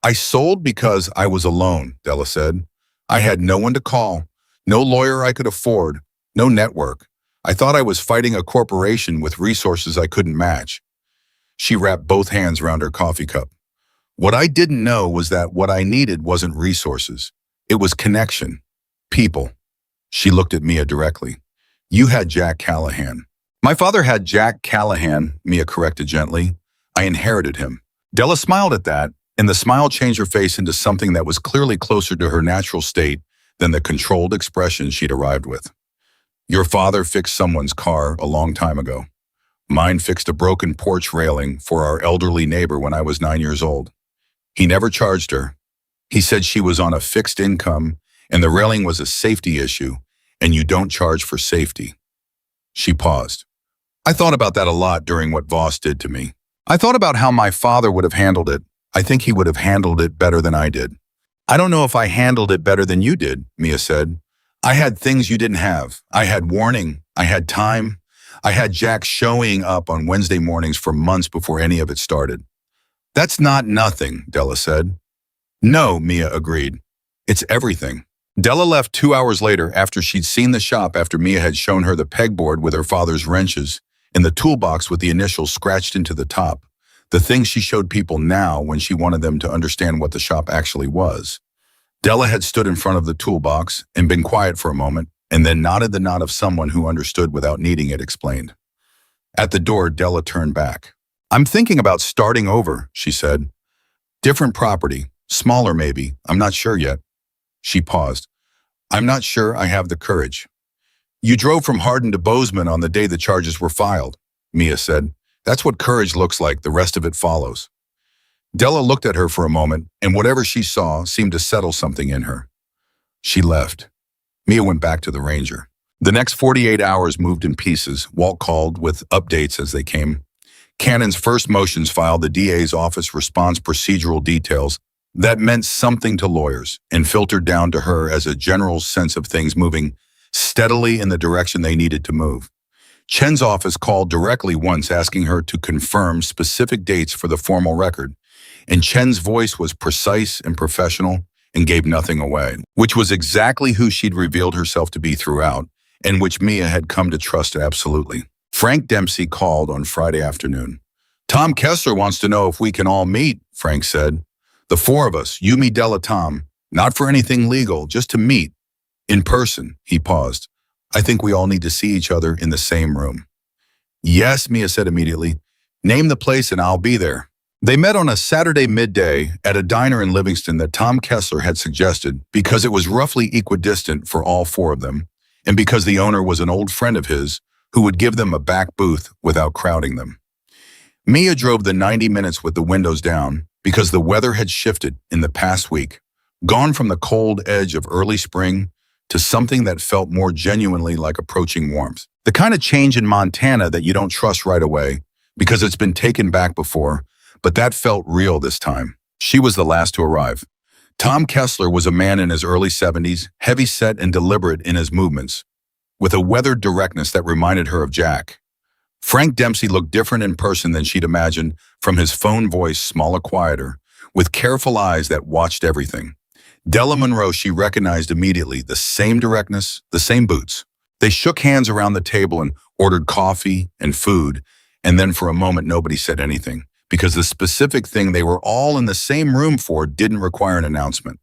"I sold because I was alone," Della said. "I had no one to call, no lawyer I could afford, no network. I thought I was fighting a corporation with resources I couldn't match." She wrapped both hands around her coffee cup. "What I didn't know was that what I needed wasn't resources. It was connection. People." She looked at Mia directly. "You had Jack Callahan." "My father had Jack Callahan," Mia corrected gently. "I inherited him." Della smiled at that, and the smile changed her face into something that was clearly closer to her natural state than the controlled expression she'd arrived with. "Your father fixed someone's car a long time ago. Mine fixed a broken porch railing for our elderly neighbor when I was 9 years old. He never charged her. He said she was on a fixed income and the railing was a safety issue, and you don't charge for safety." She paused. "I thought about that a lot during what Voss did to me. I thought about how my father would have handled it. I think he would have handled it better than I did." "I don't know if I handled it better than you did," Mia said. "I had things you didn't have. I had warning. I had time. I had Jack showing up on Wednesday mornings for months before any of it started." "That's not nothing," Della said. "No," Mia agreed. "It's everything." Della left 2 hours later after she'd seen the shop after Mia had shown her the pegboard with her father's wrenches and the toolbox with the initials scratched into the top, the thing she showed people now when she wanted them to understand what the shop actually was. Della had stood in front of the toolbox and been quiet for a moment, and then nodded the nod of someone who understood without needing it explained. At the door, Della turned back. "I'm thinking about starting over," she said. "Different property, smaller maybe, I'm not sure yet." She paused. "I'm not sure I have the courage." "You drove from Hardin to Bozeman on the day the charges were filed," Mia said. "That's what courage looks like, the rest of it follows." Della looked at her for a moment, and whatever she saw seemed to settle something in her. She left. Mia went back to the Ranger. The next 48 hours moved in pieces, Walt called with updates as they came. Cannon's first motions filed, the DA's office response procedural details. That meant something to lawyers, and filtered down to her as a general sense of things moving steadily in the direction they needed to move. Chen's office called directly once asking her to confirm specific dates for the formal record, and Chen's voice was precise and professional and gave nothing away, which was exactly who she'd revealed herself to be throughout, and which Mia had come to trust absolutely. Frank Dempsey called on Friday afternoon. "Tom Kessler wants to know if we can all meet," Frank said. "The 4 of us, you, me, Della, Tom, not for anything legal, just to meet. In person." He paused. "I think we all need to see each other in the same room." "Yes," Mia said immediately. "Name the place and I'll be there." They met on a Saturday midday at a diner in Livingston that Tom Kessler had suggested because it was roughly equidistant for all 4 of them, and because the owner was an old friend of his who would give them a back booth without crowding them. Mia drove the 90 minutes with the windows down because the weather had shifted in the past week, gone from the cold edge of early spring to something that felt more genuinely like approaching warmth. The kind of change in Montana that you don't trust right away, because it's been taken back before, but that felt real this time. She was the last to arrive. Tom Kessler was a man in his early 70s, heavy-set and deliberate in his movements, with a weathered directness that reminded her of Jack. Frank Dempsey looked different in person than she'd imagined, from his phone voice smaller, quieter, with careful eyes that watched everything. Della Monroe she recognized immediately, the same directness, the same boots. They shook hands around the table and ordered coffee and food, and then for a moment nobody said anything, because the specific thing they were all in the same room for didn't require an announcement.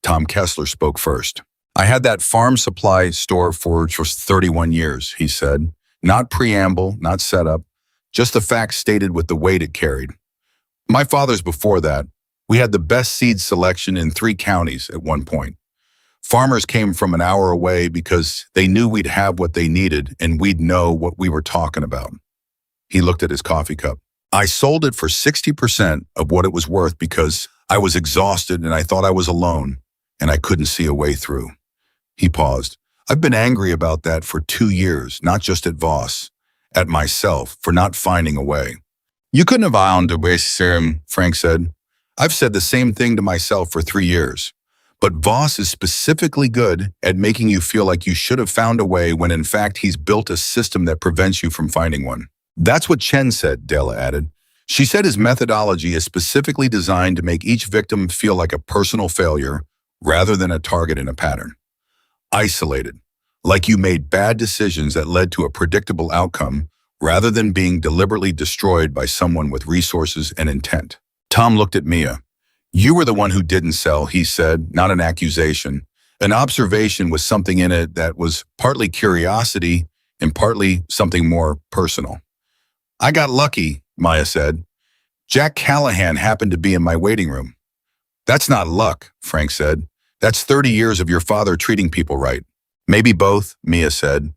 Tom Kessler spoke first. "I had that farm supply store for just 31 years, he said. Not preamble, not setup, just the facts stated with the weight it carried. My father's before that. We had the best seed selection in 3 counties at one point. Farmers came from an hour away because they knew we'd have what they needed and we'd know what we were talking about." He looked at his coffee cup. "I sold it for 60% of what it was worth because I was exhausted and I thought I was alone and I couldn't see a way through." He paused. "I've been angry about that for 2 years, not just at Voss, at myself for not finding a way." "You couldn't have found a way, sir," Frank said. "I've said the same thing to myself for 3 years. But Voss is specifically good at making you feel like you should have found a way when in fact he's built a system that prevents you from finding one." "That's what Chen said," Della added. "She said his methodology is specifically designed to make each victim feel like a personal failure rather than a target in a pattern. Isolated, like you made bad decisions that led to a predictable outcome rather than being deliberately destroyed by someone with resources and intent." Tom looked at Mia. "You were the one who didn't sell," he said, not an accusation. An observation with something in it that was partly curiosity and partly something more personal. "I got lucky," Maya said. "Jack Callahan happened to be in my waiting room." "That's not luck," Frank said. "That's 30 years of your father treating people right." "Maybe both," Mia said.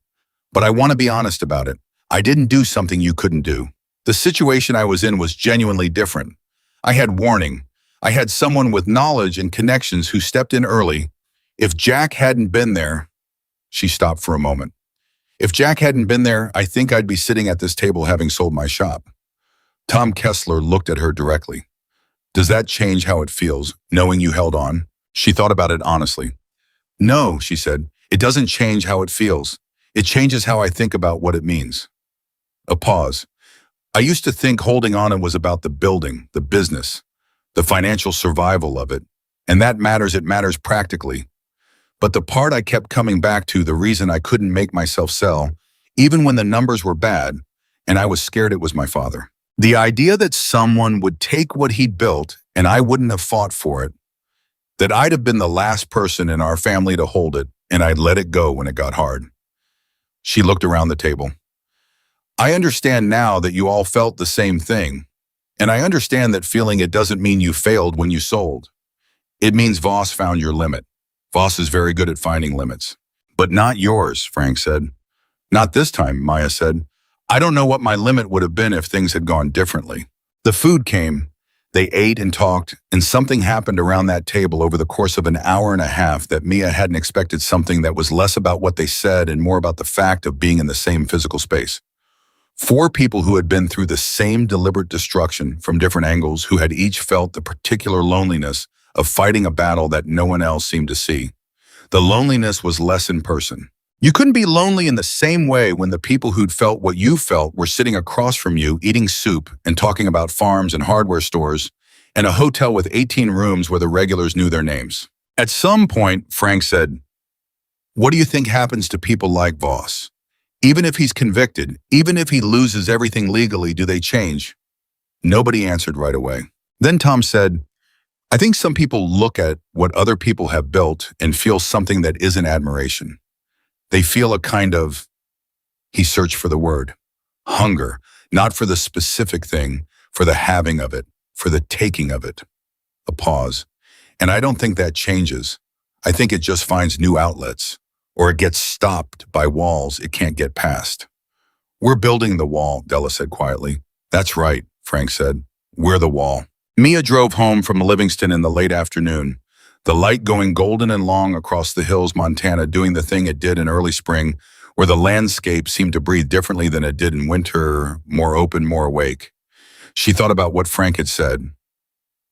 "But I want to be honest about it. I didn't do something you couldn't do. The situation I was in was genuinely different. I had warning. I had someone with knowledge and connections who stepped in early. If Jack hadn't been there..." She stopped for a moment. "If Jack hadn't been there, I think I'd be sitting at this table having sold my shop." Tom Kessler looked at her directly. "Does that change how it feels, knowing you held on?" She thought about it honestly. "No," she said. "It doesn't change how it feels. It changes how I think about what it means." A pause. "I used to think holding on was about the building, the business, the financial survival of it, and that matters, it matters practically. But the part I kept coming back to, the reason I couldn't make myself sell, even when the numbers were bad, and I was scared it was my father. The idea that someone would take what he'd built and I wouldn't have fought for it, that I'd have been the last person in our family to hold it and I'd let it go when it got hard." She looked around the table. "I understand now that you all felt the same thing. And I understand that feeling it doesn't mean you failed when you sold. It means Voss found your limit. Voss is very good at finding limits." "But not yours," Frank said. "Not this time," Maya said. "I don't know what my limit would have been if things had gone differently." The food came. They ate and talked, and something happened around that table over the course of an hour and a half that Mia hadn't expected, something that was less about what they said and more about the fact of being in the same physical space. 4 people who had been through the same deliberate destruction from different angles, who had each felt the particular loneliness of fighting a battle that no one else seemed to see. The loneliness was less in person. You couldn't be lonely in the same way when the people who'd felt what you felt were sitting across from you eating soup and talking about farms and hardware stores and a hotel with 18 rooms where the regulars knew their names. At some point, Frank said, "What do you think happens to people like Voss? Even if he's convicted, even if he loses everything legally, do they change?" Nobody answered right away. Then Tom said, "I think some people look at what other people have built and feel something that isn't admiration. They feel a kind of," he searched for the word, "hunger, not for the specific thing, for the having of it, for the taking of it." A pause. "And I don't think that changes. I think it just finds new outlets. Or it gets stopped by walls it can't get past." "We're building the wall," Della said quietly. "That's right," Frank said. "We're the wall." Mia drove home from Livingston in the late afternoon, the light going golden and long across the hills, Montana, doing the thing it did in early spring where the landscape seemed to breathe differently than it did in winter, more open, more awake. She thought about what Frank had said.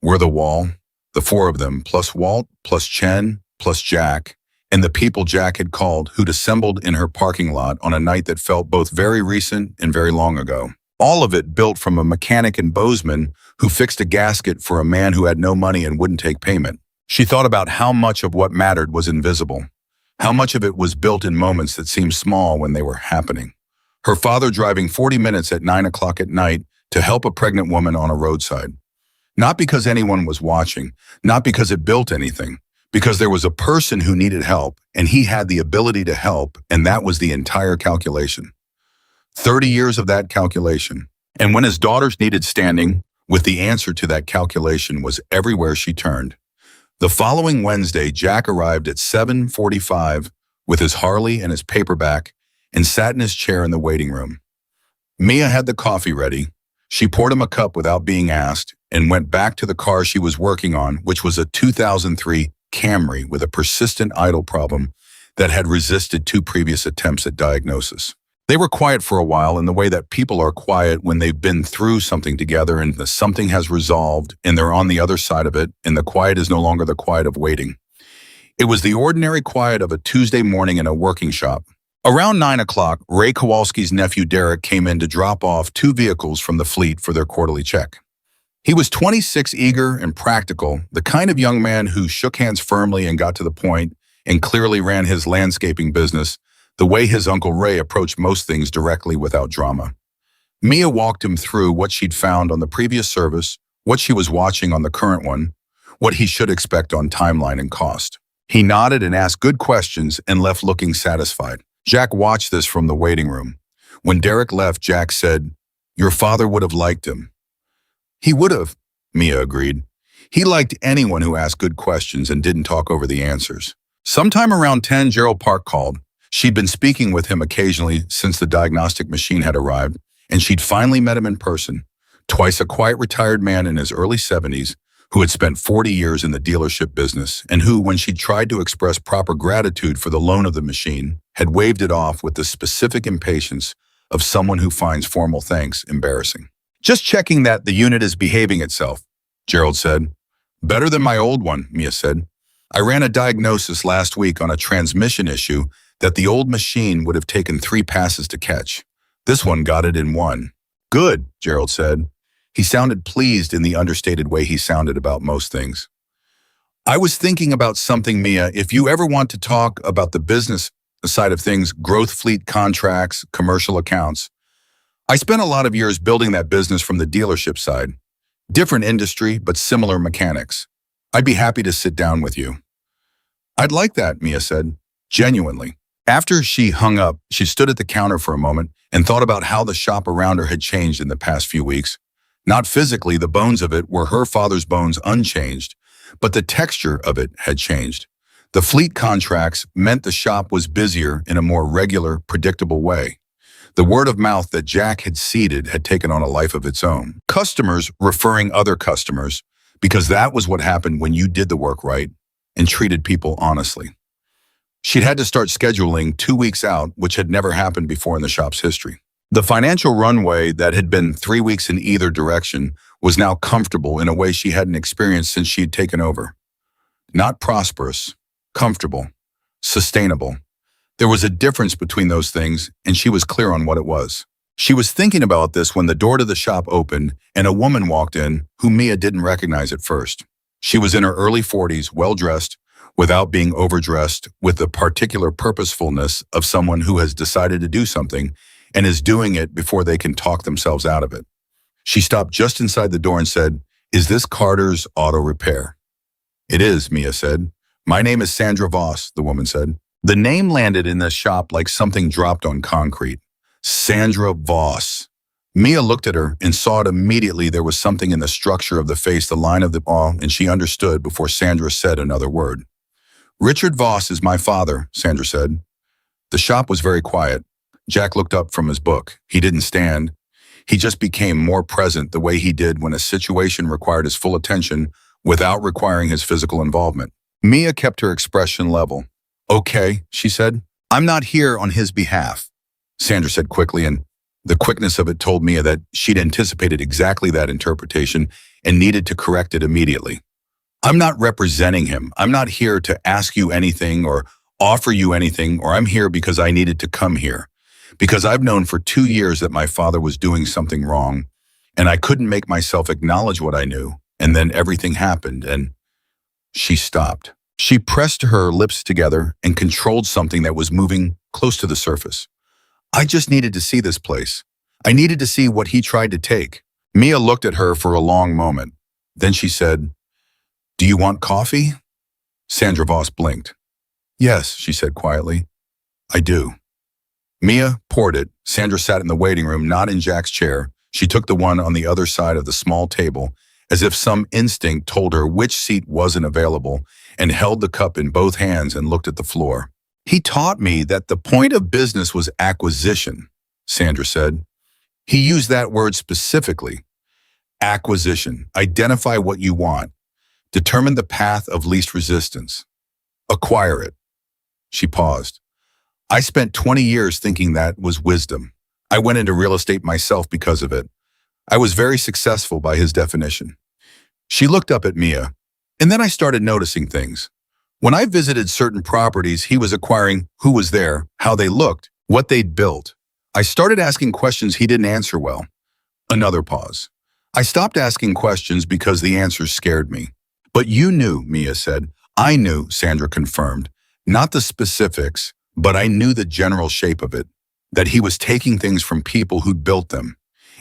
We're the wall, the four of them, plus Walt, plus Chen, plus Jack, and the people Jack had called who'd assembled in her parking lot on a night that felt both very recent and very long ago. All of it built from a mechanic in Bozeman who fixed a gasket for a man who had no money and wouldn't take payment. She thought about how much of what mattered was invisible, how much of it was built in moments that seemed small when they were happening. Her father driving 40 minutes at 9 o'clock at night to help a pregnant woman on a roadside. Not because anyone was watching, not because it built anything, because there was a person who needed help, and he had the ability to help, and that was the entire calculation. 30 years of that calculation. And when his daughters needed standing, with the answer to that calculation was everywhere she turned. The following Wednesday, Jack arrived at 7:45 with his Harley and his paperback and sat in his chair in the waiting room. Mia had the coffee ready. She poured him a cup without being asked and went back to the car she was working on, which was a 2003 Camry with a persistent idle problem that had resisted 2 previous attempts at diagnosis. They were quiet for a while in the way that people are quiet when they've been through something together and the something has resolved and they're on the other side of it and the quiet is no longer the quiet of waiting. It was the ordinary quiet of a Tuesday morning in a working shop. Around 9 o'clock, Ray Kowalski's nephew Derek came in to drop off 2 vehicles from the fleet for their quarterly check. He was 26, eager and practical, the kind of young man who shook hands firmly and got to the point and clearly ran his landscaping business the way his Uncle Ray approached most things directly without drama. Mia walked him through what she'd found on the previous service, what she was watching on the current one, what he should expect on timeline and cost. He nodded and asked good questions and left looking satisfied. Jack watched this from the waiting room. When Derek left, Jack said, "Your father would have liked him." "He would have," Mia agreed. He liked anyone who asked good questions and didn't talk over the answers. Sometime around 10, Gerald Park called. She'd been speaking with him occasionally since the diagnostic machine had arrived, and she'd finally met him in person. Twice a quiet retired man in his early 70s who had spent 40 years in the dealership business and who, when she tried to express proper gratitude for the loan of the machine, had waved it off with the specific impatience of someone who finds formal thanks embarrassing. "Just checking that the unit is behaving itself," Gerald said. "Better than my old one," Mia said. "I ran a diagnosis last week on a transmission issue that the old machine would have taken 3 passes to catch. This one got it in 1. "Good," Gerald said. He sounded pleased in the understated way he sounded about most things. "I was thinking about something, Mia. If you ever want to talk about the business side of things, growth fleet contracts, commercial accounts. I spent a lot of years building that business from the dealership side. Different industry, but similar mechanics. I'd be happy to sit down with you." "I'd like that," Mia said, genuinely. After she hung up, she stood at the counter for a moment and thought about how the shop around her had changed in the past few weeks. Not physically, the bones of it were her father's bones unchanged, but the texture of it had changed. The fleet contracts meant the shop was busier in a more regular, predictable way. The word of mouth that Jack had seeded had taken on a life of its own. Customers referring other customers, because that was what happened when you did the work right and treated people honestly. She'd had to start scheduling 2 weeks out, which had never happened before in the shop's history. The financial runway that had been 3 weeks in either direction was now comfortable in a way she hadn't experienced since she'd taken over. Not prosperous, comfortable, sustainable. There was a difference between those things, and she was clear on what it was. She was thinking about this when the door to the shop opened and a woman walked in whom Mia didn't recognize at first. She was in her early 40s, well-dressed, without being overdressed, with the particular purposefulness of someone who has decided to do something and is doing it before they can talk themselves out of it. She stopped just inside the door and said, "Is this Carter's Auto Repair?" "It is," Mia said. "My name is Sandra Voss," the woman said. The name landed in the shop like something dropped on concrete. Sandra Voss. Mia looked at her and saw it immediately. There was something in the structure of the face, the line of the jaw, and she understood before Sandra said another word. "Richard Voss is my father," Sandra said. The shop was very quiet. Jack looked up from his book. He didn't stand. He just became more present the way he did when a situation required his full attention without requiring his physical involvement. Mia kept her expression level. "Okay," she said. I'm not here on his behalf, Sandra said quickly, and the quickness of it told Mia that she'd anticipated exactly that interpretation and needed to correct it immediately. I'm not representing him. I'm not here to ask you anything or offer you anything, or I'm here because I needed to come here. Because I've known for 2 years that my father was doing something wrong, and I couldn't make myself acknowledge what I knew, and then everything happened, and she stopped. She pressed her lips together and controlled something that was moving close to the surface. I just needed to see this place. I needed to see what he tried to take. Mia looked at her for a long moment. Then she said, "Do you want coffee?" Sandra Voss blinked. "Yes," she said quietly. "I do." Mia poured it. Sandra sat in the waiting room, not in Jack's chair. She took the one on the other side of the small table, as if some instinct told her which seat wasn't available, and held the cup in both hands and looked at the floor. "He taught me that the point of business was acquisition," Sandra said. "He used that word specifically. Acquisition. Identify what you want. Determine the path of least resistance. Acquire it." She paused. "I spent 20 years thinking that was wisdom. I went into real estate myself because of it. I was very successful by his definition." She looked up at Mia, and then I started noticing things. When I visited certain properties, he was acquiring who was there, how they looked, what they'd built. I started asking questions he didn't answer well. Another pause. I stopped asking questions because the answers scared me. "But you knew," Mia said. "I knew," Sandra confirmed. "Not the specifics, but I knew the general shape of it, that he was taking things from people who'd built them.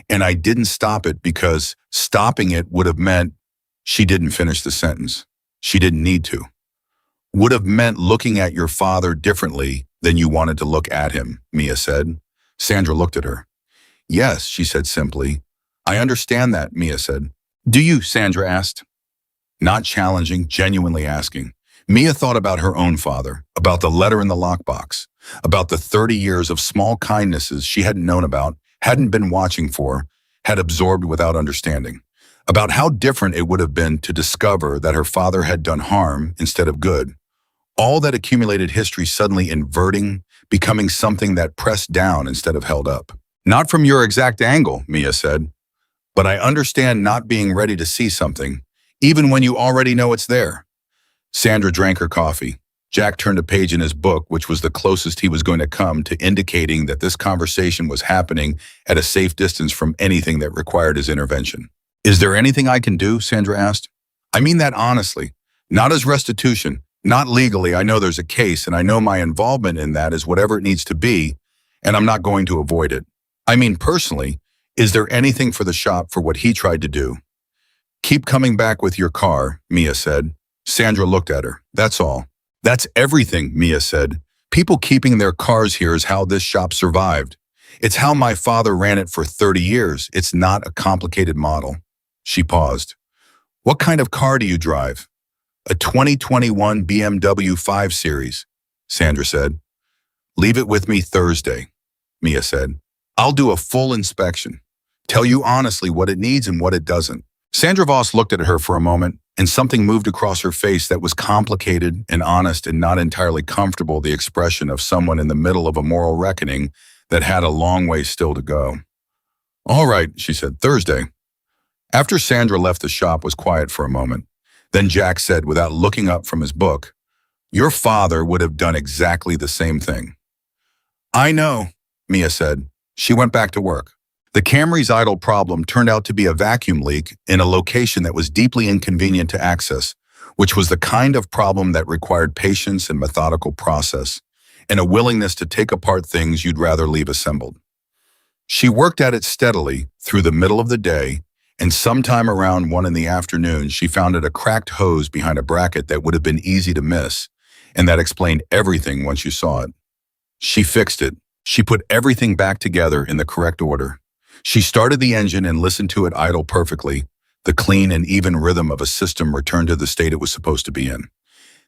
And I didn't stop it because stopping it would have meant—" She didn't finish the sentence. She didn't need to. "Would have meant looking at your father differently than you wanted to look at him," Mia said. Sandra looked at her. "Yes," she said simply. "I understand that," Mia said. "Do you?" Sandra asked. Not challenging, genuinely asking. Mia thought about her own father, about the letter in the lockbox, about the 30 years of small kindnesses she hadn't known about, hadn't been watching for, had absorbed without understanding, about how different it would have been to discover that her father had done harm instead of good. All that accumulated history suddenly inverting, becoming something that pressed down instead of held up. "Not from your exact angle," Mia said, "but I understand not being ready to see something, even when you already know it's there." Sandra drank her coffee. Jack turned a page in his book, which was the closest he was going to come to indicating that this conversation was happening at a safe distance from anything that required his intervention. "Is there anything I can do?" Sandra asked. "I mean that honestly. Not as restitution, not legally. I know there's a case, and I know my involvement in that is whatever it needs to be, and I'm not going to avoid it. I mean personally, is there anything for the shop for what he tried to do?" "Keep coming back with your car," Mia said. Sandra looked at her. "That's all." "That's everything," Mia said. "People keeping their cars here is how this shop survived. It's how my father ran it for 30 years. It's not a complicated model." She paused. "What kind of car do you drive?" "A 2021 BMW 5 Series, Sandra said. "Leave it with me Thursday," Mia said. "I'll do a full inspection. Tell you honestly what it needs and what it doesn't." Sandra Voss looked at her for a moment, and something moved across her face that was complicated and honest and not entirely comfortable, the expression of someone in the middle of a moral reckoning that had a long way still to go. "All right," she said, "Thursday." After Sandra left, the shop was quiet for a moment. Then Jack said, without looking up from his book, "Your father would have done exactly the same thing." "I know," Mia said. She went back to work. The Camry's idle problem turned out to be a vacuum leak in a location that was deeply inconvenient to access, which was the kind of problem that required patience and methodical process, and a willingness to take apart things you'd rather leave assembled. She worked at it steadily through the middle of the day, and sometime around 1 in the afternoon, she found a cracked hose behind a bracket that would have been easy to miss, and that explained everything once you saw it. She fixed it. She put everything back together in the correct order. She started the engine and listened to it idle perfectly. The clean and even rhythm of a system returned to the state it was supposed to be in.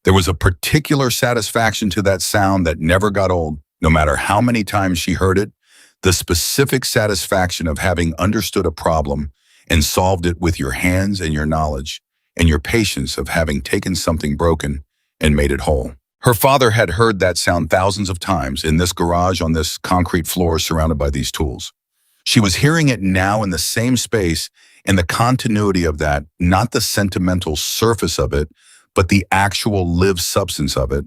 There was a particular satisfaction to that sound that never got old, no matter how many times she heard it, the specific satisfaction of having understood a problem and solved it with your hands and your knowledge, and your patience of having taken something broken and made it whole. Her father had heard that sound thousands of times in this garage on this concrete floor surrounded by these tools. She was hearing it now in the same space, and the continuity of that, not the sentimental surface of it, but the actual lived substance of it.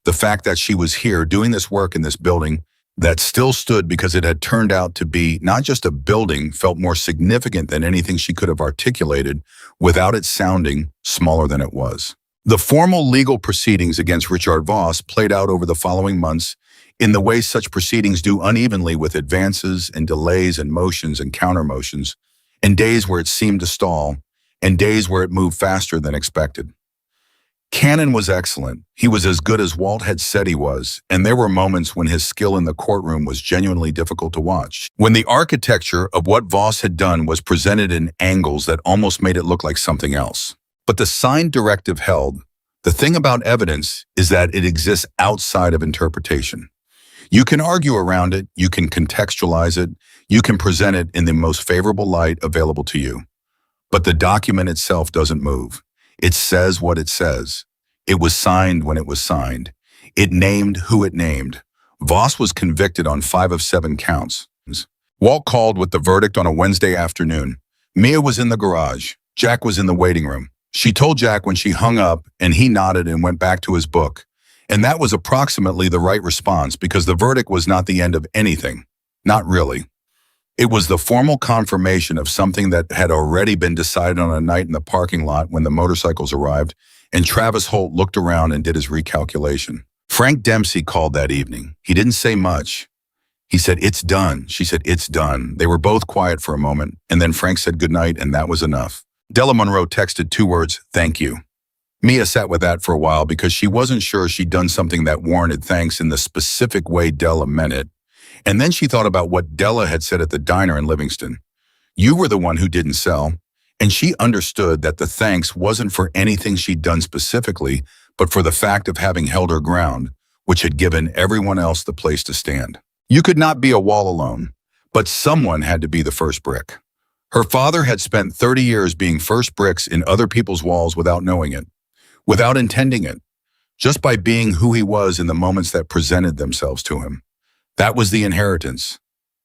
The fact that she was here doing this work in this building that still stood because it had turned out to be not just a building felt more significant than anything she could have articulated without it sounding smaller than it was. The formal legal proceedings against Richard Voss played out over the following months in the way such proceedings do unevenly, with advances and delays and motions and counter-motions, and days where it seemed to stall, and days where it moved faster than expected. Cannon was excellent. He was as good as Walt had said he was, and there were moments when his skill in the courtroom was genuinely difficult to watch. When the architecture of what Voss had done was presented in angles that almost made it look like something else. But the signed directive held. The thing about evidence is that it exists outside of interpretation. You can argue around it, you can contextualize it, you can present it in the most favorable light available to you. But the document itself doesn't move. It says what it says. It was signed when it was signed. It named who it named. Voss was convicted on 5 of 7 counts. Walt called with the verdict on a Wednesday afternoon. Mia was in the garage. Jack was in the waiting room. She told Jack when she hung up, and he nodded and went back to his book. And that was approximately the right response, because the verdict was not the end of anything. Not really. It was the formal confirmation of something that had already been decided on a night in the parking lot when the motorcycles arrived, and Travis Holt looked around and did his recalculation. Frank Dempsey called that evening. He didn't say much. He said, "It's done." She said, "It's done." They were both quiet for a moment, and then Frank said goodnight, and that was enough. Della Monroe texted 2 words, "Thank you." Mia sat with that for a while because she wasn't sure she'd done something that warranted thanks in the specific way Della meant it. And then she thought about what Della had said at the diner in Livingston. You were the one who didn't sell. And she understood that the thanks wasn't for anything she'd done specifically, but for the fact of having held her ground, which had given everyone else the place to stand. You could not be a wall alone, but someone had to be the first brick. Her father had spent 30 years being first bricks in other people's walls without knowing it, without intending it, just by being who he was in the moments that presented themselves to him. That was the inheritance.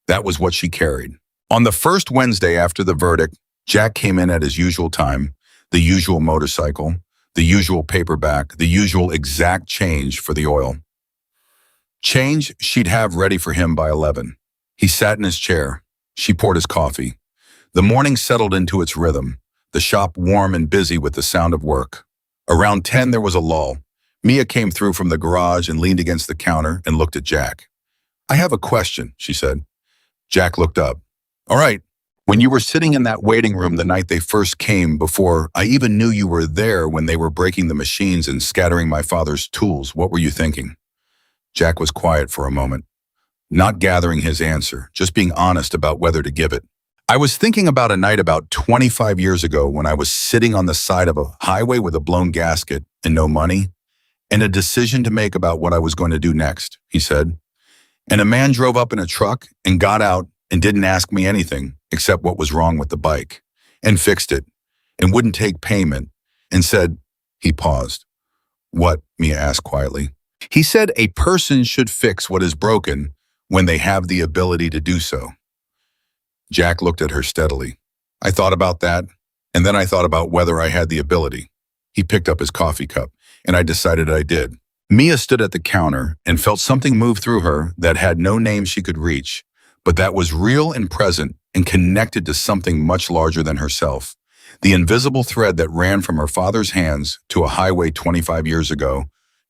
That was what she carried. On the first Wednesday after the verdict, Jack came in at his usual time, the usual motorcycle, the usual paperback, the usual exact change for the oil. Change she'd have ready for him by 11. He sat in his chair. She poured his coffee. The morning settled into its rhythm, the shop warm and busy with the sound of work. Around 10 there was a lull. Mia came through from the garage and leaned against the counter and looked at Jack. "I have a question," she said. Jack looked up. "All right. When you were sitting in that waiting room the night they first came, before I even knew you were there, when they were breaking the machines and scattering my father's tools, what were you thinking?" Jack was quiet for a moment, not gathering his answer, just being honest about whether to give it. "I was thinking about a night about 25 years ago when I was sitting on the side of a highway with a blown gasket and no money, and a decision to make about what I was going to do next," he said. "And a man drove up in a truck and got out and didn't ask me anything except what was wrong with the bike, and fixed it, and wouldn't take payment, and said," he paused. "What?" Mia asked quietly. "He said a person should fix what is broken when they have the ability to do so." Jack looked at her steadily. "I thought about that, and then I thought about whether I had the ability." He picked up his coffee cup, and I decided I did. Mia stood at the counter and felt something move through her that had no name she could reach, but that was real and present and connected to something much larger than herself. The invisible thread that ran from her father's hands to a highway 25 years ago,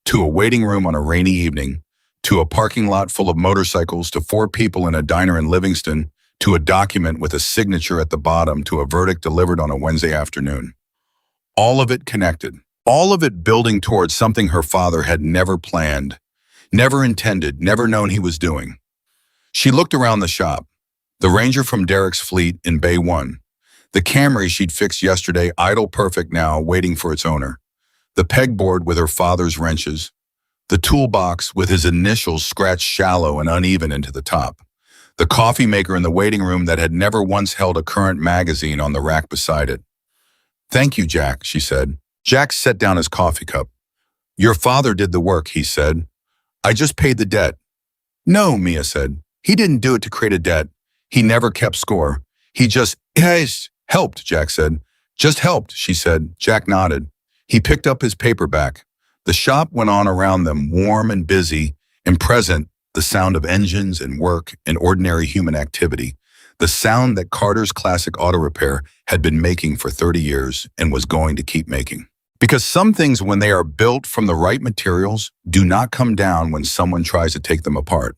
to a waiting room on a rainy evening, to a parking lot full of motorcycles, to 4 people in a diner in Livingston, to a document with a signature at the bottom, to a verdict delivered on a Wednesday afternoon. All of it connected. All of it building towards something her father had never planned, never intended, never known he was doing. She looked around the shop. The Ranger from Derek's fleet in Bay 1. The Camry she'd fixed yesterday, idle perfect now, waiting for its owner. The pegboard with her father's wrenches. The toolbox with his initials scratched shallow and uneven into the top. The coffee maker in the waiting room that had never once held a current magazine on the rack beside it. "Thank you, Jack," she said. Jack set down his coffee cup. Your father did the work, he said. I just paid the debt. No, Mia said. He didn't do it to create a debt. He never kept score. He just, yes, helped, Jack said. Just helped, she said. Jack nodded. He picked up his paperback. The shop went on around them, warm and busy, and present, the sound of engines and work and ordinary human activity, the sound that Carter's classic auto repair had been making for 30 years and was going to keep making. Because some things, when they are built from the right materials, do not come down when someone tries to take them apart.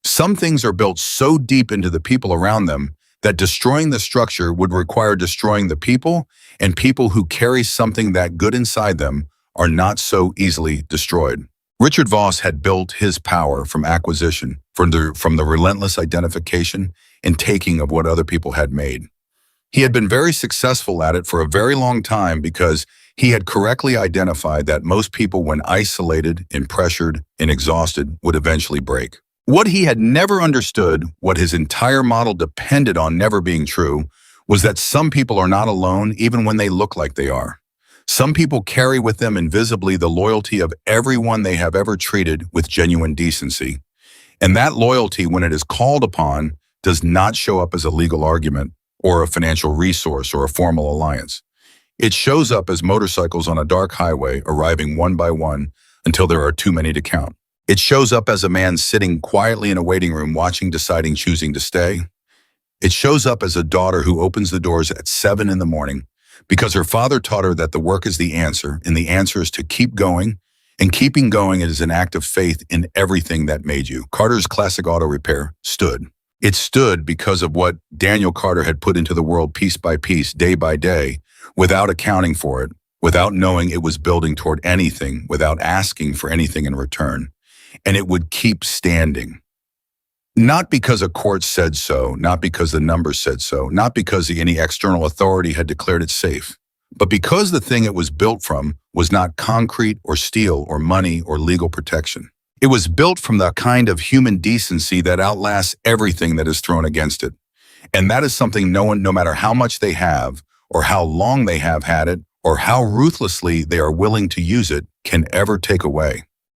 Some things are built so deep into the people around them that destroying the structure would require destroying the people, and people who carry something that good inside them are not so easily destroyed. Richard Voss had built his power from acquisition, from the relentless identification and taking of what other people had made. He had been very successful at it for a very long time because he had correctly identified that most people, when isolated and pressured and exhausted, would eventually break. What he had never understood, what his entire model depended on never being true, was that some people are not alone even when they look like they are. Some people carry with them invisibly the loyalty of everyone they have ever treated with genuine decency. And that loyalty, when it is called upon, does not show up as a legal argument or a financial resource or a formal alliance. It shows up as motorcycles on a dark highway arriving one by one until there are too many to count. It shows up as a man sitting quietly in a waiting room watching, deciding, choosing to stay. It shows up as a daughter who opens the doors at 7 in the morning because her father taught her that the work is the answer, and the answer is to keep going, and keeping going is an act of faith in everything that made you. Carter's classic auto repair stood. It stood because of what Daniel Carter had put into the world piece by piece, day by day, without accounting for it, without knowing it was building toward anything, without asking for anything in return. And it would keep standing. Not because a court said so, not because the numbers said so, not because any external authority had declared it safe, but because the thing it was built from was not concrete or steel or money or legal protection. It was built from the kind of human decency that outlasts everything that is thrown against it. And that is something no one, no matter how much they have, or how long they have had it, or how ruthlessly they are willing to use it, can ever take away.